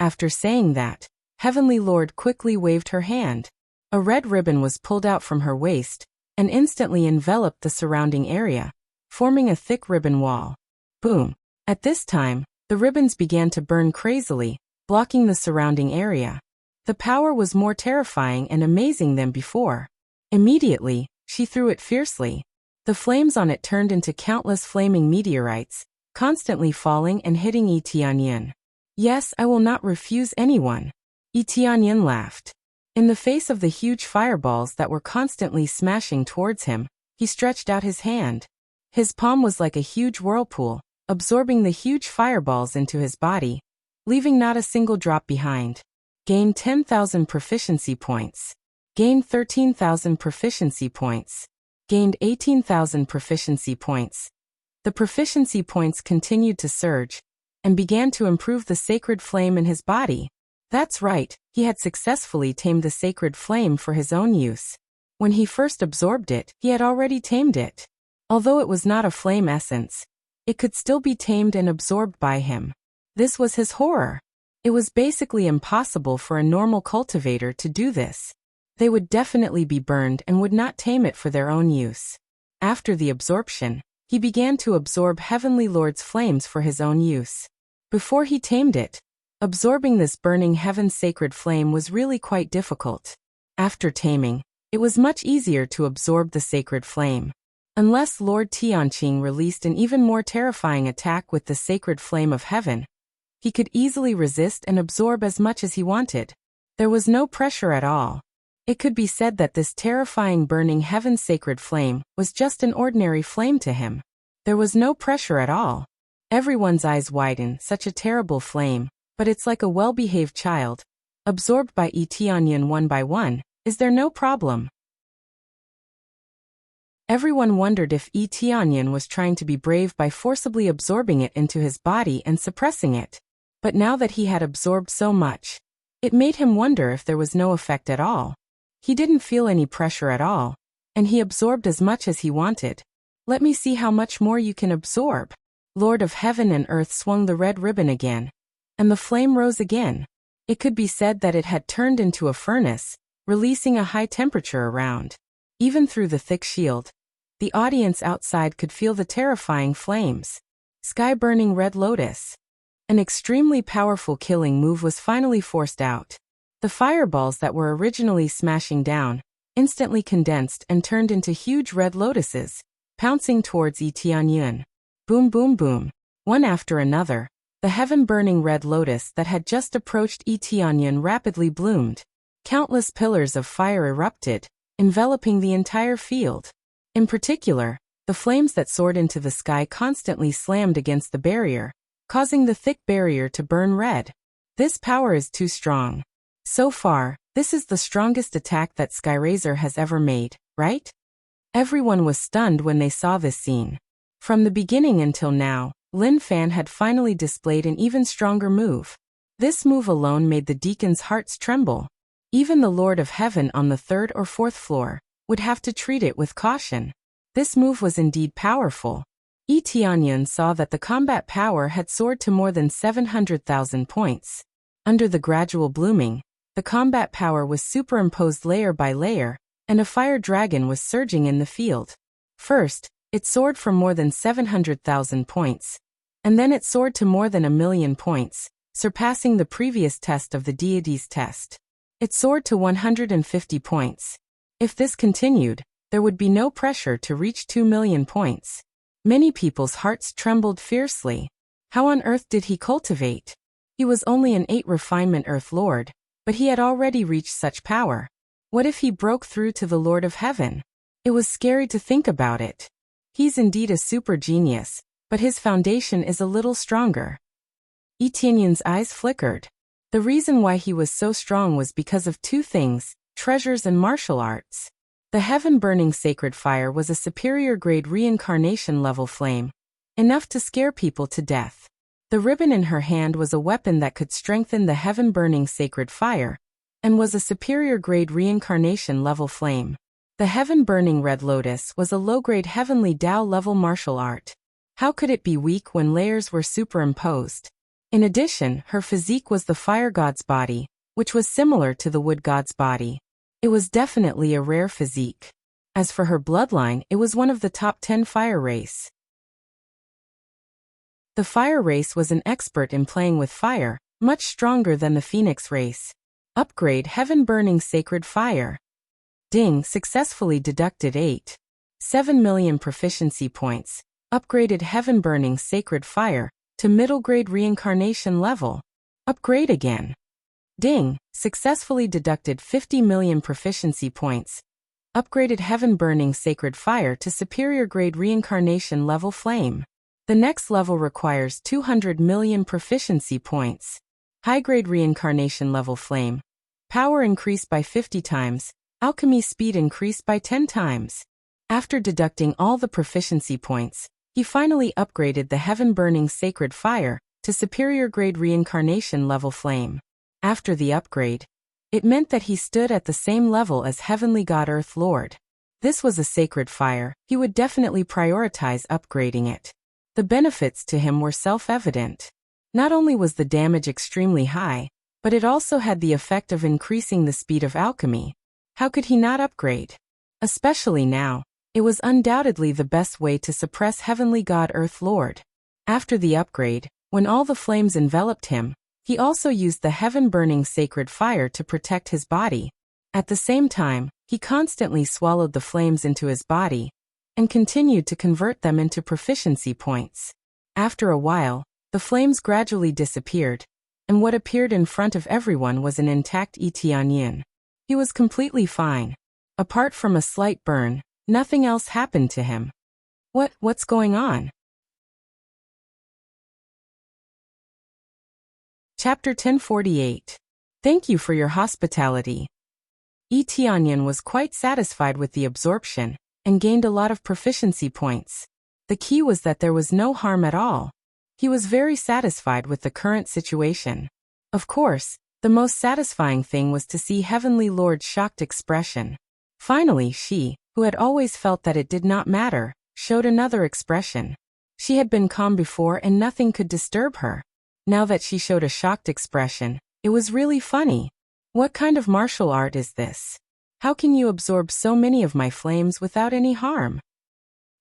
After saying that, Heavenly Lord quickly waved her hand. A red ribbon was pulled out from her waist, and instantly enveloped the surrounding area, forming a thick ribbon wall. Boom! At this time, the ribbons began to burn crazily, blocking the surrounding area. The power was more terrifying and amazing than before. Immediately, she threw it fiercely. The flames on it turned into countless flaming meteorites, constantly falling and hitting Yi Tianyan. Yes, I will not refuse anyone. Yi Tianyin laughed. In the face of the huge fireballs that were constantly smashing towards him, he stretched out his hand. His palm was like a huge whirlpool, absorbing the huge fireballs into his body, leaving not a single drop behind. Gained 10,000 proficiency points. Gained 13,000 proficiency points. Gained 18,000 proficiency points. The proficiency points continued to surge, and began to improve the sacred flame in his body. That's right, he had successfully tamed the sacred flame for his own use. When he first absorbed it, he had already tamed it. Although it was not a flame essence, it could still be tamed and absorbed by him. This was his horror. It was basically impossible for a normal cultivator to do this. They would definitely be burned and would not tame it for their own use. After the absorption, he began to absorb Heavenly Lord's flames for his own use. Before he tamed it, absorbing this burning heaven's sacred flame was really quite difficult. After taming, it was much easier to absorb the sacred flame. Unless Lord Tianqing released an even more terrifying attack with the sacred flame of heaven, he could easily resist and absorb as much as he wanted. There was no pressure at all. It could be said that this terrifying burning heaven's sacred flame was just an ordinary flame to him. There was no pressure at all. Everyone's eyes widen, such a terrible flame, but it's like a well-behaved child, absorbed by Yi Tianyin one by one. Is there no problem? Everyone wondered if Yi Tianyin was trying to be brave by forcibly absorbing it into his body and suppressing it. But now that he had absorbed so much, it made him wonder if there was no effect at all. He didn't feel any pressure at all, and he absorbed as much as he wanted. Let me see how much more you can absorb. Lord of Heaven and Earth swung the red ribbon again, and the flame rose again. It could be said that it had turned into a furnace, releasing a high temperature around. Even through the thick shield, the audience outside could feel the terrifying flames. Sky-burning red lotus. An extremely powerful killing move was finally forced out. The fireballs that were originally smashing down instantly condensed and turned into huge red lotuses, pouncing towards Yi Tianyin. Boom boom boom. One after another, the heaven-burning red lotus that had just approached Yi Tianyin rapidly bloomed. Countless pillars of fire erupted, enveloping the entire field. In particular, the flames that soared into the sky constantly slammed against the barrier, causing the thick barrier to burn red. This power is too strong. So far, this is the strongest attack that Skyraiser has ever made, right? Everyone was stunned when they saw this scene. From the beginning until now, Lin Fan had finally displayed an even stronger move. This move alone made the deacons' hearts tremble. Even the Lord of Heaven on the 3rd or 4th floor would have to treat it with caution. This move was indeed powerful. Yi Tianyin saw that the combat power had soared to more than 700,000 points. Under the gradual blooming, the combat power was superimposed layer by layer, and a fire dragon was surging in the field. First, it soared from more than 700,000 points, and then it soared to more than 1,000,000 points, surpassing the previous test of the deity's test. It soared to 150 points. If this continued, there would be no pressure to reach 2,000,000 points. Many people's hearts trembled fiercely. How on earth did he cultivate? He was only an 8 refinement Earth Lord, but he had already reached such power. What if he broke through to the Lord of Heaven? It was scary to think about it. He's indeed a super genius, but his foundation is a little stronger. Yi Tianyin's eyes flickered. The reason why he was so strong was because of two things: treasures and martial arts. The heaven-burning sacred fire was a superior-grade reincarnation-level flame, enough to scare people to death. The ribbon in her hand was a weapon that could strengthen the heaven-burning sacred fire, and was a superior-grade reincarnation-level flame. The heaven-burning red lotus was a low-grade heavenly Tao-level martial art. How could it be weak when layers were superimposed? In addition, her physique was the fire god's body, which was similar to the wood god's body. It was definitely a rare physique. As for her bloodline, it was one of the top 10 fire race. The fire race was an expert in playing with fire, much stronger than the phoenix race. Upgrade heaven-burning sacred fire. Ding successfully deducted 7,000,000 proficiency points. Upgraded heaven-burning sacred fire to middle-grade reincarnation level. Upgrade again. Ding, successfully deducted 50 million proficiency points. Upgraded Heaven-Burning Sacred Fire to Superior Grade Reincarnation Level Flame. The next level requires 200 million proficiency points. High-grade Reincarnation Level Flame. Power increased by 50 times. Alchemy speed increased by 10 times. After deducting all the proficiency points, he finally upgraded the Heaven-Burning Sacred Fire to Superior Grade Reincarnation Level Flame. After the upgrade, it meant that he stood at the same level as Heavenly God Earth Lord. This was a sacred fire, he would definitely prioritize upgrading it. The benefits to him were self-evident. Not only was the damage extremely high, but it also had the effect of increasing the speed of alchemy. How could he not upgrade? Especially now, it was undoubtedly the best way to suppress Heavenly God Earth Lord. After the upgrade, when all the flames enveloped him, he also used the Heaven-Burning Sacred Fire to protect his body. At the same time, he constantly swallowed the flames into his body and continued to convert them into proficiency points. After a while, the flames gradually disappeared, and what appeared in front of everyone was an intact Tianyin. He was completely fine. Apart from a slight burn, nothing else happened to him. What's going on? Chapter 1048. Thank you for your hospitality. Tianyin was quite satisfied with the absorption and gained a lot of proficiency points. The key was that there was no harm at all. He was very satisfied with the current situation. Of course, the most satisfying thing was to see Heavenly Lord's shocked expression. Finally, she, who had always felt that it did not matter, showed another expression. She had been calm before and nothing could disturb her. Now that she showed a shocked expression, it was really funny. What kind of martial art is this? How can you absorb so many of my flames without any harm?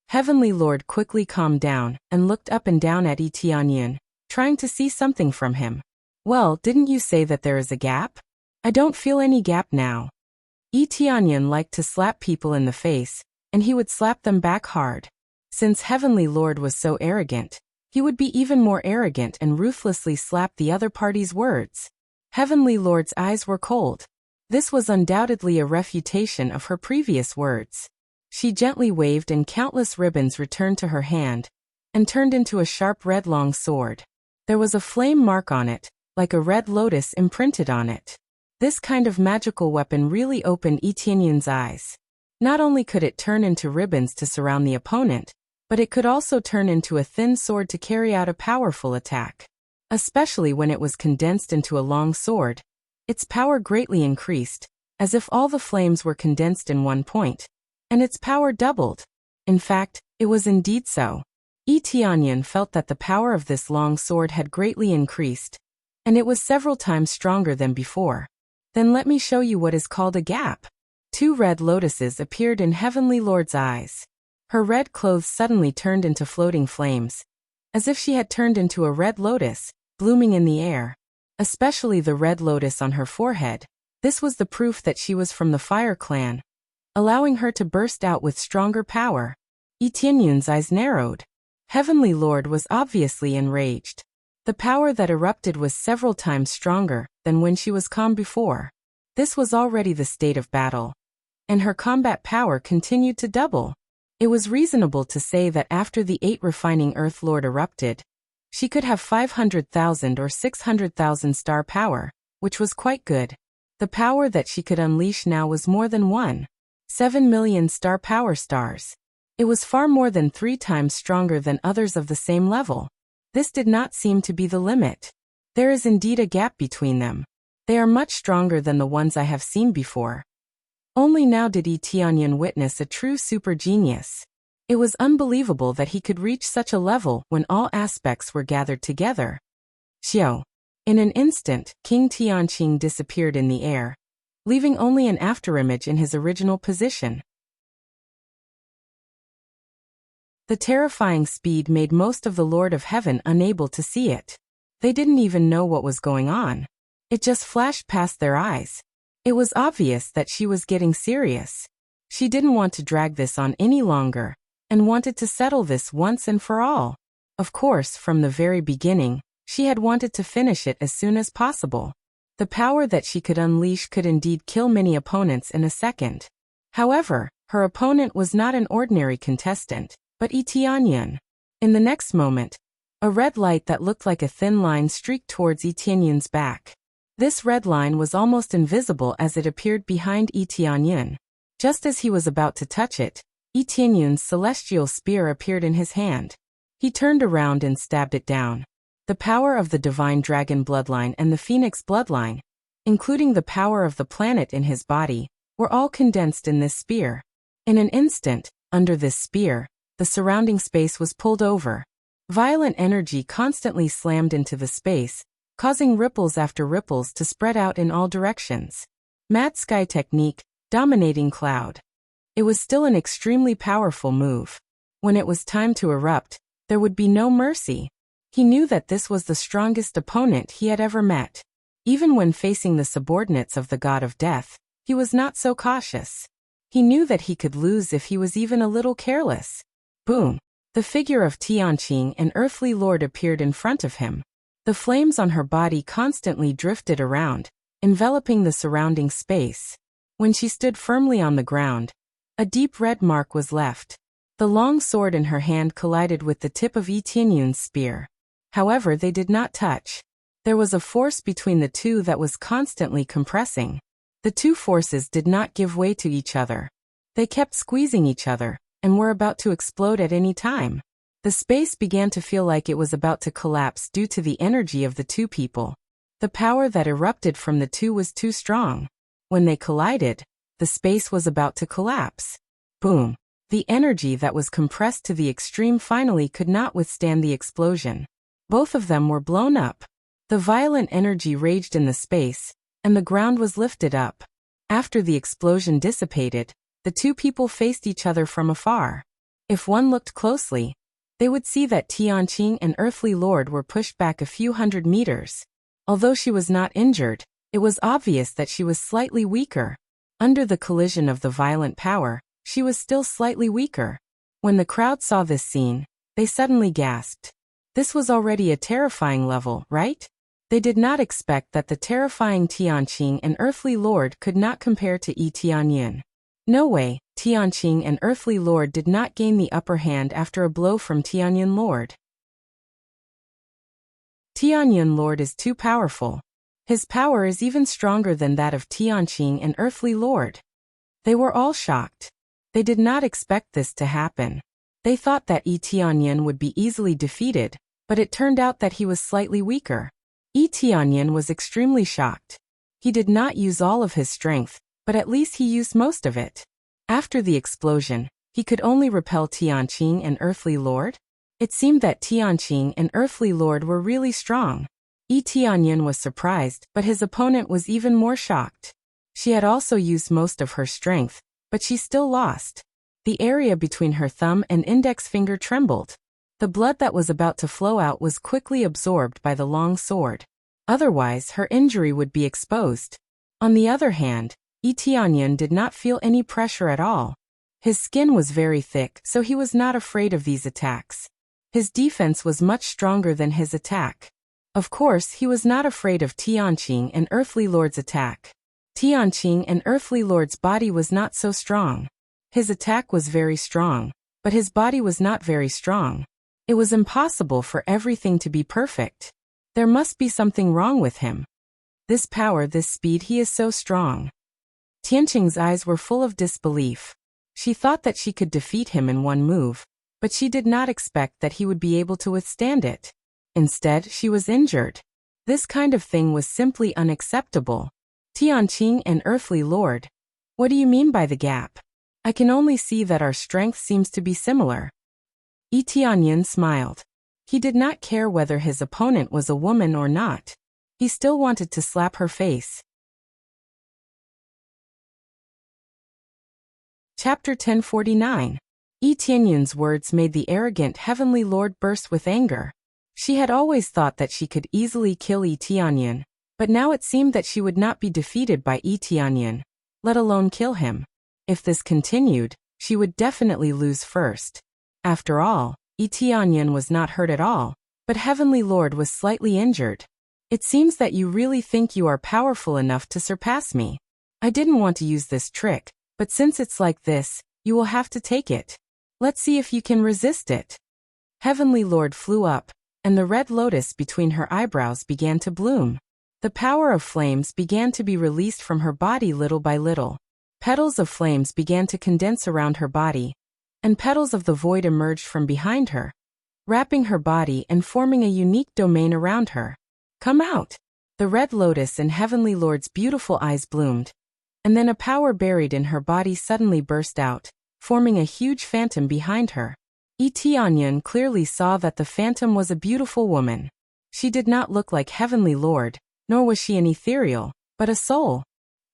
Heavenly Lord quickly calmed down and looked up and down at Tianyin, trying to see something from him. Well, didn't you say that there is a gap? I don't feel any gap now. Tianyin liked to slap people in the face, and he would slap them back hard. Since Heavenly Lord was so arrogant, he would be even more arrogant and ruthlessly slap the other party's words. Heavenly Lord's eyes were cold. This was undoubtedly a refutation of her previous words. She gently waved and countless ribbons returned to her hand and turned into a sharp red long sword. There was a flame mark on it, like a red lotus imprinted on it. This kind of magical weapon really opened Tianyin's eyes. Not only could it turn into ribbons to surround the opponent, but it could also turn into a thin sword to carry out a powerful attack. Especially when it was condensed into a long sword, its power greatly increased, as if all the flames were condensed in one point, and its power doubled. In fact, it was indeed so. Tianyin felt that the power of this long sword had greatly increased, and it was several times stronger than before. Then let me show you what is called a gap. 2 red lotuses appeared in Heavenly Lord's eyes. Her red clothes suddenly turned into floating flames, as if she had turned into a red lotus, blooming in the air. Especially the red lotus on her forehead. This was the proof that she was from the Fire Clan, allowing her to burst out with stronger power. Tianyin's eyes narrowed. Heavenly Lord was obviously enraged. The power that erupted was several times stronger than when she was calm before. This was already the state of battle, and her combat power continued to double. It was reasonable to say that after the 8 refining Earth Lord erupted, she could have 500,000 or 600,000 star power, which was quite good. The power that she could unleash now was more than 7 million star power stars. It was far more than 3 times stronger than others of the same level. This did not seem to be the limit. There is indeed a gap between them. They are much stronger than the ones I have seen before. Only now did Tianyin witness a true super genius. It was unbelievable that he could reach such a level when all aspects were gathered together. Xiao. In an instant, King Tianqing disappeared in the air, leaving only an afterimage in his original position. The terrifying speed made most of the Lord of Heaven unable to see it. They didn't even know what was going on. It just flashed past their eyes. It was obvious that she was getting serious. She didn't want to drag this on any longer, and wanted to settle this once and for all. Of course, from the very beginning, She had wanted to finish it as soon as possible. The power that she could unleash could indeed kill many opponents in a second. However, her opponent was not an ordinary contestant, but Yi Tianyun. In the next moment, a red light that looked like a thin line streaked towards Yi Tianyun's back. This red line was almost invisible as it appeared behind Yi Tianyun. Just as he was about to touch it, Yi Tianyun's celestial spear appeared in his hand. He turned around and stabbed it down. The power of the divine dragon bloodline and the phoenix bloodline, including the power of the planet in his body, were all condensed in this spear. In an instant, under this spear, the surrounding space was pulled over. Violent energy constantly slammed into the space, causing ripples after ripples to spread out in all directions. Mad Sky Technique, Dominating Cloud. It was still an extremely powerful move. When it was time to erupt, there would be no mercy. He knew that this was the strongest opponent he had ever met. Even when facing the subordinates of the god of death, he was not so cautious. He knew that he could lose if he was even a little careless. Boom! The figure of Tianqing, an earthly lord, appeared in front of him. The flames on her body constantly drifted around, enveloping the surrounding space. When she stood firmly on the ground, a deep red mark was left. The long sword in her hand collided with the tip of Yi Tianyun's spear. However, they did not touch. There was a force between the two that was constantly compressing. The two forces did not give way to each other. They kept squeezing each other, and were about to explode at any time. The space began to feel like it was about to collapse due to the energy of the two people. The power that erupted from the two was too strong. When they collided, the space was about to collapse. Boom! The energy that was compressed to the extreme finally could not withstand the explosion. Both of them were blown up. The violent energy raged in the space, and the ground was lifted up. After the explosion dissipated, the two people faced each other from afar. If one looked closely, they would see that Tianqing and Earthly Lord were pushed back a few hundred meters. Although she was not injured, it was obvious that she was slightly weaker. Under the collision of the violent power, she was still slightly weaker. When the crowd saw this scene, they suddenly gasped. This was already a terrifying level, right? They did not expect that the terrifying Tianqing and Earthly Lord could not compare to Yi Tianyun. No way, Tianqing and Earthly Lord did not gain the upper hand after a blow from Tianyun Lord. Tianyun Lord is too powerful. His power is even stronger than that of Tianqing and Earthly Lord. They were all shocked. They did not expect this to happen. They thought that Yi Tianyun would be easily defeated, but it turned out that he was slightly weaker. Yi Tianyun was extremely shocked. He did not use all of his strength, but at least he used most of it. After the explosion, he could only repel Tianqing and Earthly Lord. It seemed that Tianqing and Earthly Lord were really strong. Yi Tianyun was surprised, but his opponent was even more shocked. She had also used most of her strength, but she still lost. The area between her thumb and index finger trembled. The blood that was about to flow out was quickly absorbed by the long sword. Otherwise, her injury would be exposed. On the other hand, Yi Tianyun did not feel any pressure at all. His skin was very thick, so he was not afraid of these attacks. His defense was much stronger than his attack. Of course, he was not afraid of Tianqing and Earthly Lord's attack. Tianqing and Earthly Lord's body was not so strong. His attack was very strong, but his body was not very strong. It was impossible for everything to be perfect. There must be something wrong with him. This power, this speed, he is so strong. Tianqing's eyes were full of disbelief. She thought that she could defeat him in one move, but she did not expect that he would be able to withstand it. Instead, she was injured. This kind of thing was simply unacceptable. Tianqing and Earthly Lord. What do you mean by the gap? I can only see that our strength seems to be similar. Yi Tianyun smiled. He did not care whether his opponent was a woman or not. He still wanted to slap her face. Chapter 1049. Yi Tianyun's words made the arrogant Heavenly Lord burst with anger. She had always thought that she could easily kill Yi Tianyun, but now it seemed that she would not be defeated by Yi Tianyun, let alone kill him. If this continued, she would definitely lose first. After all, Yi Tianyun was not hurt at all. But Heavenly Lord was slightly injured. It seems that you really think you are powerful enough to surpass me. I didn't want to use this trick, but since it's like this, you will have to take it. Let's see if you can resist it. Heavenly Lord flew up, and the red lotus between her eyebrows began to bloom. The power of flames began to be released from her body little by little. Petals of flames began to condense around her body, and petals of the void emerged from behind her, wrapping her body and forming a unique domain around her. Come out! The red lotus in Heavenly Lord's beautiful eyes bloomed, and then a power buried in her body suddenly burst out, forming a huge phantom behind her. Tianyun clearly saw that the phantom was a beautiful woman. She did not look like Heavenly Lord, nor was she an ethereal, but a soul.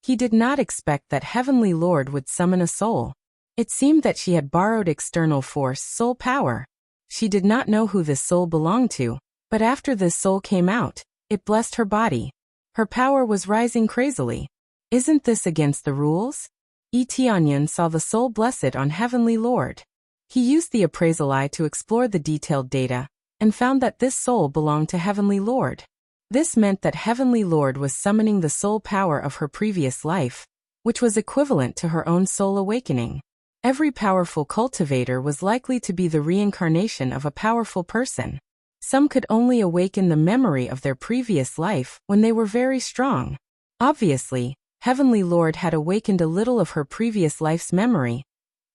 He did not expect that Heavenly Lord would summon a soul. It seemed that she had borrowed external force soul power. She did not know who this soul belonged to, but after this soul came out, it blessed her body. Her power was rising crazily. Isn't this against the rules? Tianyun saw the soul blessed on Heavenly Lord. He used the appraisal eye to explore the detailed data, and found that this soul belonged to Heavenly Lord. This meant that Heavenly Lord was summoning the soul power of her previous life, which was equivalent to her own soul awakening. Every powerful cultivator was likely to be the reincarnation of a powerful person. Some could only awaken the memory of their previous life when they were very strong. Obviously, Heavenly Lord had awakened a little of her previous life's memory,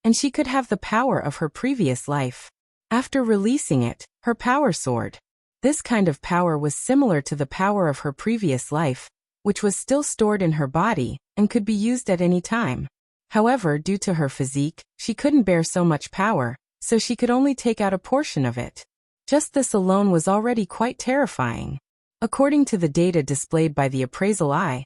and she could have the power of her previous life. After releasing it, her power soared. This kind of power was similar to the power of her previous life, which was still stored in her body and could be used at any time. However, due to her physique, she couldn't bear so much power, so she could only take out a portion of it. Just this alone was already quite terrifying. According to the data displayed by the appraisal eye,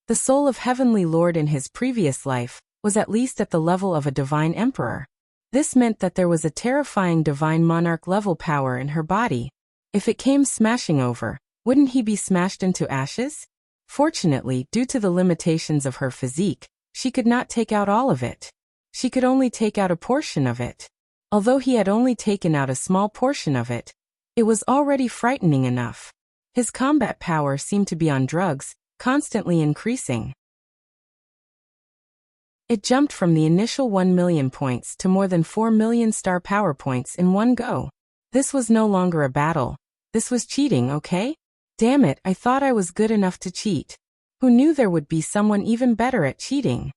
the soul of Heavenly Lord in his previous life was at least at the level of a divine emperor. This meant that there was a terrifying divine monarch level power in her body. If it came smashing over, wouldn't he be smashed into ashes? Fortunately, due to the limitations of her physique, she could not take out all of it. She could only take out a portion of it. Although he had only taken out a small portion of it, it was already frightening enough. His combat power seemed to be on drugs, constantly increasing. It jumped from the initial 1 million points to more than 4 million star power points in one go. This was no longer a battle. This was cheating, okay? Damn it, I thought I was good enough to cheat. Who knew there would be someone even better at cheating?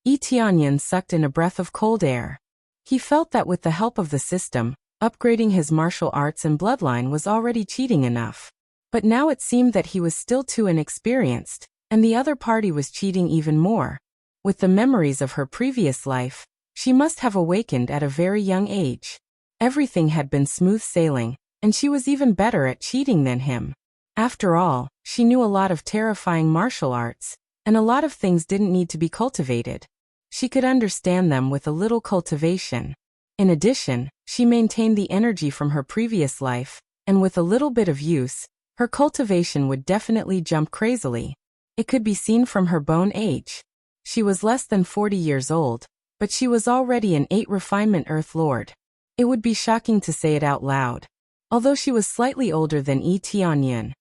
Tianyun sucked in a breath of cold air. He felt that with the help of the system, upgrading his martial arts and bloodline was already cheating enough. But now it seemed that he was still too inexperienced, and the other party was cheating even more. With the memories of her previous life, she must have awakened at a very young age. Everything had been smooth sailing, and she was even better at cheating than him. After all, she knew a lot of terrifying martial arts, and a lot of things didn't need to be cultivated. She could understand them with a little cultivation. In addition, she maintained the energy from her previous life, and with a little bit of use, her cultivation would definitely jump crazily. It could be seen from her bone age. She was less than 40 years old, but she was already an 8 refinement Earth Lord. It would be shocking to say it out loud. Although she was slightly older than Tianyun,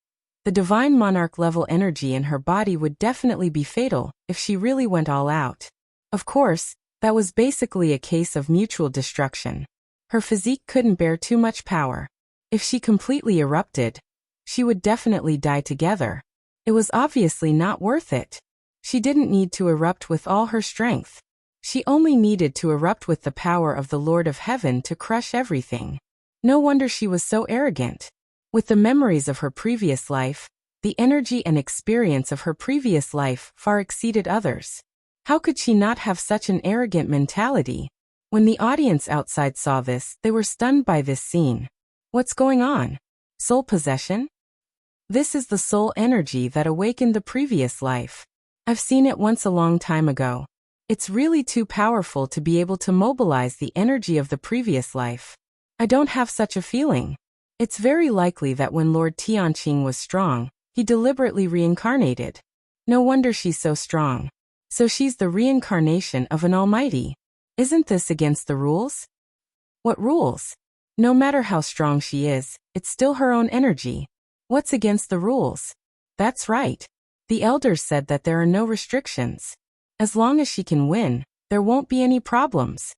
the divine monarch level energy in her body would definitely be fatal if she really went all out. Of course, that was basically a case of mutual destruction. Her physique couldn't bear too much power. If she completely erupted, she would definitely die together. It was obviously not worth it. She didn't need to erupt with all her strength. She only needed to erupt with the power of the Lord of Heaven to crush everything. No wonder she was so arrogant. With the memories of her previous life, the energy and experience of her previous life far exceeded others. How could she not have such an arrogant mentality? When the audience outside saw this, they were stunned by this scene. What's going on? Soul possession? This is the soul energy that awakened the previous life. I've seen it once a long time ago. It's really too powerful to be able to mobilize the energy of the previous life. I don't have such a feeling. It's very likely that when Lord Tianqing was strong, he deliberately reincarnated. No wonder she's so strong. So she's the reincarnation of an almighty. Isn't this against the rules? What rules? No matter how strong she is, it's still her own energy. What's against the rules? That's right. The elders said that there are no restrictions. As long as she can win, there won't be any problems.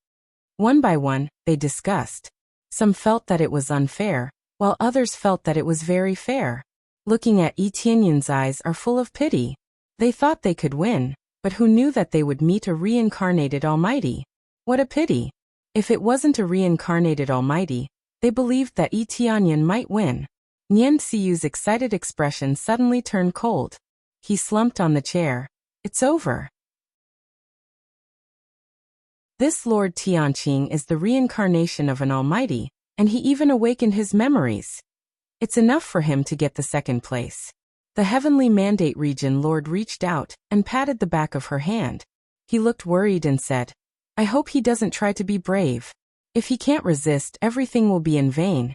One by one, they discussed. Some felt that it was unfair, while others felt that it was very fair. Looking at Etienne's eyes are full of pity. They thought they could win, but who knew that they would meet a reincarnated Almighty? What a pity. If it wasn't a reincarnated Almighty, they believed that Etienne might win. Nian Xiu's excited expression suddenly turned cold. He slumped on the chair. It's over. This Lord Tianqing is the reincarnation of an Almighty, and he even awakened his memories. It's enough for him to get the second place. The Heavenly Mandate Region Lord reached out and patted the back of her hand. He looked worried and said, I hope he doesn't try to be brave. If he can't resist, everything will be in vain.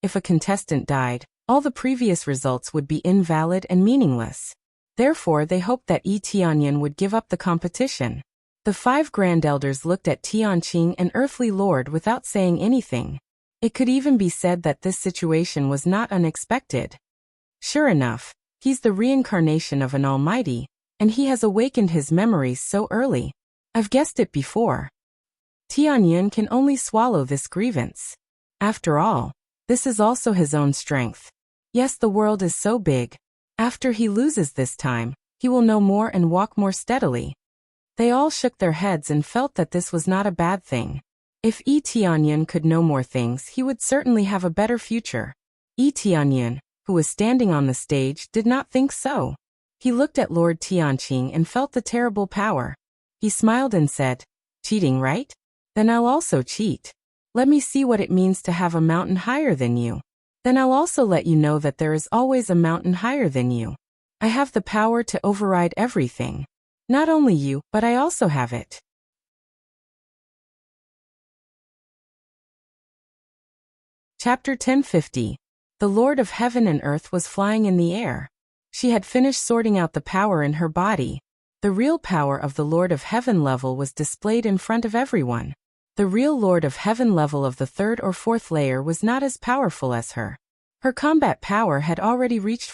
If a contestant died, all the previous results would be invalid and meaningless. Therefore, they hoped that Etienne would give up the competition. The 5 Grand Elders looked at Tianqing and Earthly Lord without saying anything. It could even be said that this situation was not unexpected. Sure enough, he's the reincarnation of an Almighty, and he has awakened his memories so early. I've guessed it before. Tianyin can only swallow this grievance. After all, this is also his own strength. Yes, the world is so big. After he loses this time, he will know more and walk more steadily. They all shook their heads and felt that this was not a bad thing. If Etienne could know more things, he would certainly have a better future. Etienne, who was standing on the stage, did not think so. He looked at Lord Tianqing and felt the terrible power. He smiled and said, cheating, right? Then I'll also cheat. Let me see what it means to have a mountain higher than you. Then I'll also let you know that there is always a mountain higher than you. I have the power to override everything. Not only you, but I also have it. Chapter 1050. The Lord of Heaven and Earth was flying in the air. She had finished sorting out the power in her body. The real power of the Lord of Heaven level was displayed in front of everyone. The real Lord of Heaven level of the 3rd or 4th layer was not as powerful as her. Her combat power had already reached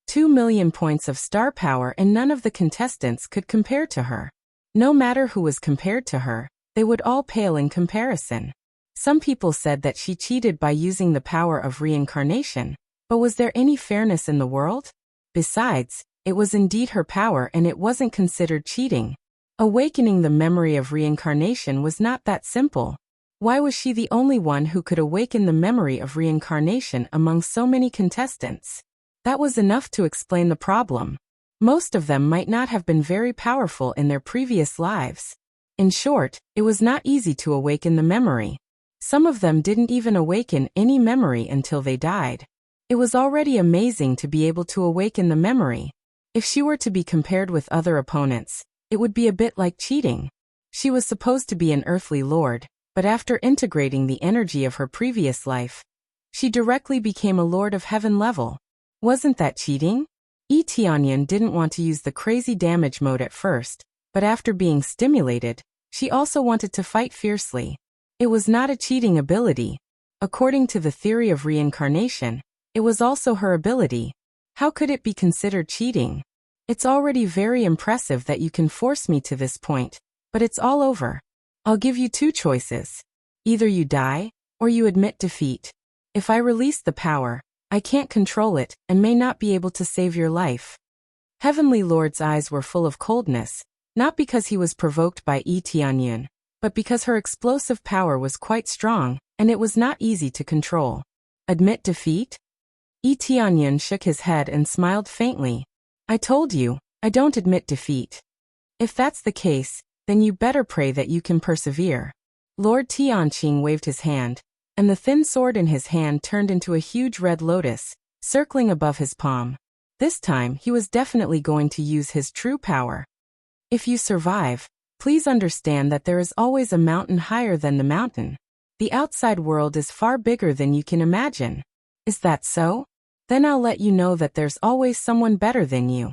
2 million points of star power, and none of the contestants could compare to her. No matter who was compared to her, they would all pale in comparison. Some people said that she cheated by using the power of reincarnation, but was there any fairness in the world? Besides, it was indeed her power and it wasn't considered cheating. Awakening the memory of reincarnation was not that simple. Why was she the only one who could awaken the memory of reincarnation among so many contestants? That was enough to explain the problem. Most of them might not have been very powerful in their previous lives. In short, it was not easy to awaken the memory. Some of them didn't even awaken any memory until they died. It was already amazing to be able to awaken the memory. If she were to be compared with other opponents, it would be a bit like cheating. She was supposed to be an earthly lord, but after integrating the energy of her previous life, she directly became a Lord of Heaven level. Wasn't that cheating? Etienne didn't want to use the crazy damage mode at first, but after being stimulated, she also wanted to fight fiercely. It was not a cheating ability. According to the theory of reincarnation, it was also her ability. How could it be considered cheating? It's already very impressive that you can force me to this point, but it's all over. I'll give you 2 choices. Either you die, or you admit defeat. If I release the power, I can't control it and may not be able to save your life. Heavenly Lord's eyes were full of coldness, not because he was provoked by Etienne, but because her explosive power was quite strong, and it was not easy to control. Admit defeat? Etienne shook his head and smiled faintly. I told you, I don't admit defeat. If that's the case, then you better pray that you can persevere. Lord Tianqing waved his hand, and the thin sword in his hand turned into a huge red lotus, circling above his palm. This time he was definitely going to use his true power. If you survive, please understand that there is always a mountain higher than the mountain. The outside world is far bigger than you can imagine. Is that so? Then I'll let you know that there's always someone better than you.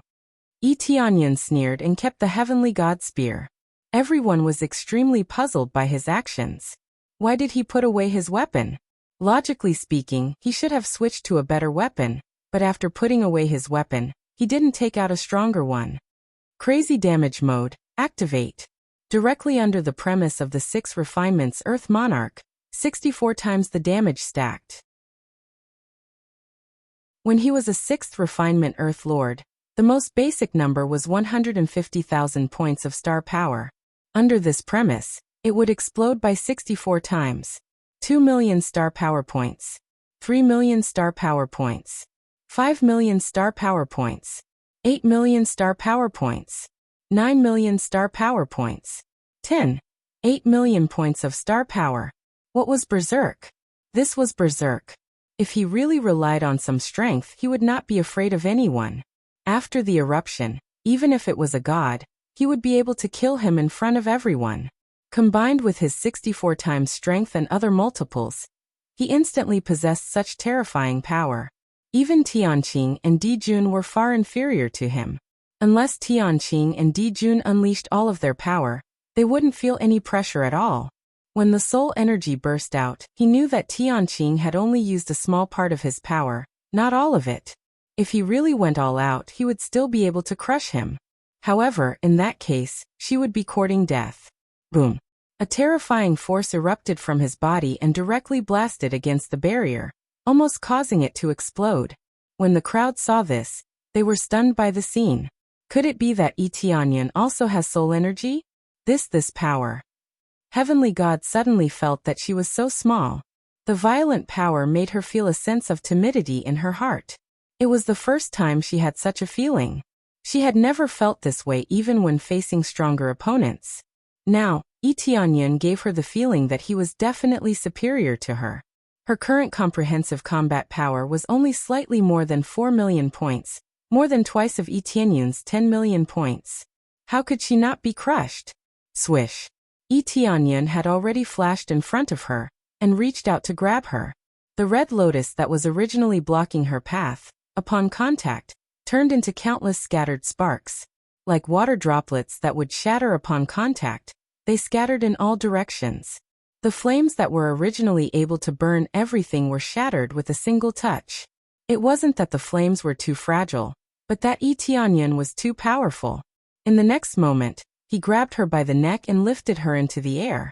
Etienne sneered and kept the heavenly god spear. Everyone was extremely puzzled by his actions. Why did he put away his weapon? Logically speaking, he should have switched to a better weapon, but after putting away his weapon, he didn't take out a stronger one. Crazy damage mode, activate. Directly under the premise of the 6 refinements Earth Monarch, 64 times the damage stacked. When he was a 6th refinement Earth Lord, the most basic number was 150,000 points of star power. Under this premise, it would explode by 64 times. 2 million star power points. 3 million star power points. 5 million star power points. 8 million star power points. 9 million star power points. 8 million points of star power. What was Berserk? This was Berserk. If he really relied on some strength, he would not be afraid of anyone. After the eruption, even if it was a god, he would be able to kill him in front of everyone. Combined with his 64 times strength and other multiples, he instantly possessed such terrifying power. Even Tianqing and Dijun were far inferior to him. Unless Tianqing and Dijun unleashed all of their power, they wouldn't feel any pressure at all. When the soul energy burst out, he knew that Tianqing had only used a small part of his power, not all of it. If he really went all out, he would still be able to crush him. However, in that case, she would be courting death. Boom. A terrifying force erupted from his body and directly blasted against the barrier, almost causing it to explode. When the crowd saw this, they were stunned by the scene. Could it be that Tianyan also has soul energy? This power. Heavenly God suddenly felt that she was so small. The violent power made her feel a sense of timidity in her heart. It was the first time she had such a feeling. She had never felt this way even when facing stronger opponents. Now, Tianyan gave her the feeling that he was definitely superior to her. Her current comprehensive combat power was only slightly more than 4 million points, more than twice of Tianyan's 10 million points. How could she not be crushed? Swish. Tianyan had already flashed in front of her, and reached out to grab her. The red lotus that was originally blocking her path, upon contact, turned into countless scattered sparks. Like water droplets that would shatter upon contact, they scattered in all directions. The flames that were originally able to burn everything were shattered with a single touch. It wasn't that the flames were too fragile, but that Tianyan was too powerful. In the next moment, he grabbed her by the neck and lifted her into the air.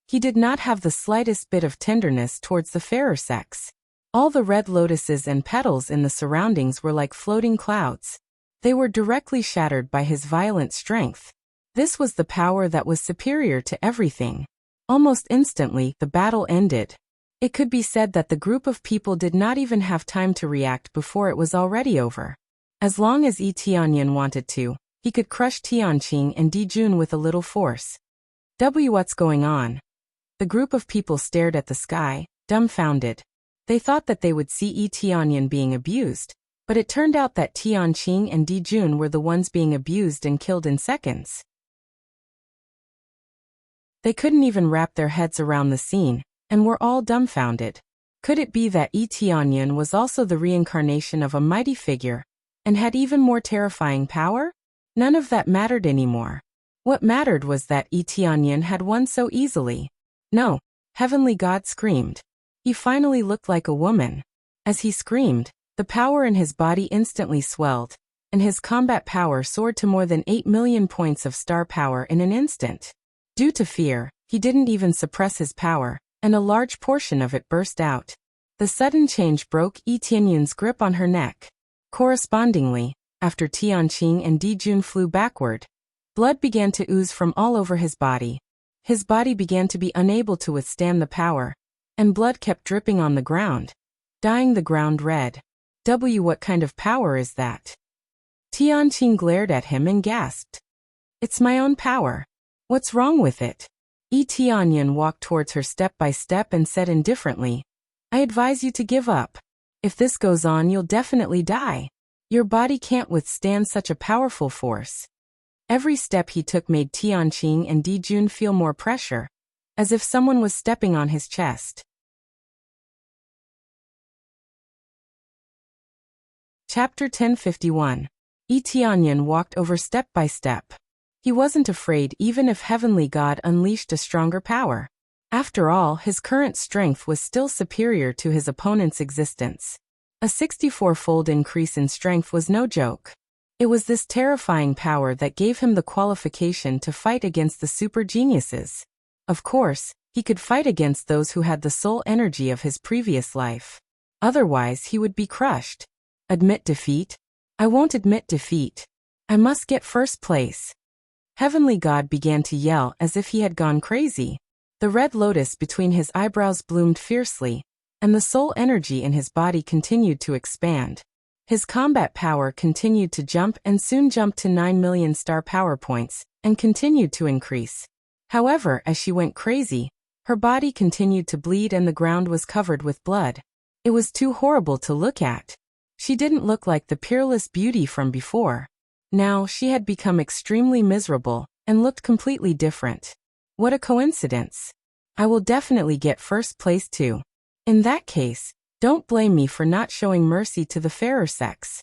He did not have the slightest bit of tenderness towards the fairer sex. All the red lotuses and petals in the surroundings were like floating clouds. They were directly shattered by his violent strength. This was the power that was superior to everything. Almost instantly, the battle ended. It could be said that the group of people did not even have time to react before it was already over. As long as Tianyan wanted to, he could crush Tianqing and Dijun with a little force. What's going on? The group of people stared at the sky, dumbfounded. They thought that they would see Tianyan being abused, but it turned out that Tianqing and Dijun were the ones being abused and killed in seconds. They couldn't even wrap their heads around the scene, and were all dumbfounded. Could it be that Tianyan was also the reincarnation of a mighty figure, and had even more terrifying power? None of that mattered anymore. What mattered was that Tianyan had won so easily. No, Heavenly God screamed. He finally looked like a woman. As he screamed, the power in his body instantly swelled, and his combat power soared to more than 8 million points of star power in an instant. Due to fear, he didn't even suppress his power, and a large portion of it burst out. The sudden change broke Tianyan's grip on her neck. Correspondingly, after Tianqing and Dijun flew backward, blood began to ooze from all over his body. His body began to be unable to withstand the power, and blood kept dripping on the ground, dyeing the ground red. What kind of power is that? Tianqing glared at him and gasped. It's my own power. What's wrong with it? Tianyan walked towards her step by step and said indifferently, I advise you to give up. If this goes on, you'll definitely die. Your body can't withstand such a powerful force. Every step he took made Tianqing and Dijun feel more pressure, as if someone was stepping on his chest. Chapter 1051. Tianyan walked over step by step. He wasn't afraid even if Heavenly God unleashed a stronger power. After all, his current strength was still superior to his opponent's existence. A 64-fold increase in strength was no joke. It was this terrifying power that gave him the qualification to fight against the super geniuses. Of course, he could fight against those who had the soul energy of his previous life. Otherwise, he would be crushed. Admit defeat? I won't admit defeat. I must get first place. Heavenly God began to yell as if he had gone crazy. The red lotus between his eyebrows bloomed fiercely, and the soul energy in his body continued to expand. His combat power continued to jump and soon jumped to 9 million star power points, and continued to increase. However, as she went crazy, her body continued to bleed and the ground was covered with blood. It was too horrible to look at. She didn't look like the peerless beauty from before. Now, she had become extremely miserable, and looked completely different. What a coincidence. I will definitely get first place too. In that case, don't blame me for not showing mercy to the fairer sex.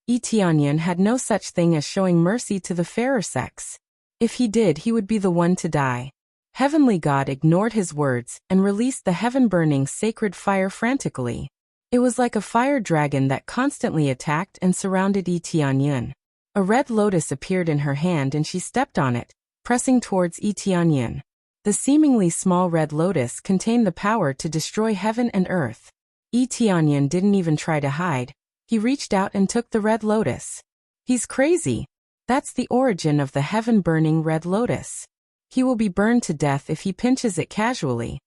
Tianyan had no such thing as showing mercy to the fairer sex. If he did, he would be the one to die. Heavenly God ignored his words and released the heaven-burning sacred fire frantically. It was like a fire dragon that constantly attacked and surrounded Tianyan. A red lotus appeared in her hand and she stepped on it, pressing towards Tianyan. The seemingly small red lotus contained the power to destroy heaven and earth. Tianyan didn't even try to hide. He reached out and took the red lotus. He's crazy. That's the origin of the heaven-burning red lotus. He will be burned to death if he pinches it casually.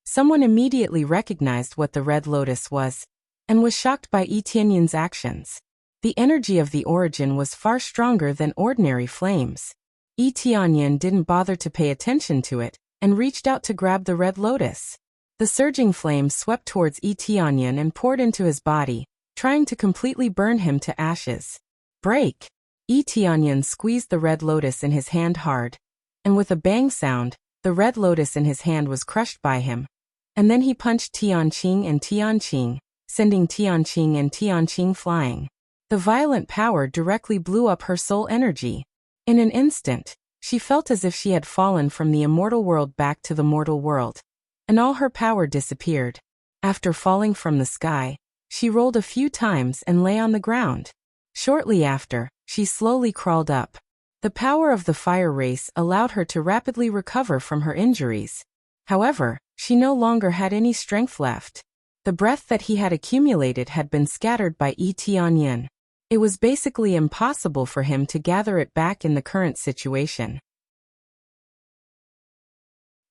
Someone immediately recognized what the red lotus was, and was shocked by Tianyan's actions. The energy of the origin was far stronger than ordinary flames. Tianyan didn't bother to pay attention to it, and reached out to grab the red lotus. The surging flame swept towards Tianyan and poured into his body, trying to completely burn him to ashes. Break! Tianyan squeezed the red lotus in his hand hard, and with a bang sound, the red lotus in his hand was crushed by him. And then he punched Tianqing and Tianqing, sending Tianqing and Tianqing flying. The violent power directly blew up her soul energy. In an instant, she felt as if she had fallen from the immortal world back to the mortal world, and all her power disappeared. After falling from the sky, she rolled a few times and lay on the ground. Shortly after, she slowly crawled up. The power of the fire race allowed her to rapidly recover from her injuries. However, she no longer had any strength left. The breath that he had accumulated had been scattered by Tianyan. It was basically impossible for him to gather it back in the current situation.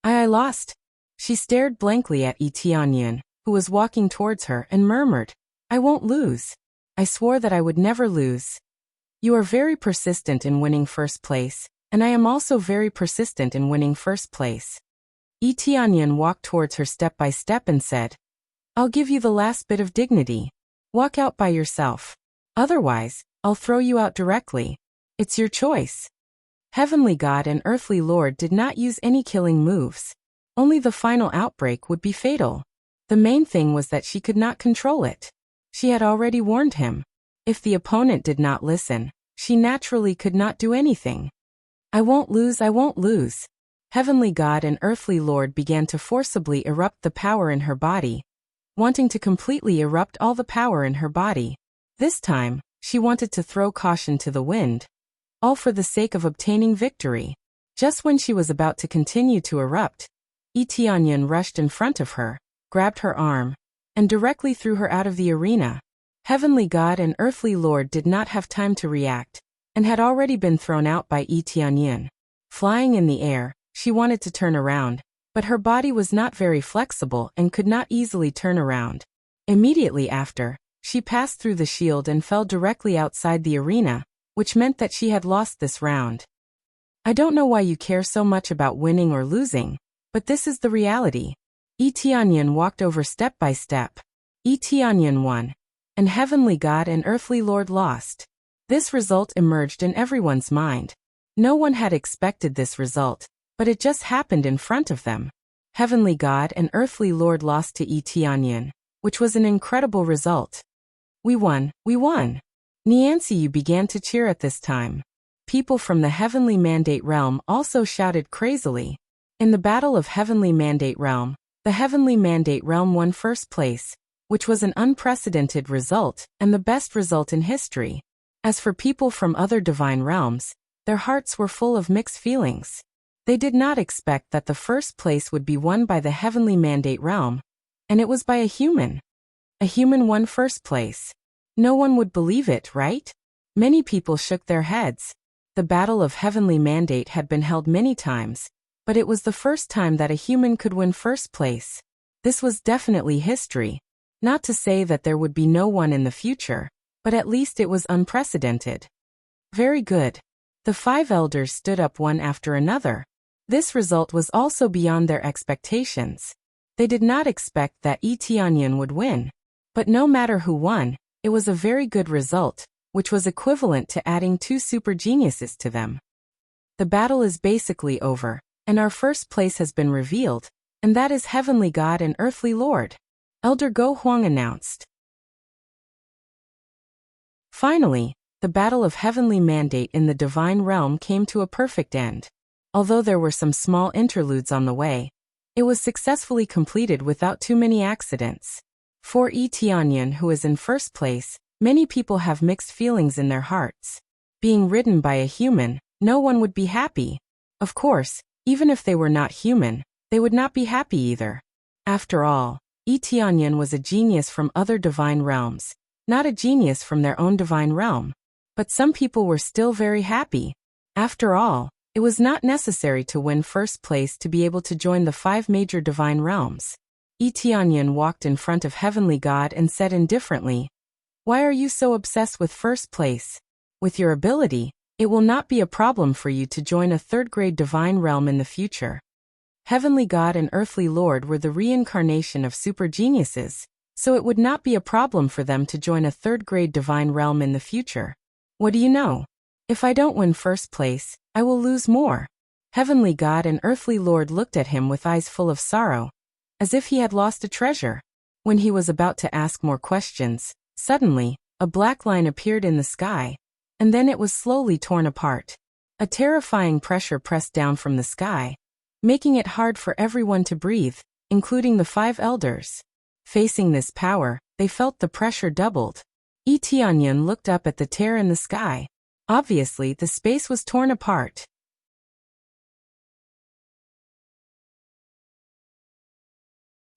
I lost. She stared blankly at Tianyan, who was walking towards her, and murmured, I won't lose. I swore that I would never lose. You are very persistent in winning first place, and I am also very persistent in winning first place. Tianyan walked towards her step by step and said, I'll give you the last bit of dignity. Walk out by yourself. Otherwise, I'll throw you out directly. It's your choice. Heavenly God and Earthly Lord did not use any killing moves. Only the final outbreak would be fatal. The main thing was that she could not control it. She had already warned him. If the opponent did not listen, she naturally could not do anything. I won't lose, I won't lose. Heavenly God and Earthly Lord began to forcibly erupt the power in her body, wanting to completely erupt all the power in her body. This time, she wanted to throw caution to the wind, all for the sake of obtaining victory. Just when she was about to continue to erupt, Tianyan rushed in front of her, grabbed her arm, and directly threw her out of the arena. Heavenly God and Earthly Lord did not have time to react, and had already been thrown out by Tianyan. Flying in the air, she wanted to turn around, but her body was not very flexible and could not easily turn around. Immediately after, she passed through the shield and fell directly outside the arena, which meant that she had lost this round. I don't know why you care so much about winning or losing, but this is the reality. Tianyan walked over step by step. Tianyan won, and Heavenly God and Earthly Lord lost. This result emerged in everyone's mind. No one had expected this result, but it just happened in front of them. Heavenly God and Earthly Lord lost to Tianyan, which was an incredible result. We won, we won. Niancy began to cheer at this time. People from the Heavenly Mandate realm also shouted crazily. In the Battle of Heavenly Mandate Realm, the Heavenly Mandate Realm won first place, which was an unprecedented result and the best result in history. As for people from other divine realms, their hearts were full of mixed feelings. They did not expect that the first place would be won by the Heavenly Mandate Realm, and it was by a human. A human won first place. No one would believe it, right? Many people shook their heads. The Battle of Heavenly Mandate had been held many times, but it was the first time that a human could win first place. This was definitely history. Not to say that there would be no one in the future, but at least it was unprecedented. Very good. The 5 elders stood up one after another. This result was also beyond their expectations. They did not expect that Tianyan would win. But no matter who won, it was a very good result, which was equivalent to adding 2 super geniuses to them. The battle is basically over, and our first place has been revealed, and that is Heavenly God and Earthly Lord. Elder Go Huang announced. Finally, the Battle of Heavenly Mandate in the Divine Realm came to a perfect end. Although there were some small interludes on the way, it was successfully completed without too many accidents. For Tianyan, who is in first place, many people have mixed feelings in their hearts. Being ridden by a human, no one would be happy. Of course, even if they were not human, they would not be happy either. After all, Tianyan was a genius from other divine realms, not a genius from their own divine realm. But some people were still very happy. After all, it was not necessary to win first place to be able to join the 5 major divine realms. Tianyan walked in front of Heavenly God and said indifferently, "Why are you so obsessed with first place? With your ability, it will not be a problem for you to join a 3rd-grade divine realm in the future." Heavenly God and Earthly Lord were the reincarnation of super geniuses, so it would not be a problem for them to join a 3rd-grade divine realm in the future. What do you know? If I don't win first place, I will lose more. Heavenly God and Earthly Lord looked at him with eyes full of sorrow, as if he had lost a treasure. When he was about to ask more questions, suddenly, a black line appeared in the sky, and then it was slowly torn apart. A terrifying pressure pressed down from the sky, making it hard for everyone to breathe, including the 5 elders. Facing this power, they felt the pressure doubled. Tianyan looked up at the tear in the sky. Obviously, the space was torn apart.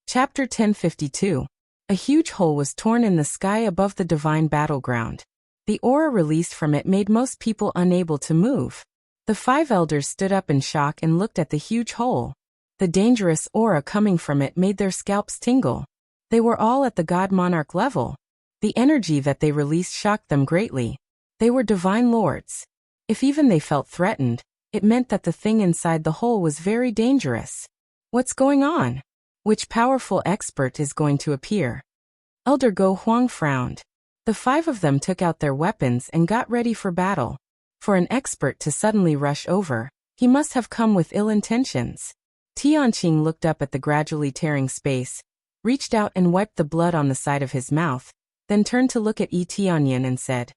Chapter 1052. A huge hole was torn in the sky above the divine battleground. The aura released from it made most people unable to move. The 5 elders stood up in shock and looked at the huge hole. The dangerous aura coming from it made their scalps tingle. They were all at the God Monarch level. The energy that they released shocked them greatly. They were divine lords. If even they felt threatened, it meant that the thing inside the hole was very dangerous. What's going on? Which powerful expert is going to appear? Elder Go Huang frowned. The 5 of them took out their weapons and got ready for battle. For an expert to suddenly rush over, he must have come with ill intentions. Tianqing looked up at the gradually tearing space, reached out and wiped the blood on the side of his mouth, then turned to look at Tianyan and said,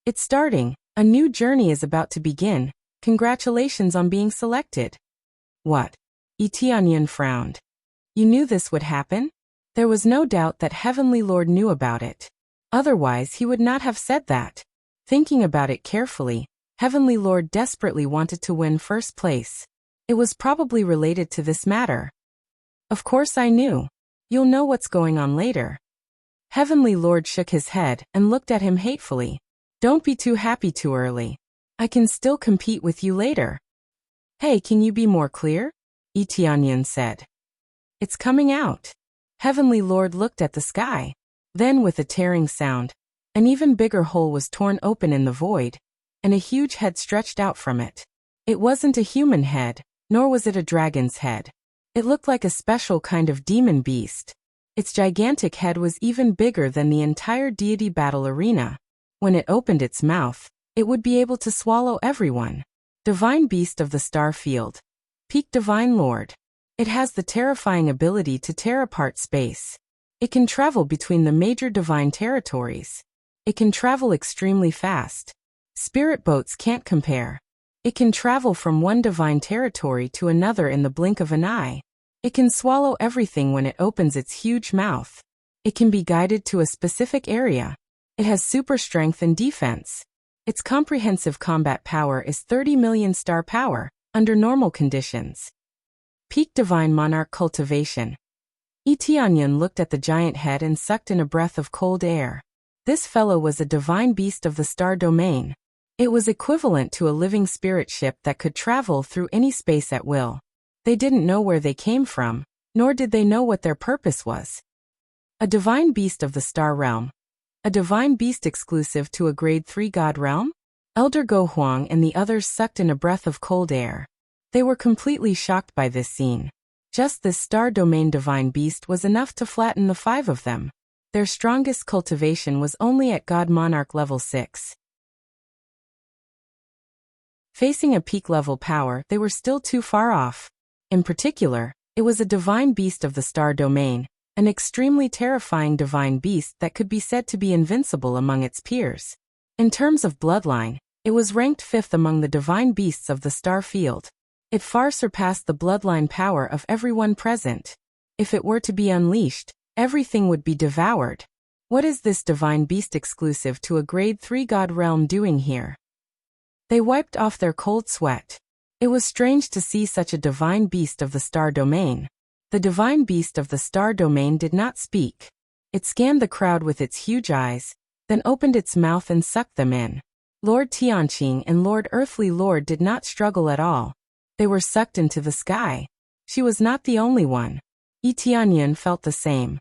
"It's starting. A new journey is about to begin. Congratulations on being selected." "What?" Tianyan frowned. "You knew this would happen?" There was no doubt that Heavenly Lord knew about it. Otherwise he would not have said that. Thinking about it carefully, Heavenly Lord desperately wanted to win first place. It was probably related to this matter. "Of course I knew. You'll know what's going on later." Heavenly Lord shook his head and looked at him hatefully. "Don't be too happy too early. I can still compete with you later." "Hey, can you be more clear?" Tianyan said. "It's coming out." Heavenly Lord looked at the sky. Then with a tearing sound, an even bigger hole was torn open in the void, and a huge head stretched out from it. It wasn't a human head, nor was it a dragon's head. It looked like a special kind of demon beast. Its gigantic head was even bigger than the entire deity battle arena. When it opened its mouth, it would be able to swallow everyone. Divine beast of the star field. Peak divine lord. It has the terrifying ability to tear apart space. It can travel between the major divine territories. It can travel extremely fast. Spirit boats can't compare. It can travel from one divine territory to another in the blink of an eye. It can swallow everything when it opens its huge mouth. It can be guided to a specific area. It has super strength and defense. Its comprehensive combat power is 30 million star power, under normal conditions. Peak Divine Monarch Cultivation. Tianyan looked at the giant head and sucked in a breath of cold air. This fellow was a divine beast of the star domain. It was equivalent to a living spirit ship that could travel through any space at will. They didn't know where they came from, nor did they know what their purpose was. A divine beast of the star realm. A divine beast exclusive to a grade 3 god realm? Elder Go Huang and the others sucked in a breath of cold air. They were completely shocked by this scene. Just this star domain divine beast was enough to flatten the 5 of them. Their strongest cultivation was only at God Monarch level 6. Facing a peak level power, they were still too far off. In particular, it was a divine beast of the star domain, an extremely terrifying divine beast that could be said to be invincible among its peers. In terms of bloodline, it was ranked 5th among the divine beasts of the star field. It far surpassed the bloodline power of everyone present. If it were to be unleashed, everything would be devoured. What is this divine beast exclusive to a grade 3 god realm doing here? They wiped off their cold sweat. It was strange to see such a divine beast of the star domain. The divine beast of the star domain did not speak. It scanned the crowd with its huge eyes, then opened its mouth and sucked them in. Lord Tianqing and Lord Earthly Lord did not struggle at all. They were sucked into the sky. She was not the only one. Tianyan felt the same.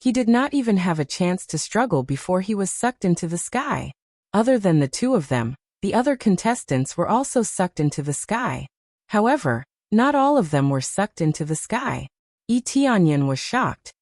He did not even have a chance to struggle before he was sucked into the sky. Other than the 2 of them, the other contestants were also sucked into the sky. However, not all of them were sucked into the sky. Tianyan was shocked.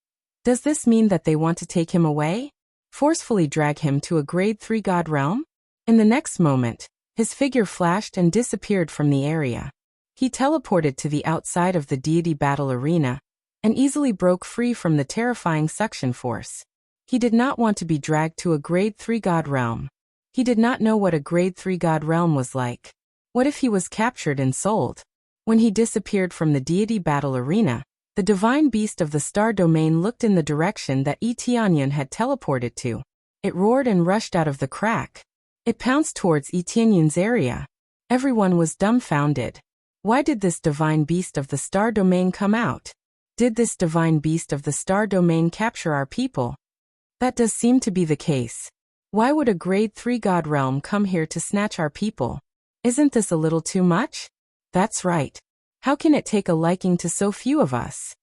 Does this mean that they want to take him away? Forcefully drag him to a grade 3 god realm? In the next moment, his figure flashed and disappeared from the area. He teleported to the outside of the deity battle arena, and easily broke free from the terrifying suction force. He did not want to be dragged to a grade 3 god realm. He did not know what a grade 3 god realm was like. What if he was captured and sold? When he disappeared from the deity battle arena, the divine beast of the star domain looked in the direction that Tianyan had teleported to. It roared and rushed out of the crack. It pounced towards Tianyan's area. Everyone was dumbfounded. Why did this divine beast of the star domain come out? Did this divine beast of the star domain capture our people? That does seem to be the case. Why would a grade 3 god realm come here to snatch our people? Isn't this a little too much? That's right. How can it take a liking to so few of us?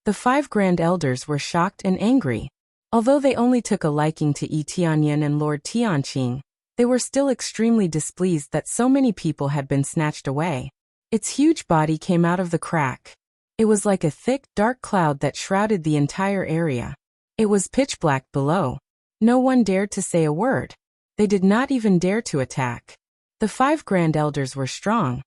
The 5 grand elders were shocked and angry. Although they only took a liking to Tianyan and Lord Tianqing, they were still extremely displeased that so many people had been snatched away. Its huge body came out of the crack. It was like a thick, dark cloud that shrouded the entire area. It was pitch black below. No one dared to say a word. They did not even dare to attack. The 5 grand elders were strong.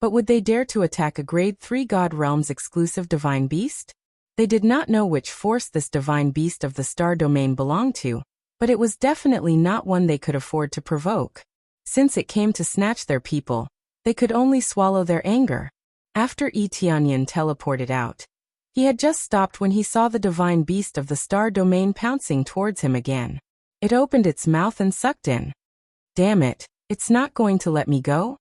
But would they dare to attack a grade 3 god realm's exclusive divine beast? They did not know which force this divine beast of the star domain belonged to, but it was definitely not one they could afford to provoke. Since it came to snatch their people, they could only swallow their anger. After Tianyan teleported out, he had just stopped when he saw the divine beast of the star domain pouncing towards him again. It opened its mouth and sucked in. Damn it, it's not going to let me go?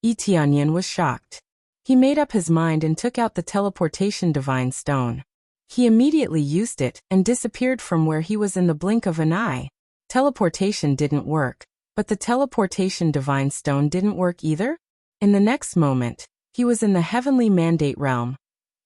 Tianyan was shocked. He made up his mind and took out the teleportation divine stone. He immediately used it and disappeared from where he was in the blink of an eye. Teleportation didn't work, but the teleportation divine stone didn't work either? In the next moment, he was in the heavenly mandate realm,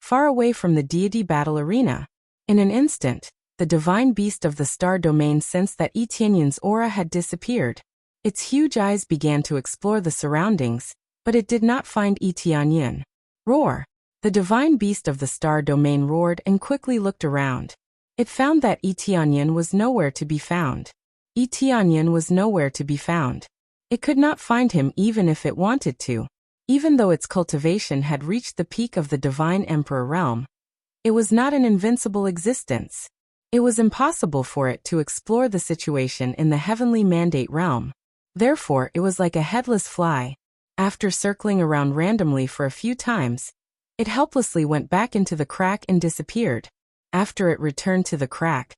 far away from the deity battle arena. In an instant, the divine beast of the star domain sensed that Tianyan's aura had disappeared. Its huge eyes began to explore the surroundings, but it did not find Tianyan. Roar! The divine beast of the star domain roared and quickly looked around. It found that Tianyan was nowhere to be found. Tianyan was nowhere to be found. It could not find him even if it wanted to. Even though its cultivation had reached the peak of the divine emperor realm, it was not an invincible existence. It was impossible for it to explore the situation in the heavenly mandate realm. Therefore, it was like a headless fly. After circling around randomly for a few times, it helplessly went back into the crack and disappeared. After it returned to the crack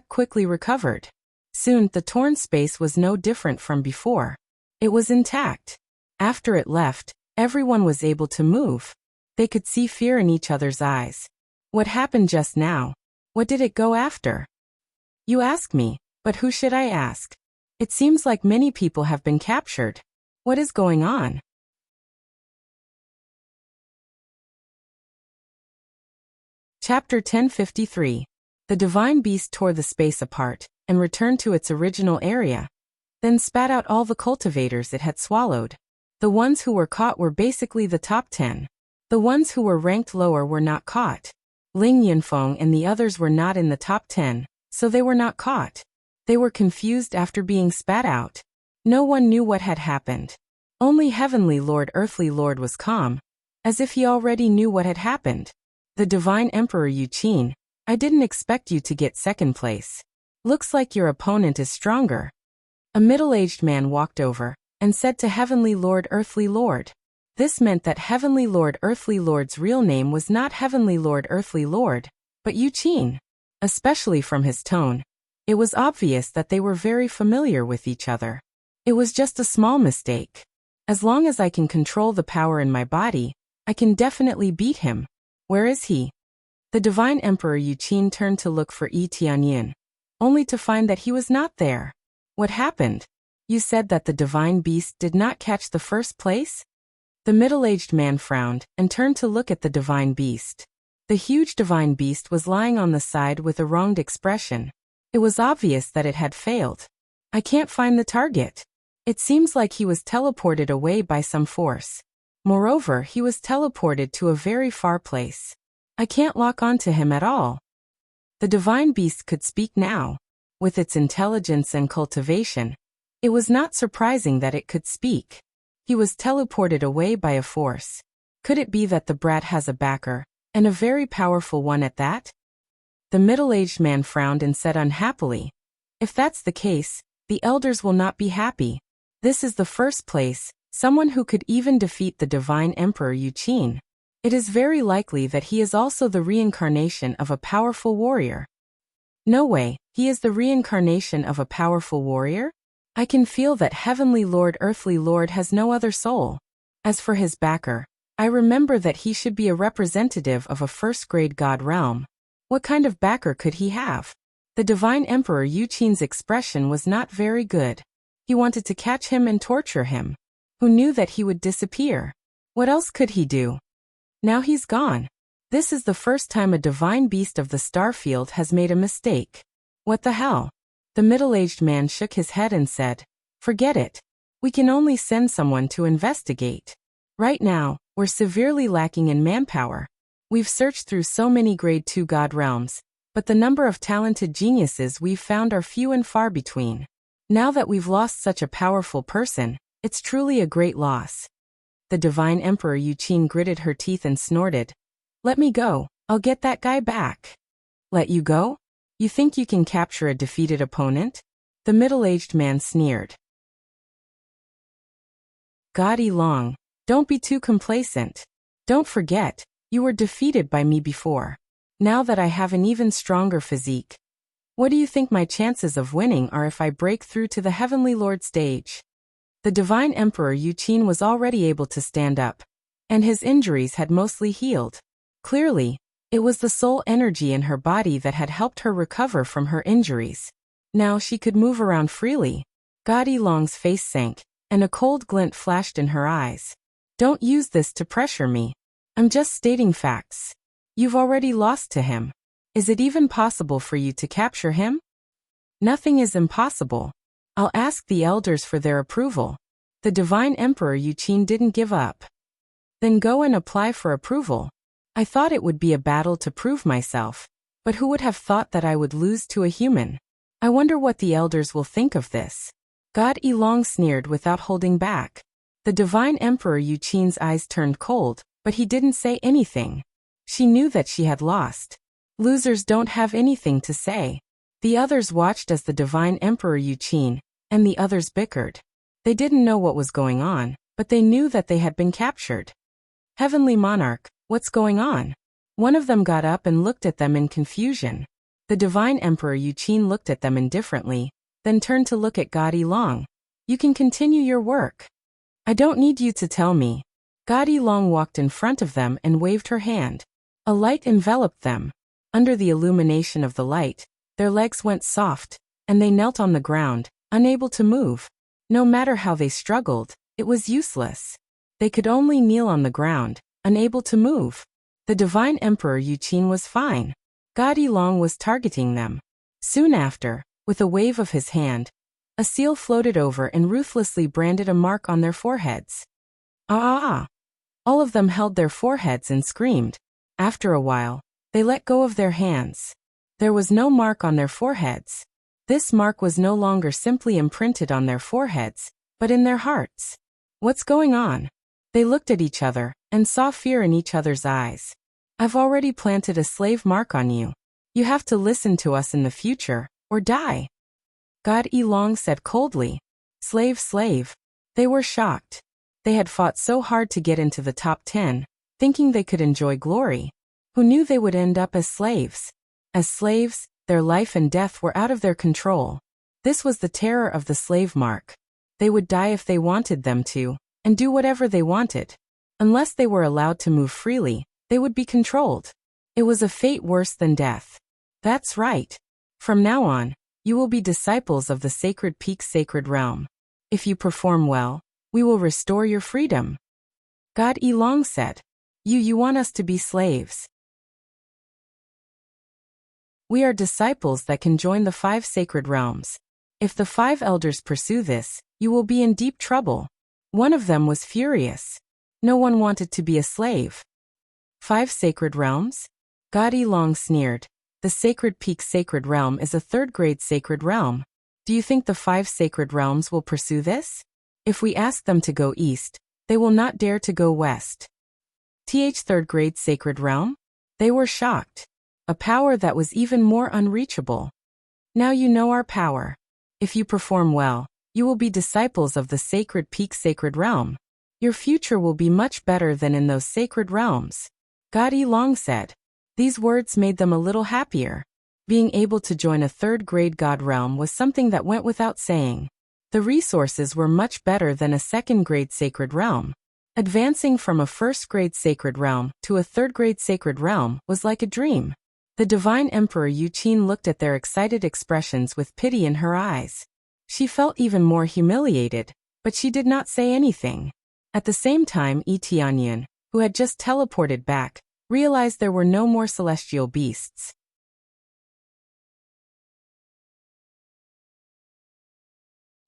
quickly recovered. Soon, the torn space was no different from before. It was intact. After it left, everyone was able to move. They could see fear in each other's eyes. What happened just now? What did it go after? You ask me, but who should I ask? It seems like many people have been captured. What is going on? Chapter 1053. The divine beast tore the space apart and returned to its original area, then spat out all the cultivators it had swallowed. The ones who were caught were basically the top 10. The ones who were ranked lower were not caught. Ling Yunfeng and the others were not in the top 10, so they were not caught. They were confused after being spat out. No one knew what had happened. Only Heavenly Lord, Earthly Lord was calm, as if he already knew what had happened. The Divine Emperor Yuqin, I didn't expect you to get second place. Looks like your opponent is stronger. A middle-aged man walked over and said to Heavenly Lord, Earthly Lord. This meant that Heavenly Lord, Earthly Lord's real name was not Heavenly Lord, Earthly Lord, but Yuqin. Especially from his tone, it was obvious that they were very familiar with each other. It was just a small mistake. As long as I can control the power in my body, I can definitely beat him. Where is he? The Divine Emperor Yuqin turned to look for Yi Tianyin, only to find that he was not there. What happened? You said that the Divine Beast did not catch the first place? The middle-aged man frowned and turned to look at the Divine Beast. The huge Divine Beast was lying on the side with a wronged expression. It was obvious that it had failed. I can't find the target. It seems like he was teleported away by some force. Moreover, he was teleported to a very far place. I can't lock onto him at all. The Divine Beast could speak now. With its intelligence and cultivation, it was not surprising that it could speak. He was teleported away by a force. Could it be that the brat has a backer, and a very powerful one at that? The middle-aged man frowned and said unhappily, if that's the case, the elders will not be happy. This is the first place, someone who could even defeat the Divine Emperor Yuqin. It is very likely that he is also the reincarnation of a powerful warrior. No way, he is the reincarnation of a powerful warrior? I can feel that Heavenly Lord, Earthly Lord has no other soul. As for his backer, I remember that he should be a representative of a first-grade god realm. What kind of backer could he have? The Divine Emperor Yuqin's expression was not very good. He wanted to catch him and torture him. Who knew that he would disappear? What else could he do? Now he's gone. This is the first time a divine beast of the starfield has made a mistake. What the hell? The middle-aged man shook his head and said, forget it. We can only send someone to investigate. Right now, we're severely lacking in manpower. We've searched through so many grade 2 god realms, but the number of talented geniuses we've found are few and far between. Now that we've lost such a powerful person, it's truly a great loss. The Divine Emperor Yuqin gritted her teeth and snorted. Let me go, I'll get that guy back. Let you go? You think you can capture a defeated opponent? The middle-aged man sneered. God Long, don't be too complacent. Don't forget, you were defeated by me before. Now that I have an even stronger physique, what do you think my chances of winning are if I break through to the Heavenly Lord stage? The Divine Emperor Yuqin was already able to stand up, and his injuries had mostly healed. Clearly, it was the soul energy in her body that had helped her recover from her injuries. Now she could move around freely. God Long's face sank, and a cold glint flashed in her eyes. Don't use this to pressure me. I'm just stating facts. You've already lost to him. Is it even possible for you to capture him? Nothing is impossible. I'll ask the elders for their approval. The Divine Emperor Yuqin didn't give up. Then go and apply for approval. I thought it would be a battle to prove myself, but who would have thought that I would lose to a human? I wonder what the elders will think of this. God Long sneered without holding back. The Divine Emperor Yuqin's eyes turned cold, but he didn't say anything. She knew that she had lost. Losers don't have anything to say. The others watched as the Divine Emperor Yuqin and the others bickered. They didn't know what was going on, but they knew that they had been captured. Heavenly Monarch, what's going on? One of them got up and looked at them in confusion. The Divine Emperor Yuqin looked at them indifferently, then turned to look at God Long. You can continue your work. I don't need you to tell me. God Long walked in front of them and waved her hand. A light enveloped them. Under the illumination of the light, their legs went soft, and they knelt on the ground, unable to move. No matter how they struggled, it was useless. They could only kneel on the ground, unable to move. The Divine Emperor Yuqin was fine. God Long was targeting them. Soon after, with a wave of his hand, a seal floated over and ruthlessly branded a mark on their foreheads. Ah! All of them held their foreheads and screamed. After a while, they let go of their hands. There was no mark on their foreheads. This mark was no longer simply imprinted on their foreheads, but in their hearts. What's going on? They looked at each other and saw fear in each other's eyes. I've already planted a slave mark on you. You have to listen to us in the future, or die. God Long said coldly. Slave, slave. They were shocked. They had fought so hard to get into the top 10, thinking they could enjoy glory. Who knew they would end up as slaves? As slaves, their life and death were out of their control. This was the terror of the slave mark. They would die if they wanted them to, and do whatever they wanted. Unless they were allowed to move freely, they would be controlled. It was a fate worse than death. That's right. From now on, you will be disciples of the Sacred Peak Sacred Realm. If you perform well, we will restore your freedom. God Long said. You want us to be slaves. We are disciples that can join the 5 sacred realms. If the 5 elders pursue this, you will be in deep trouble. One of them was furious. No one wanted to be a slave. 5 sacred realms? God Long sneered. The Sacred Peak Sacred Realm is a 3rd-grade sacred realm. Do you think the 5 sacred realms will pursue this? If we ask them to go east, they will not dare to go west. 3rd-grade sacred realm? They were shocked. A power that was even more unreachable. Now you know our power. If you perform well, you will be disciples of the Sacred Peak Sacred Realm. Your future will be much better than in those sacred realms. God Long said. These words made them a little happier. Being able to join a 3rd-grade God realm was something that went without saying. The resources were much better than a 2nd-grade sacred realm. Advancing from a 1st-grade sacred realm to a 3rd-grade sacred realm was like a dream. The Divine Emperor Yuqin looked at their excited expressions with pity in her eyes. She felt even more humiliated, but she did not say anything. At the same time, Tianyan, who had just teleported back, realized there were no more celestial beasts.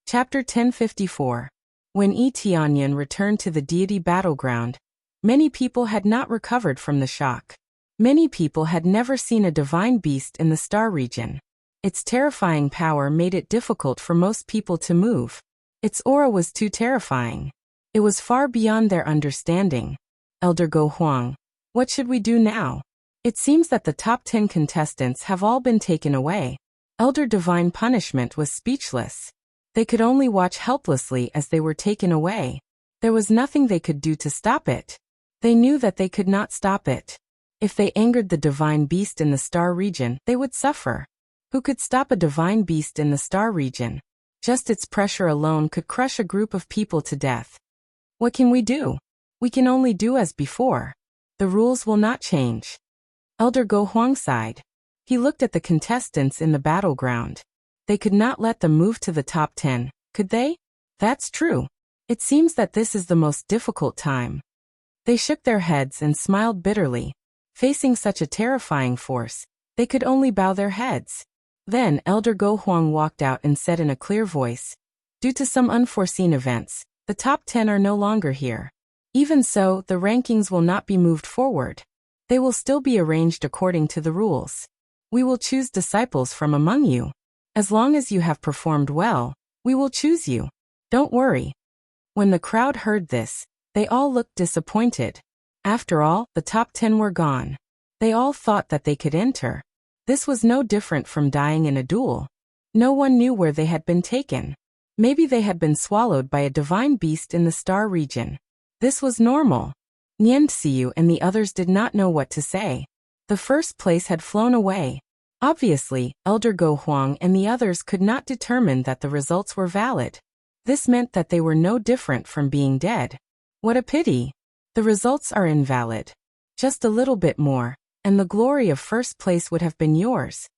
Chapter 1054. When Tianyan returned to the deity battleground, many people had not recovered from the shock. Many people had never seen a divine beast in the star region. Its terrifying power made it difficult for most people to move. Its aura was too terrifying. It was far beyond their understanding. Elder Go Huang, what should we do now? It seems that the top 10 contestants have all been taken away. Elder Divine Punishment was speechless. They could only watch helplessly as they were taken away. There was nothing they could do to stop it. They knew that they could not stop it. If they angered the divine beast in the star region, they would suffer. Who could stop a divine beast in the star region? Just its pressure alone could crush a group of people to death. What can we do? We can only do as before. The rules will not change. Elder Go Huang sighed. He looked at the contestants in the battleground. They could not let them move to the top 10, could they? That's true. It seems that this is the most difficult time. They shook their heads and smiled bitterly. Facing such a terrifying force, they could only bow their heads. Then Elder Go Huang walked out and said in a clear voice, due to some unforeseen events, the top 10 are no longer here. Even so, the rankings will not be moved forward. They will still be arranged according to the rules. We will choose disciples from among you. As long as you have performed well, we will choose you. Don't worry. When the crowd heard this, they all looked disappointed. After all, the top 10 were gone. They all thought that they could enter. This was no different from dying in a duel. No one knew where they had been taken. Maybe they had been swallowed by a divine beast in the star region. This was normal. Nian Xiu and the others did not know what to say. The first place had flown away. Obviously, Elder Go Huang and the others could not determine that the results were valid. This meant that they were no different from being dead. What a pity. The results are invalid. Just a little bit more, and the glory of first place would have been yours.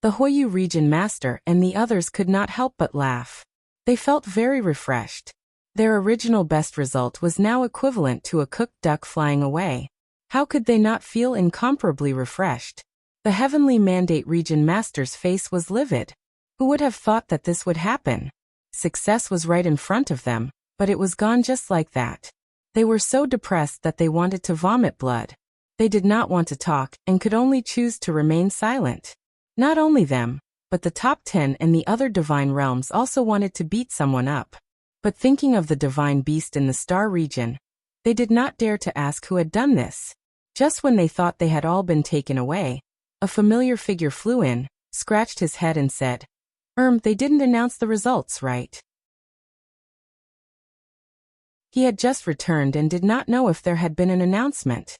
The Huoyu region master and the others could not help but laugh. They felt very refreshed. Their original best result was now equivalent to a cooked duck flying away. How could they not feel incomparably refreshed? The Heavenly Mandate region master's face was livid. Who would have thought that this would happen? Success was right in front of them, but it was gone just like that. They were so depressed that they wanted to vomit blood. They did not want to talk and could only choose to remain silent. Not only them, but the top 10 and the other divine realms also wanted to beat someone up. But thinking of the divine beast in the star region, they did not dare to ask who had done this. Just when they thought they had all been taken away, a familiar figure flew in, scratched his head and said, They didn't announce the results, right? He had just returned and did not know if there had been an announcement.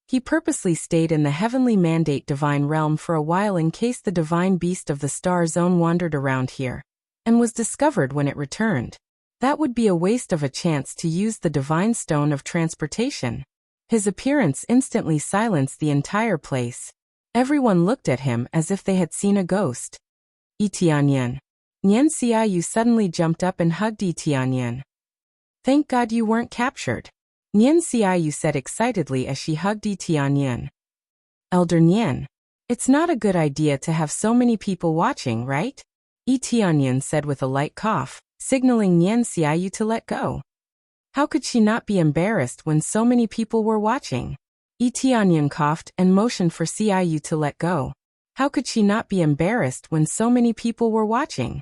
He purposely stayed in the Heavenly Mandate divine realm for a while in case the divine beast of the star zone wandered around here, and was discovered when it returned. That would be a waste of a chance to use the divine stone of transportation. His appearance instantly silenced the entire place. Everyone looked at him as if they had seen a ghost. Tianyan. Nian Xiaoyu suddenly jumped up and hugged Tianyan. Thank God you weren't captured. Nian Xiaoyu said excitedly as she hugged Tianyan. Elder Nian. It's not a good idea to have so many people watching, right? Tianyan said with a light cough, signaling Nian Xiaoyu to let go. How could she not be embarrassed when so many people were watching? Tianyan coughed and motioned for Xiaoyu to let go. How could she not be embarrassed when so many people were watching?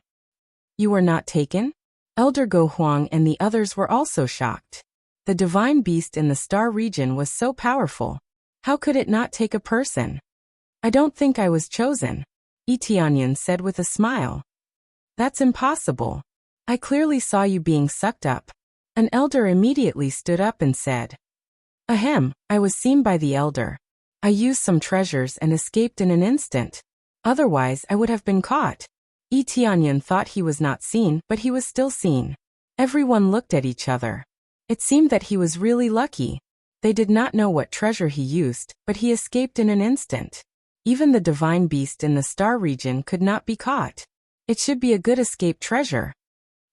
You were not taken? Elder Go Huang and the others were also shocked. The divine beast in the star region was so powerful. How could it not take a person? I don't think I was chosen, Tianyan said with a smile. That's impossible. I clearly saw you being sucked up. An elder immediately stood up and said, Ahem, I was seen by the elder. I used some treasures and escaped in an instant. Otherwise I would have been caught. Tianyan thought he was not seen, but he was still seen. Everyone looked at each other. It seemed that he was really lucky. They did not know what treasure he used, but he escaped in an instant. Even the divine beast in the star region could not be caught. It should be a good escape treasure.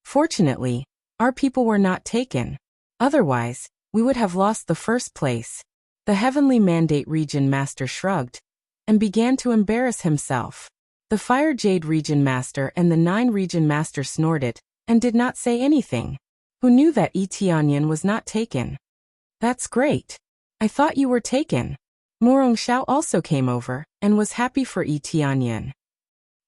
Fortunately, our people were not taken. Otherwise, we would have lost the first place. The Heavenly Mandate region master shrugged and began to embarrass himself. The Fire Jade region master and the 9 region master snorted and did not say anything. Who knew that Tianyan was not taken? That's great. I thought you were taken. Morong Xiao also came over and was happy for Tianyan.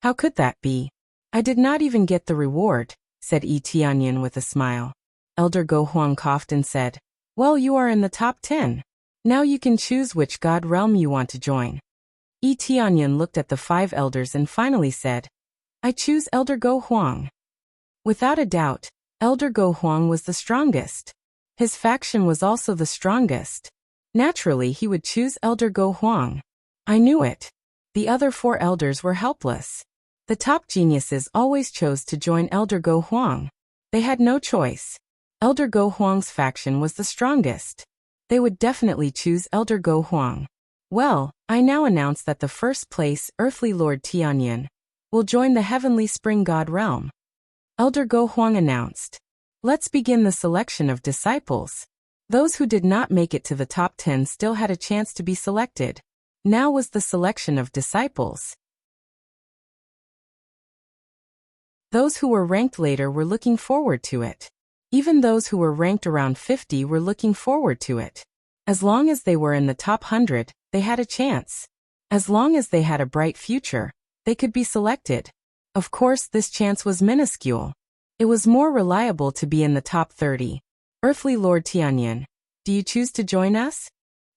How could that be? I did not even get the reward, said Tianyan with a smile. Elder Go Huang coughed and said, Well, you are in the top 10. Now you can choose which god realm you want to join. Tianyan looked at the 5 elders and finally said, I choose Elder Go Huang. Without a doubt, Elder Go Huang was the strongest. His faction was also the strongest. Naturally, he would choose Elder Go Huang. I knew it. The other 4 elders were helpless. The top geniuses always chose to join Elder Go Huang. They had no choice. Elder Go Huang's faction was the strongest. They would definitely choose Elder Go Huang. Well, I now announce that the first place Earthly Lord Tianyan will join the Heavenly Spring God realm. Elder Go Huang announced. Let's begin the selection of disciples. Those who did not make it to the top 10 still had a chance to be selected. Now was the selection of disciples. Those who were ranked later were looking forward to it. Even those who were ranked around 50 were looking forward to it. As long as they were in the top 100, they had a chance. As long as they had a bright future, they could be selected. Of course, this chance was minuscule. It was more reliable to be in the top 30. Earthly Lord Tianyan, do you choose to join us?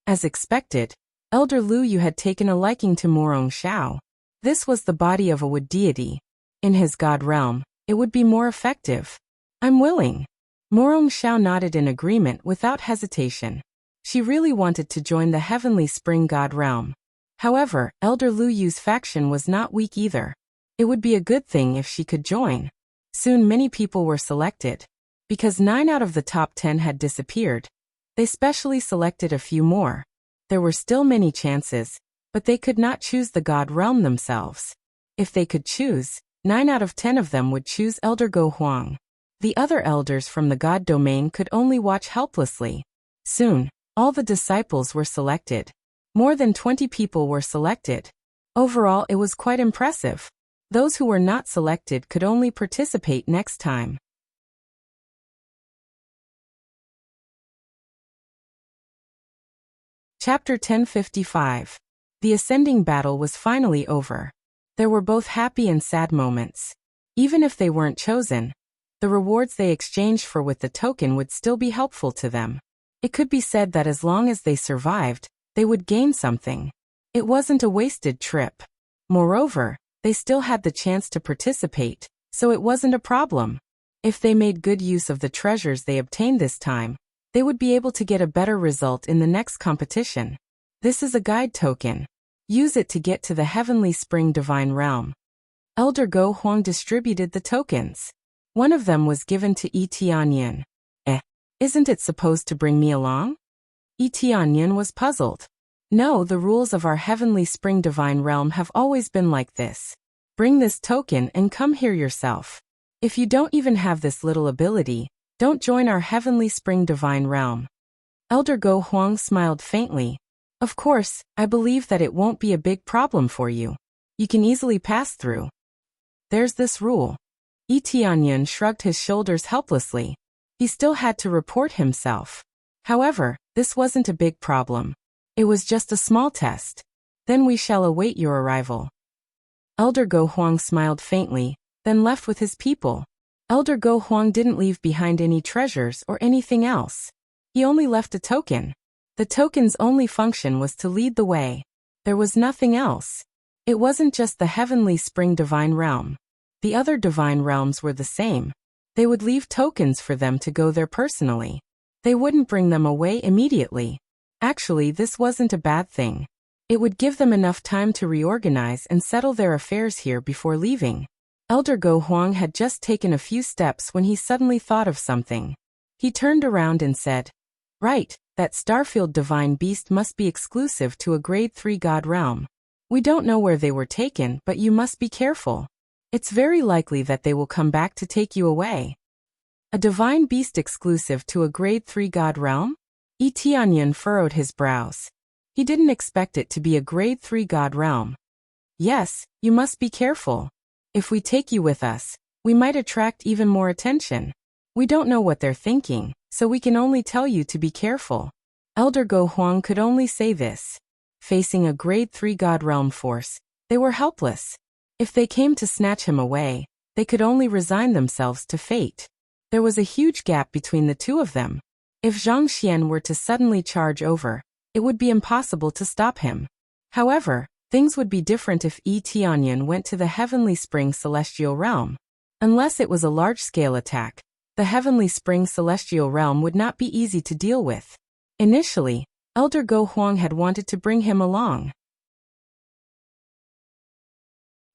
As expected, Elder Lu Yu had taken a liking to Morong Xiao. This was the body of a wood deity. In his god realm, It would be more effective. I'm willing. Morong Xiao nodded in agreement without hesitation. She really wanted to join the heavenly spring god realm. However, Elder Lu Yu's faction was not weak either. It would be a good thing if she could join. Soon many people were selected. Because 9 out of the top 10 had disappeared, they specially selected a few more. There were still many chances, but they could not choose the god realm themselves. If they could choose, 9 out of 10 of them would choose Elder Go Huang. The other elders from the god domain could only watch helplessly. Soon, all the disciples were selected. More than 20 people were selected. Overall, it was quite impressive. Those who were not selected could only participate next time. Chapter 1055. The ascending battle was finally over. There were both happy and sad moments. Even if they weren't chosen, the rewards they exchanged for with the token would still be helpful to them. It could be said that as long as they survived, they would gain something. It wasn't a wasted trip. Moreover, they still had the chance to participate, so it wasn't a problem. If they made good use of the treasures they obtained this time, they would be able to get a better result in the next competition. This is a guide token. Use it to get to the Heavenly Spring Divine Realm. Elder Go Huang distributed the tokens. One of them was given to Yi Tianyan. Isn't it supposed to bring me along? Yi Tianyan was puzzled. No, the rules of our Heavenly Spring Divine Realm have always been like this. Bring this token and come here yourself. If you don't even have this little ability, don't join our Heavenly Spring Divine Realm. Elder Go Huang smiled faintly. Of course, I believe that it won't be a big problem for you. You can easily pass through. There's this rule. Yi Tianyan shrugged his shoulders helplessly. He still had to report himself. However, this wasn't a big problem. It was just a small test. Then we shall await your arrival. Elder Go Huang smiled faintly, then left with his people. Elder Go Huang didn't leave behind any treasures or anything else. He only left a token. The token's only function was to lead the way. There was nothing else. It wasn't just the Heavenly Spring Divine Realm. The other divine realms were the same. They would leave tokens for them to go there personally. They wouldn't bring them away immediately. Actually, this wasn't a bad thing. It would give them enough time to reorganize and settle their affairs here before leaving. Elder Go Huang had just taken a few steps when he suddenly thought of something. He turned around and said, "Right, that Starfield divine beast must be exclusive to a grade 3 god realm. We don't know where they were taken, but you must be careful. It's very likely that they will come back to take you away." A divine beast exclusive to a grade 3 god realm? Yi Tianyan furrowed his brows. He didn't expect it to be a grade 3 god realm. Yes, you must be careful. If we take you with us, we might attract even more attention. We don't know what they're thinking, so we can only tell you to be careful. Elder Go Huang could only say this. Facing a grade 3 god realm force, they were helpless. If they came to snatch him away, they could only resign themselves to fate. There was a huge gap between the two of them. If Zhang Xian were to suddenly charge over, it would be impossible to stop him. However, things would be different if Yi Tianyan went to the Heavenly Spring Celestial Realm. Unless it was a large-scale attack, the Heavenly Spring Celestial Realm would not be easy to deal with. Initially, Elder Go Huang had wanted to bring him along.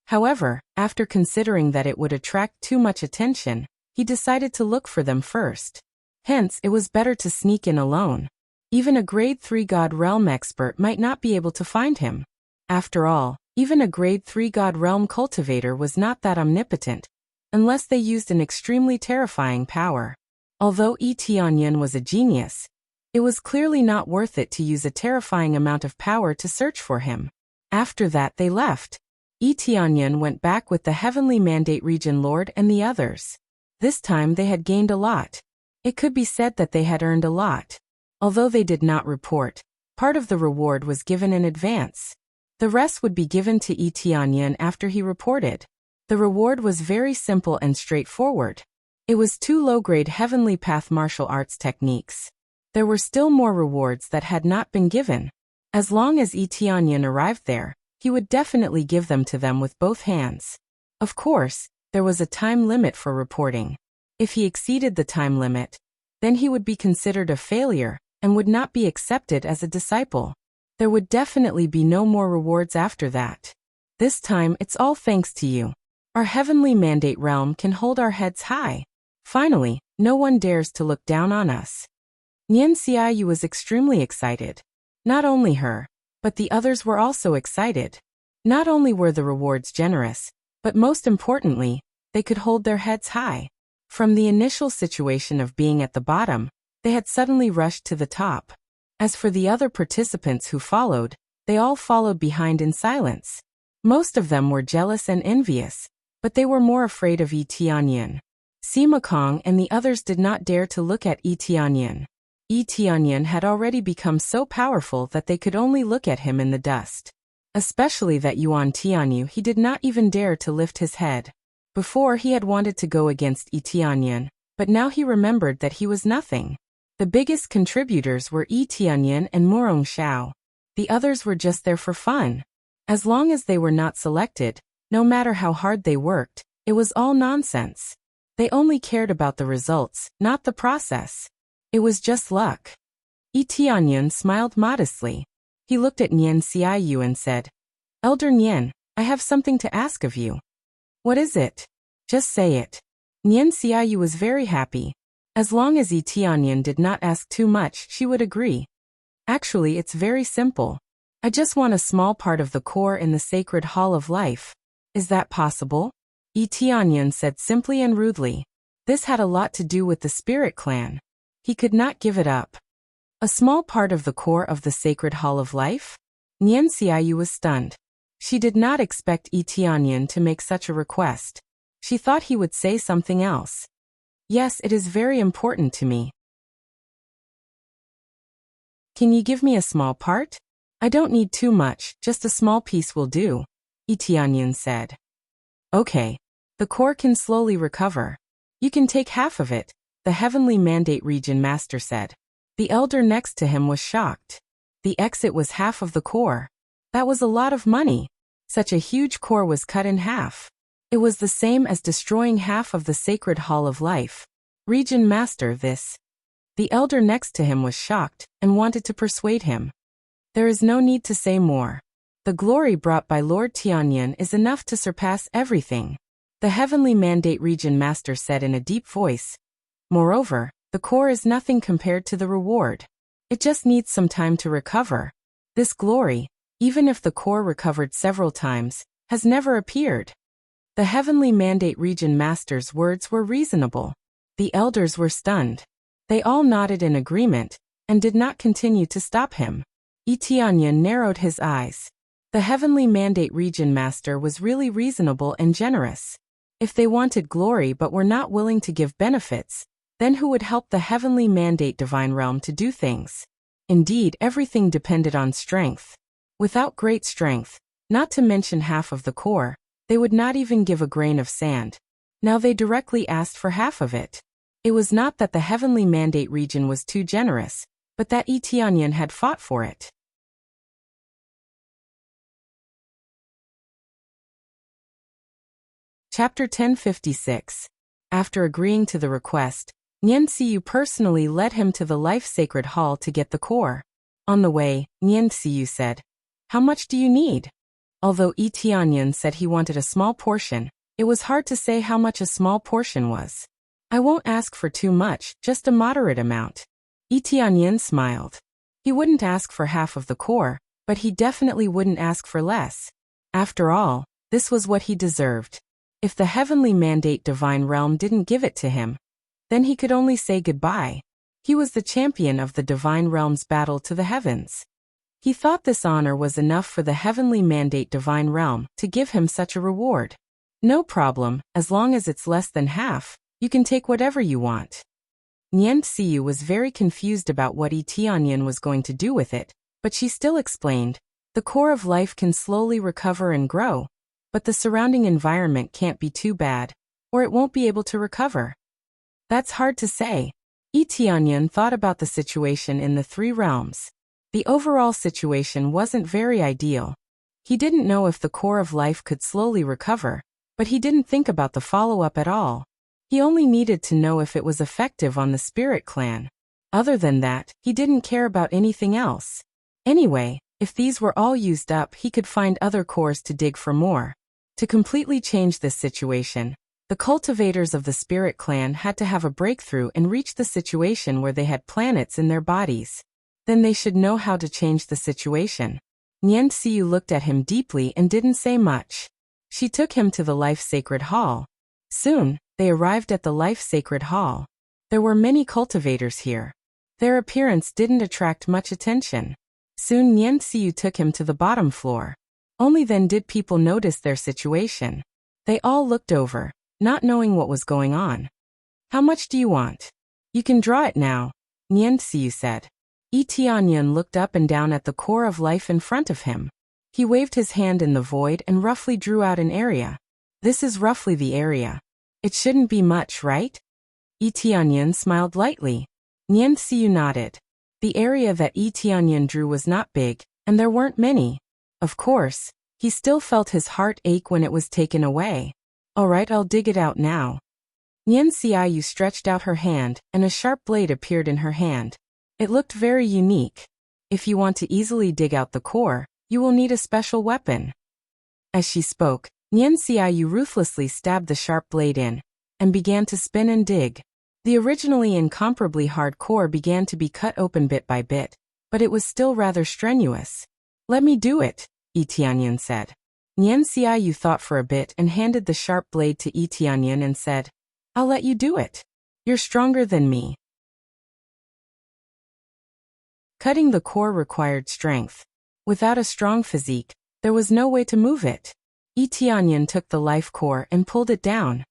However, after considering that it would attract too much attention, he decided to look for them first. Hence, it was better to sneak in alone. Even a grade 3 god realm expert might not be able to find him. After all, even a grade 3 god realm cultivator was not that omnipotent, unless they used an extremely terrifying power. Although Yi Tianyan was a genius, it was clearly not worth it to use a terrifying amount of power to search for him. After that they left. Yi Tianyan went back with the Heavenly Mandate Region Lord and the others. This time they had gained a lot. It could be said that they had earned a lot. Although they did not report, part of the reward was given in advance. The rest would be given to Yi Tianyan after he reported. The reward was very simple and straightforward. It was 2 low-grade Heavenly Path martial arts techniques. There were still more rewards that had not been given. As long as Yi Tianyan arrived there, he would definitely give them to them with both hands. Of course, There was a time limit for reporting. If he exceeded the time limit, then he would be considered a failure and would not be accepted as a disciple. There would definitely be no more rewards after that. This time it's all thanks to you. Our heavenly mandate realm can hold our heads high. Finally, no one dares to look down on us. Nian Xiaoyu was extremely excited. Not only her, but the others were also excited. Not only were the rewards generous, but most importantly, they could hold their heads high. From the initial situation of being at the bottom, they had suddenly rushed to the top. As for the other participants who followed, they all followed behind in silence. Most of them were jealous and envious, but they were more afraid of Yi Tianyan. Sima Kong and the others did not dare to look at Yi Tianyan. Yi Tianyan had already become so powerful that they could only look at him in the dust. Especially that Yuan Tianyu, he did not even dare to lift his head. Before he had wanted to go against Yi Tianyan, but now he remembered that he was nothing. The biggest contributors were Yi Tianyan and Murong Xiao. The others were just there for fun. As long as they were not selected, no matter how hard they worked, it was all nonsense. They only cared about the results, not the process. It was just luck. Yi Tianyan smiled modestly. He looked at Nian Xiaoyu and said, "Elder Nian, I have something to ask of you." "What is it?" "Just say it." Nian Xiaoyu was very happy. As long as Yi Tianyan did not ask too much, she would agree. "Actually, it's very simple. I just want a small part of the core in the sacred hall of life. Is that possible?" Yi Tianyan said simply and rudely. This had a lot to do with the spirit clan. He could not give it up. A small part of the core of the sacred hall of life? Nian Xiaoyu was stunned. She did not expect Yi Tianyan to make such a request. She thought he would say something else. "Yes, it is very important to me. Can you give me a small part?" "I don't need too much, just a small piece will do," Yi Tianyan said. "Okay. The core can slowly recover. You can take half of it," the Heavenly Mandate Region Master said. The elder next to him was shocked. The exit was half of the core. That was a lot of money. Such a huge core was cut in half. It was the same as destroying half of the sacred hall of life. Region Master, this. The elder next to him was shocked and wanted to persuade him. There is no need to say more. The glory brought by Lord Tianyan is enough to surpass everything, the Heavenly Mandate Region Master said in a deep voice. Moreover, the core is nothing compared to the reward. It just needs some time to recover. This glory, even if the core recovered several times, has never appeared. The Heavenly Mandate Region Master's words were reasonable. The elders were stunned. They all nodded in agreement, and did not continue to stop him. Yi Tianyan narrowed his eyes. The Heavenly Mandate Region Master was really reasonable and generous. If they wanted glory but were not willing to give benefits, then who would help the Heavenly Mandate Divine Realm to do things? Indeed, everything depended on strength. Without great strength, not to mention half of the core, they would not even give a grain of sand. Now they directly asked for half of it. It was not that the Heavenly Mandate Region was too generous, but that Yi Tianyan had fought for it. Chapter 1056. After agreeing to the request, Nian Xiyu personally led him to the Life Sacred Hall to get the core. On the way, Nian Xiyu said, "How much do you need?" Although Yi Tianyan said he wanted a small portion, it was hard to say how much a small portion was. "I won't ask for too much, just a moderate amount." Yi Tianyan smiled. He wouldn't ask for half of the core, but he definitely wouldn't ask for less. After all, this was what he deserved. If the Heavenly Mandate Divine Realm didn't give it to him, then he could only say goodbye. He was the champion of the Divine Realm's battle to the heavens. He thought this honor was enough for the Heavenly Mandate Divine Realm to give him such a reward. "No problem, as long as it's less than half, you can take whatever you want." Nian Xiyu was very confused about what Yi Tianyan was going to do with it, but she still explained, "The core of life can slowly recover and grow, but the surrounding environment can't be too bad, or it won't be able to recover." That's hard to say. Yi Tianyan thought about the situation in the three realms. The overall situation wasn't very ideal. He didn't know if the core of life could slowly recover, But he didn't think about the follow-up at all. He only needed to know if it was effective on the spirit clan. Other than that, he didn't care about anything else. Anyway, if these were all used up, he could find other cores to dig for more. To completely change this situation, the cultivators of the spirit clan had to have a breakthrough and reach the situation where they had planets in their bodies. Then they should know how to change the situation. Nian Xiu looked at him deeply and didn't say much. She took him to the Life Sacred Hall. Soon, they arrived at the Life Sacred Hall. There were many cultivators here. Their appearance didn't attract much attention. Soon Nian Xiu took him to the bottom floor. Only then did people notice their situation. They all looked over, not knowing what was going on. "How much do you want?" "You can draw it now," Nian Xiu said. Yi Tianyun looked up and down at the core of life in front of him. He waved his hand in the void and roughly drew out an area. "This is roughly the area. It shouldn't be much, right?" Yi Tianyun smiled lightly. Nian Xiu nodded. The area that Yi Tianyun drew was not big, and there weren't many. Of course, he still felt his heart ache when it was taken away. "All right, I'll dig it out now." Nian Xiu stretched out her hand, and a sharp blade appeared in her hand. It looked very unique. If you want to easily dig out the core, you will need a special weapon. As she spoke, Nian Xiu ruthlessly stabbed the sharp blade in, and began to spin and dig. The originally incomparably hard core began to be cut open bit by bit, but it was still rather strenuous. "Let me do it," Yi Tianyun said. Nian Xiu thought for a bit and handed the sharp blade to Yi Tianyun and said, "I'll let you do it. You're stronger than me." Cutting the core required strength. Without a strong physique, there was no way to move it. Yi Tianyun took the life core and pulled it down.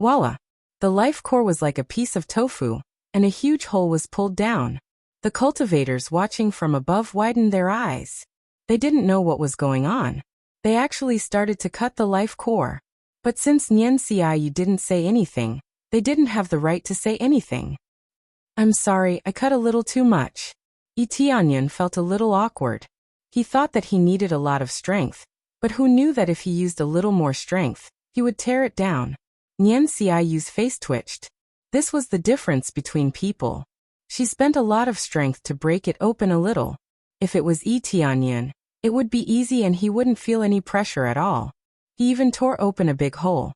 Voila! The life core was like a piece of tofu, and a huge hole was pulled down. The cultivators watching from above widened their eyes. They didn't know what was going on. They actually started to cut the life core. But since Nian Xiu didn't say anything, they didn't have the right to say anything. "I'm sorry, I cut a little too much." Yi Tianyun felt a little awkward. He thought that he needed a lot of strength, but who knew that if he used a little more strength, he would tear it down. Nian Xiu's face twitched. This was the difference between people. She spent a lot of strength to break it open a little. If it was Yi Tianyun, it would be easy and he wouldn't feel any pressure at all. He even tore open a big hole.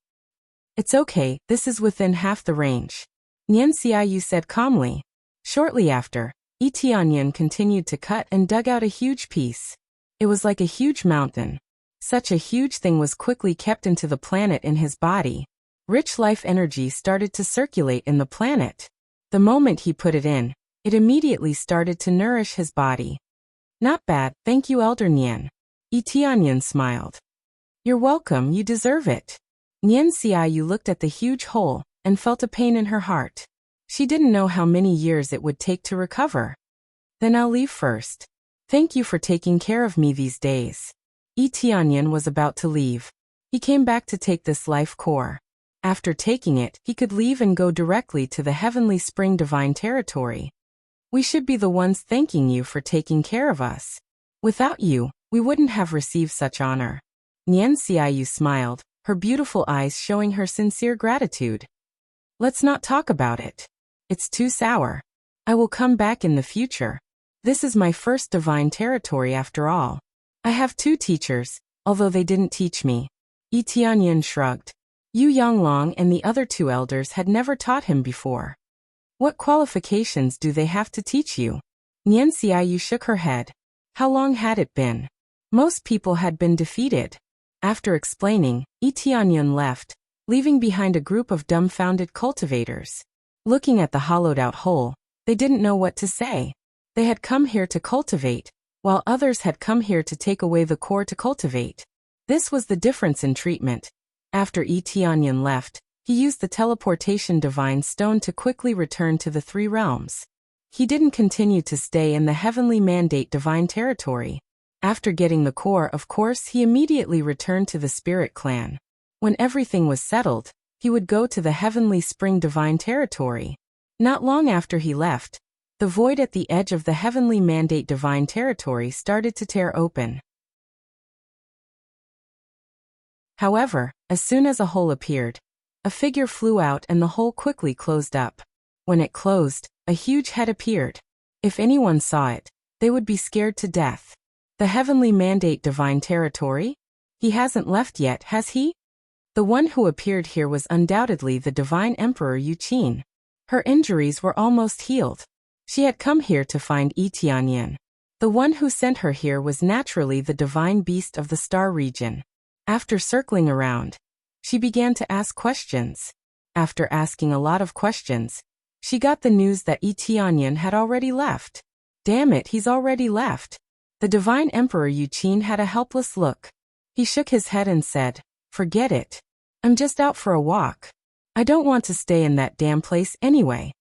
"It's okay, this is within half the range," Nian Xiu said calmly. Shortly after, Yi Tianyun continued to cut and dug out a huge piece. It was like a huge mountain. Such a huge thing was quickly kept into the planet in his body. Rich life energy started to circulate in the planet. The moment he put it in, it immediately started to nourish his body. "Not bad, thank you, Elder Nian." Yi Tianyun smiled. "You're welcome, you deserve it." Nian Xiu looked at the huge hole and felt a pain in her heart. She didn't know how many years it would take to recover. "Then I'll leave first. Thank you for taking care of me these days." Yi Tianyun was about to leave. He came back to take this life core. After taking it, he could leave and go directly to the Heavenly Spring Divine Territory. "We should be the ones thanking you for taking care of us. Without you, we wouldn't have received such honor." Nian Xiu smiled, her beautiful eyes showing her sincere gratitude. "Let's not talk about it. It's too sour. I will come back in the future. This is my first divine territory after all. I have 2 teachers, although they didn't teach me." Yi Tianyun shrugged. Yu Yonglong and the other 2 elders had never taught him before. "What qualifications do they have to teach you?" Nian Xiu shook her head. How long had it been? Most people had been defeated. After explaining, Yi Tianyun left, leaving behind a group of dumbfounded cultivators. Looking at the hollowed-out hole, they didn't know what to say. They had come here to cultivate, while others had come here to take away the core to cultivate. This was the difference in treatment. After Yi Tianyun left, he used the teleportation divine stone to quickly return to the 3 realms. He didn't continue to stay in the heavenly mandate divine territory. After getting the core, of course, he immediately returned to the spirit clan. When everything was settled, he would go to the heavenly spring divine territory. Not long after he left, the void at the edge of the heavenly mandate divine territory started to tear open. However, as soon as a hole appeared, a figure flew out and the hole quickly closed up. When it closed, a huge head appeared. If anyone saw it, they would be scared to death. The heavenly mandate divine territory? He hasn't left yet, has he? The one who appeared here was undoubtedly the divine emperor Yuqin. Her injuries were almost healed. She had come here to find Yi Tianyan. The one who sent her here was naturally the divine beast of the star region. After circling around, she began to ask questions. After asking a lot of questions, she got the news that Yi Tianyan had already left. Damn it, he's already left. The divine emperor Yuqin had a helpless look. He shook his head and said, "Forget it. I'm just out for a walk. I don't want to stay in that damn place anyway."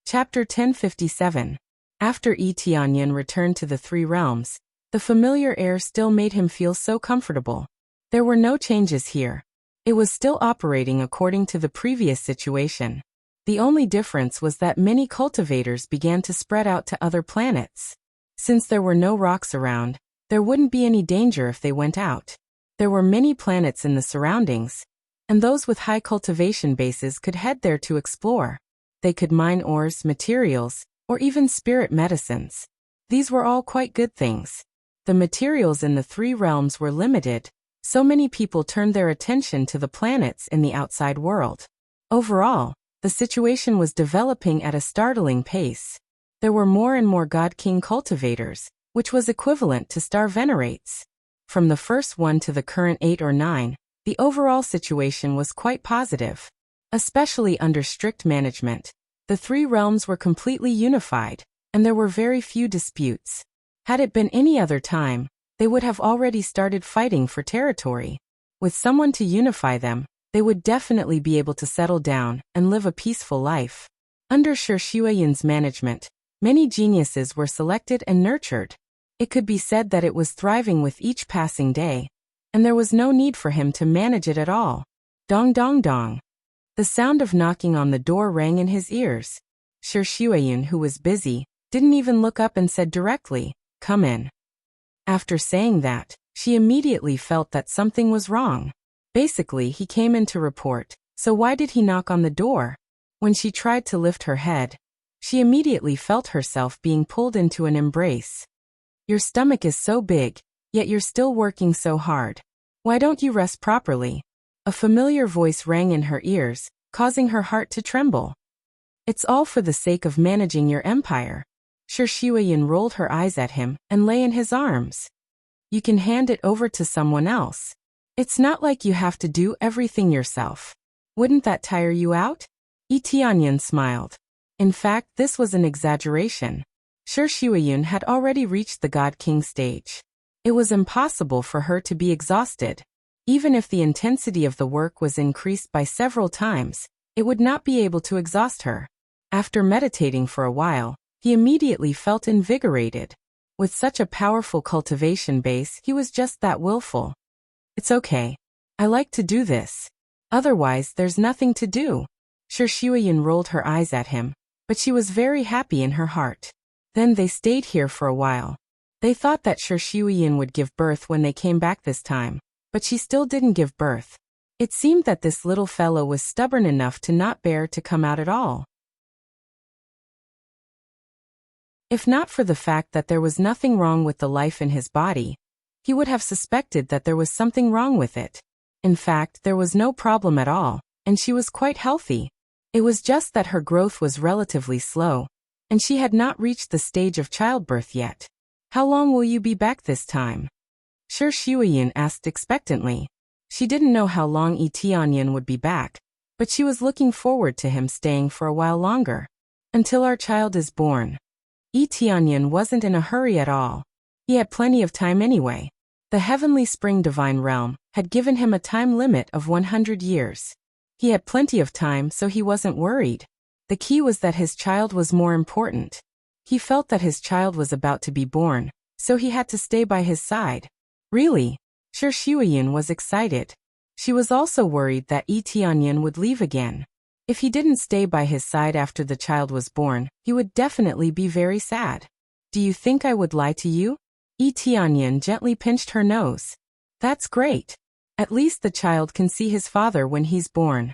Chapter 1057. After Yi Tianyan returned to the Three Realms, the familiar air still made him feel so comfortable. There were no changes here. It was still operating according to the previous situation. The only difference was that many cultivators began to spread out to other planets. Since there were no rocks around, there wouldn't be any danger if they went out. There were many planets in the surroundings, and those with high cultivation bases could head there to explore. They could mine ores, materials, or even spirit medicines. These were all quite good things. The materials in the Three Realms were limited, so many people turned their attention to the planets in the outside world. Overall, the situation was developing at a startling pace. There were more and more God King cultivators, which was equivalent to star venerates. From the first one to the current 8 or 9, the overall situation was quite positive. Especially under strict management, the Three Realms were completely unified, and there were very few disputes. Had it been any other time, they would have already started fighting for territory. With someone to unify them, they would definitely be able to settle down and live a peaceful life. Under Shi Shuiyan's management, many geniuses were selected and nurtured. It could be said that it was thriving with each passing day, and there was no need for him to manage it at all. Dong dong dong. The sound of knocking on the door rang in his ears. Shi Shuiyan, who was busy, didn't even look up and said directly, "Come in." After saying that, she immediately felt that something was wrong. Basically, he came in to report, so why did he knock on the door? When she tried to lift her head, she immediately felt herself being pulled into an embrace. "Your stomach is so big, yet you're still working so hard. Why don't you rest properly?" A familiar voice rang in her ears, causing her heart to tremble. "It's all for the sake of managing your empire." Shi Shuiyan rolled her eyes at him and lay in his arms. "You can hand it over to someone else. It's not like you have to do everything yourself. Wouldn't that tire you out?" Yi Tianyan smiled. In fact, this was an exaggeration. Shi Shuiyan had already reached the God King stage. It was impossible for her to be exhausted. Even if the intensity of the work was increased by several times, it would not be able to exhaust her. After meditating for a while, he immediately felt invigorated. With such a powerful cultivation base, he was just that willful. "It's okay. I like to do this. Otherwise, there's nothing to do." Shi Shuiyan rolled her eyes at him, but she was very happy in her heart. Then they stayed here for a while. They thought that Shi Shuiyan would give birth when they came back this time, but she still didn't give birth. It seemed that this little fellow was stubborn enough to not bear to come out at all. If not for the fact that there was nothing wrong with the life in his body, he would have suspected that there was something wrong with it. In fact, there was no problem at all, and she was quite healthy. It was just that her growth was relatively slow, and she had not reached the stage of childbirth yet. "How long will you be back this time?" Shi Shuiyan asked expectantly. She didn't know how long Yi Tianyan would be back, but she was looking forward to him staying for a while longer. "Until our child is born." Yi Tianyan wasn't in a hurry at all. He had plenty of time anyway. The heavenly spring divine realm had given him a time limit of 100 years. He had plenty of time, so he wasn't worried. The key was that his child was more important. He felt that his child was about to be born, so he had to stay by his side. Really? Shi Shuiyan was excited. She was also worried that Yi Tianyan would leave again. If he didn't stay by his side after the child was born, he would definitely be very sad. Do you think I would lie to you? Yi Tianyan gently pinched her nose. That's great. At least the child can see his father when he's born.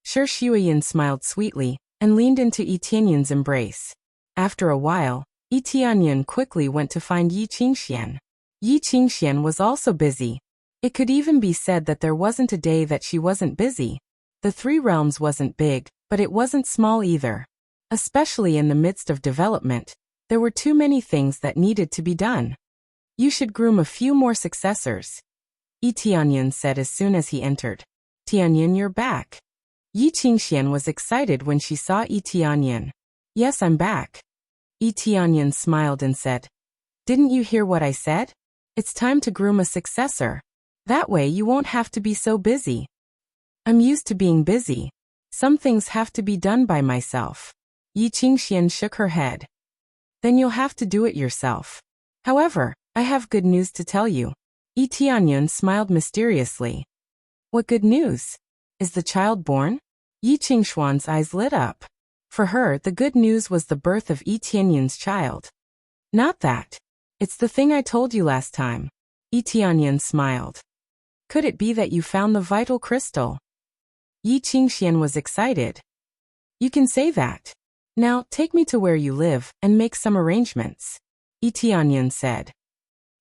Shi Shuiyan smiled sweetly and leaned into Yi Tianyan's embrace. After a while, Yi Tianyan quickly went to find Yi Qingxian. Yi Qingxian was also busy. It could even be said that there wasn't a day that she wasn't busy. The Three Realms wasn't big, but it wasn't small either. Especially in the midst of development, there were too many things that needed to be done. You should groom a few more successors, Yi Tianyan said as soon as he entered. Tianyan, you're back. Yi Qingxian was excited when she saw Yi Tianyan. Yes, I'm back. Yi Tianyan smiled and said, Didn't you hear what I said? It's time to groom a successor. That way you won't have to be so busy. I'm used to being busy. Some things have to be done by myself. Yi Qingxian shook her head. Then you'll have to do it yourself. However, I have good news to tell you. Yi Tianyan smiled mysteriously. What good news? Is the child born? Yi Qingshuan's eyes lit up. For her, the good news was the birth of Yi Tianyan's child. Not that. It's the thing I told you last time. Yi Tianyan smiled. Could it be that you found the vital crystal? Yi Qingxian was excited. You can say that. Now, take me to where you live and make some arrangements, Yi Tianyan said.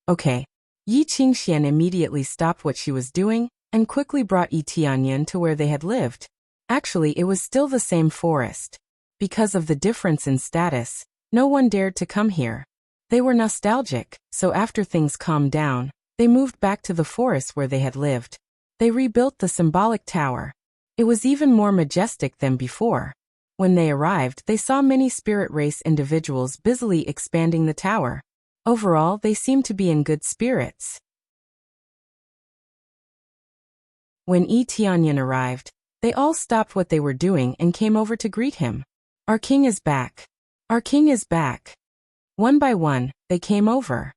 Okay. Yi Qingxian immediately stopped what she was doing and quickly brought Yi Tianyan to where they had lived. Actually, it was still the same forest. Because of the difference in status, no one dared to come here. They were nostalgic, so after things calmed down, they moved back to the forest where they had lived. They rebuilt the symbolic tower. It was even more majestic than before. When they arrived, they saw many spirit race individuals busily expanding the tower. Overall, they seemed to be in good spirits. When Yi Tianyan arrived, they all stopped what they were doing and came over to greet him. Our king is back. Our king is back. One by one, they came over.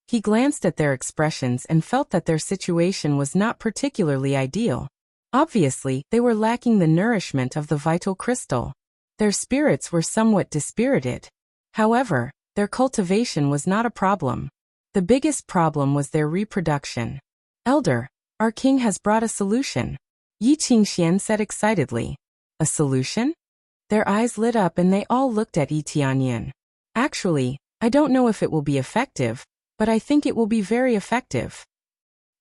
He glanced at their expressions and felt that their situation was not particularly ideal. Obviously, they were lacking the nourishment of the vital crystal. Their spirits were somewhat dispirited. However, their cultivation was not a problem. The biggest problem was their reproduction. Elder, our king has brought a solution, Yi Qingxian said excitedly. A solution? Their eyes lit up and they all looked at Yi Tianyan. Actually, I don't know if it will be effective, but I think it will be very effective.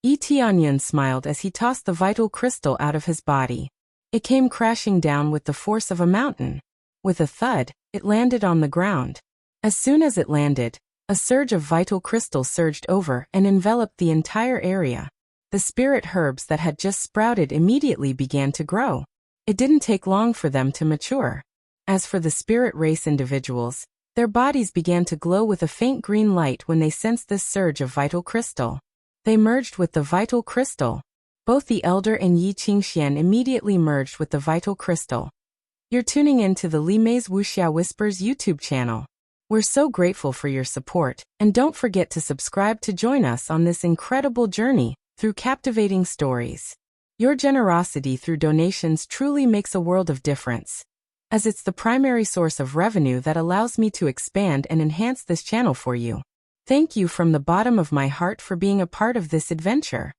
Yi Tianyan smiled as he tossed the vital crystal out of his body. It came crashing down with the force of a mountain. With a thud, it landed on the ground. As soon as it landed, a surge of vital crystal surged over and enveloped the entire area. The spirit herbs that had just sprouted immediately began to grow. It didn't take long for them to mature. As for the spirit race individuals, their bodies began to glow with a faint green light when they sensed this surge of vital crystal. They merged with the vital crystal. Both the elder and Yi Qingxian immediately merged with the vital crystal. You're tuning in to the Li Mei's Wuxia Whispers YouTube channel. We're so grateful for your support, and don't forget to subscribe to join us on this incredible journey through captivating stories. Your generosity through donations truly makes a world of difference, as it's the primary source of revenue that allows me to expand and enhance this channel for you. Thank you from the bottom of my heart for being a part of this adventure.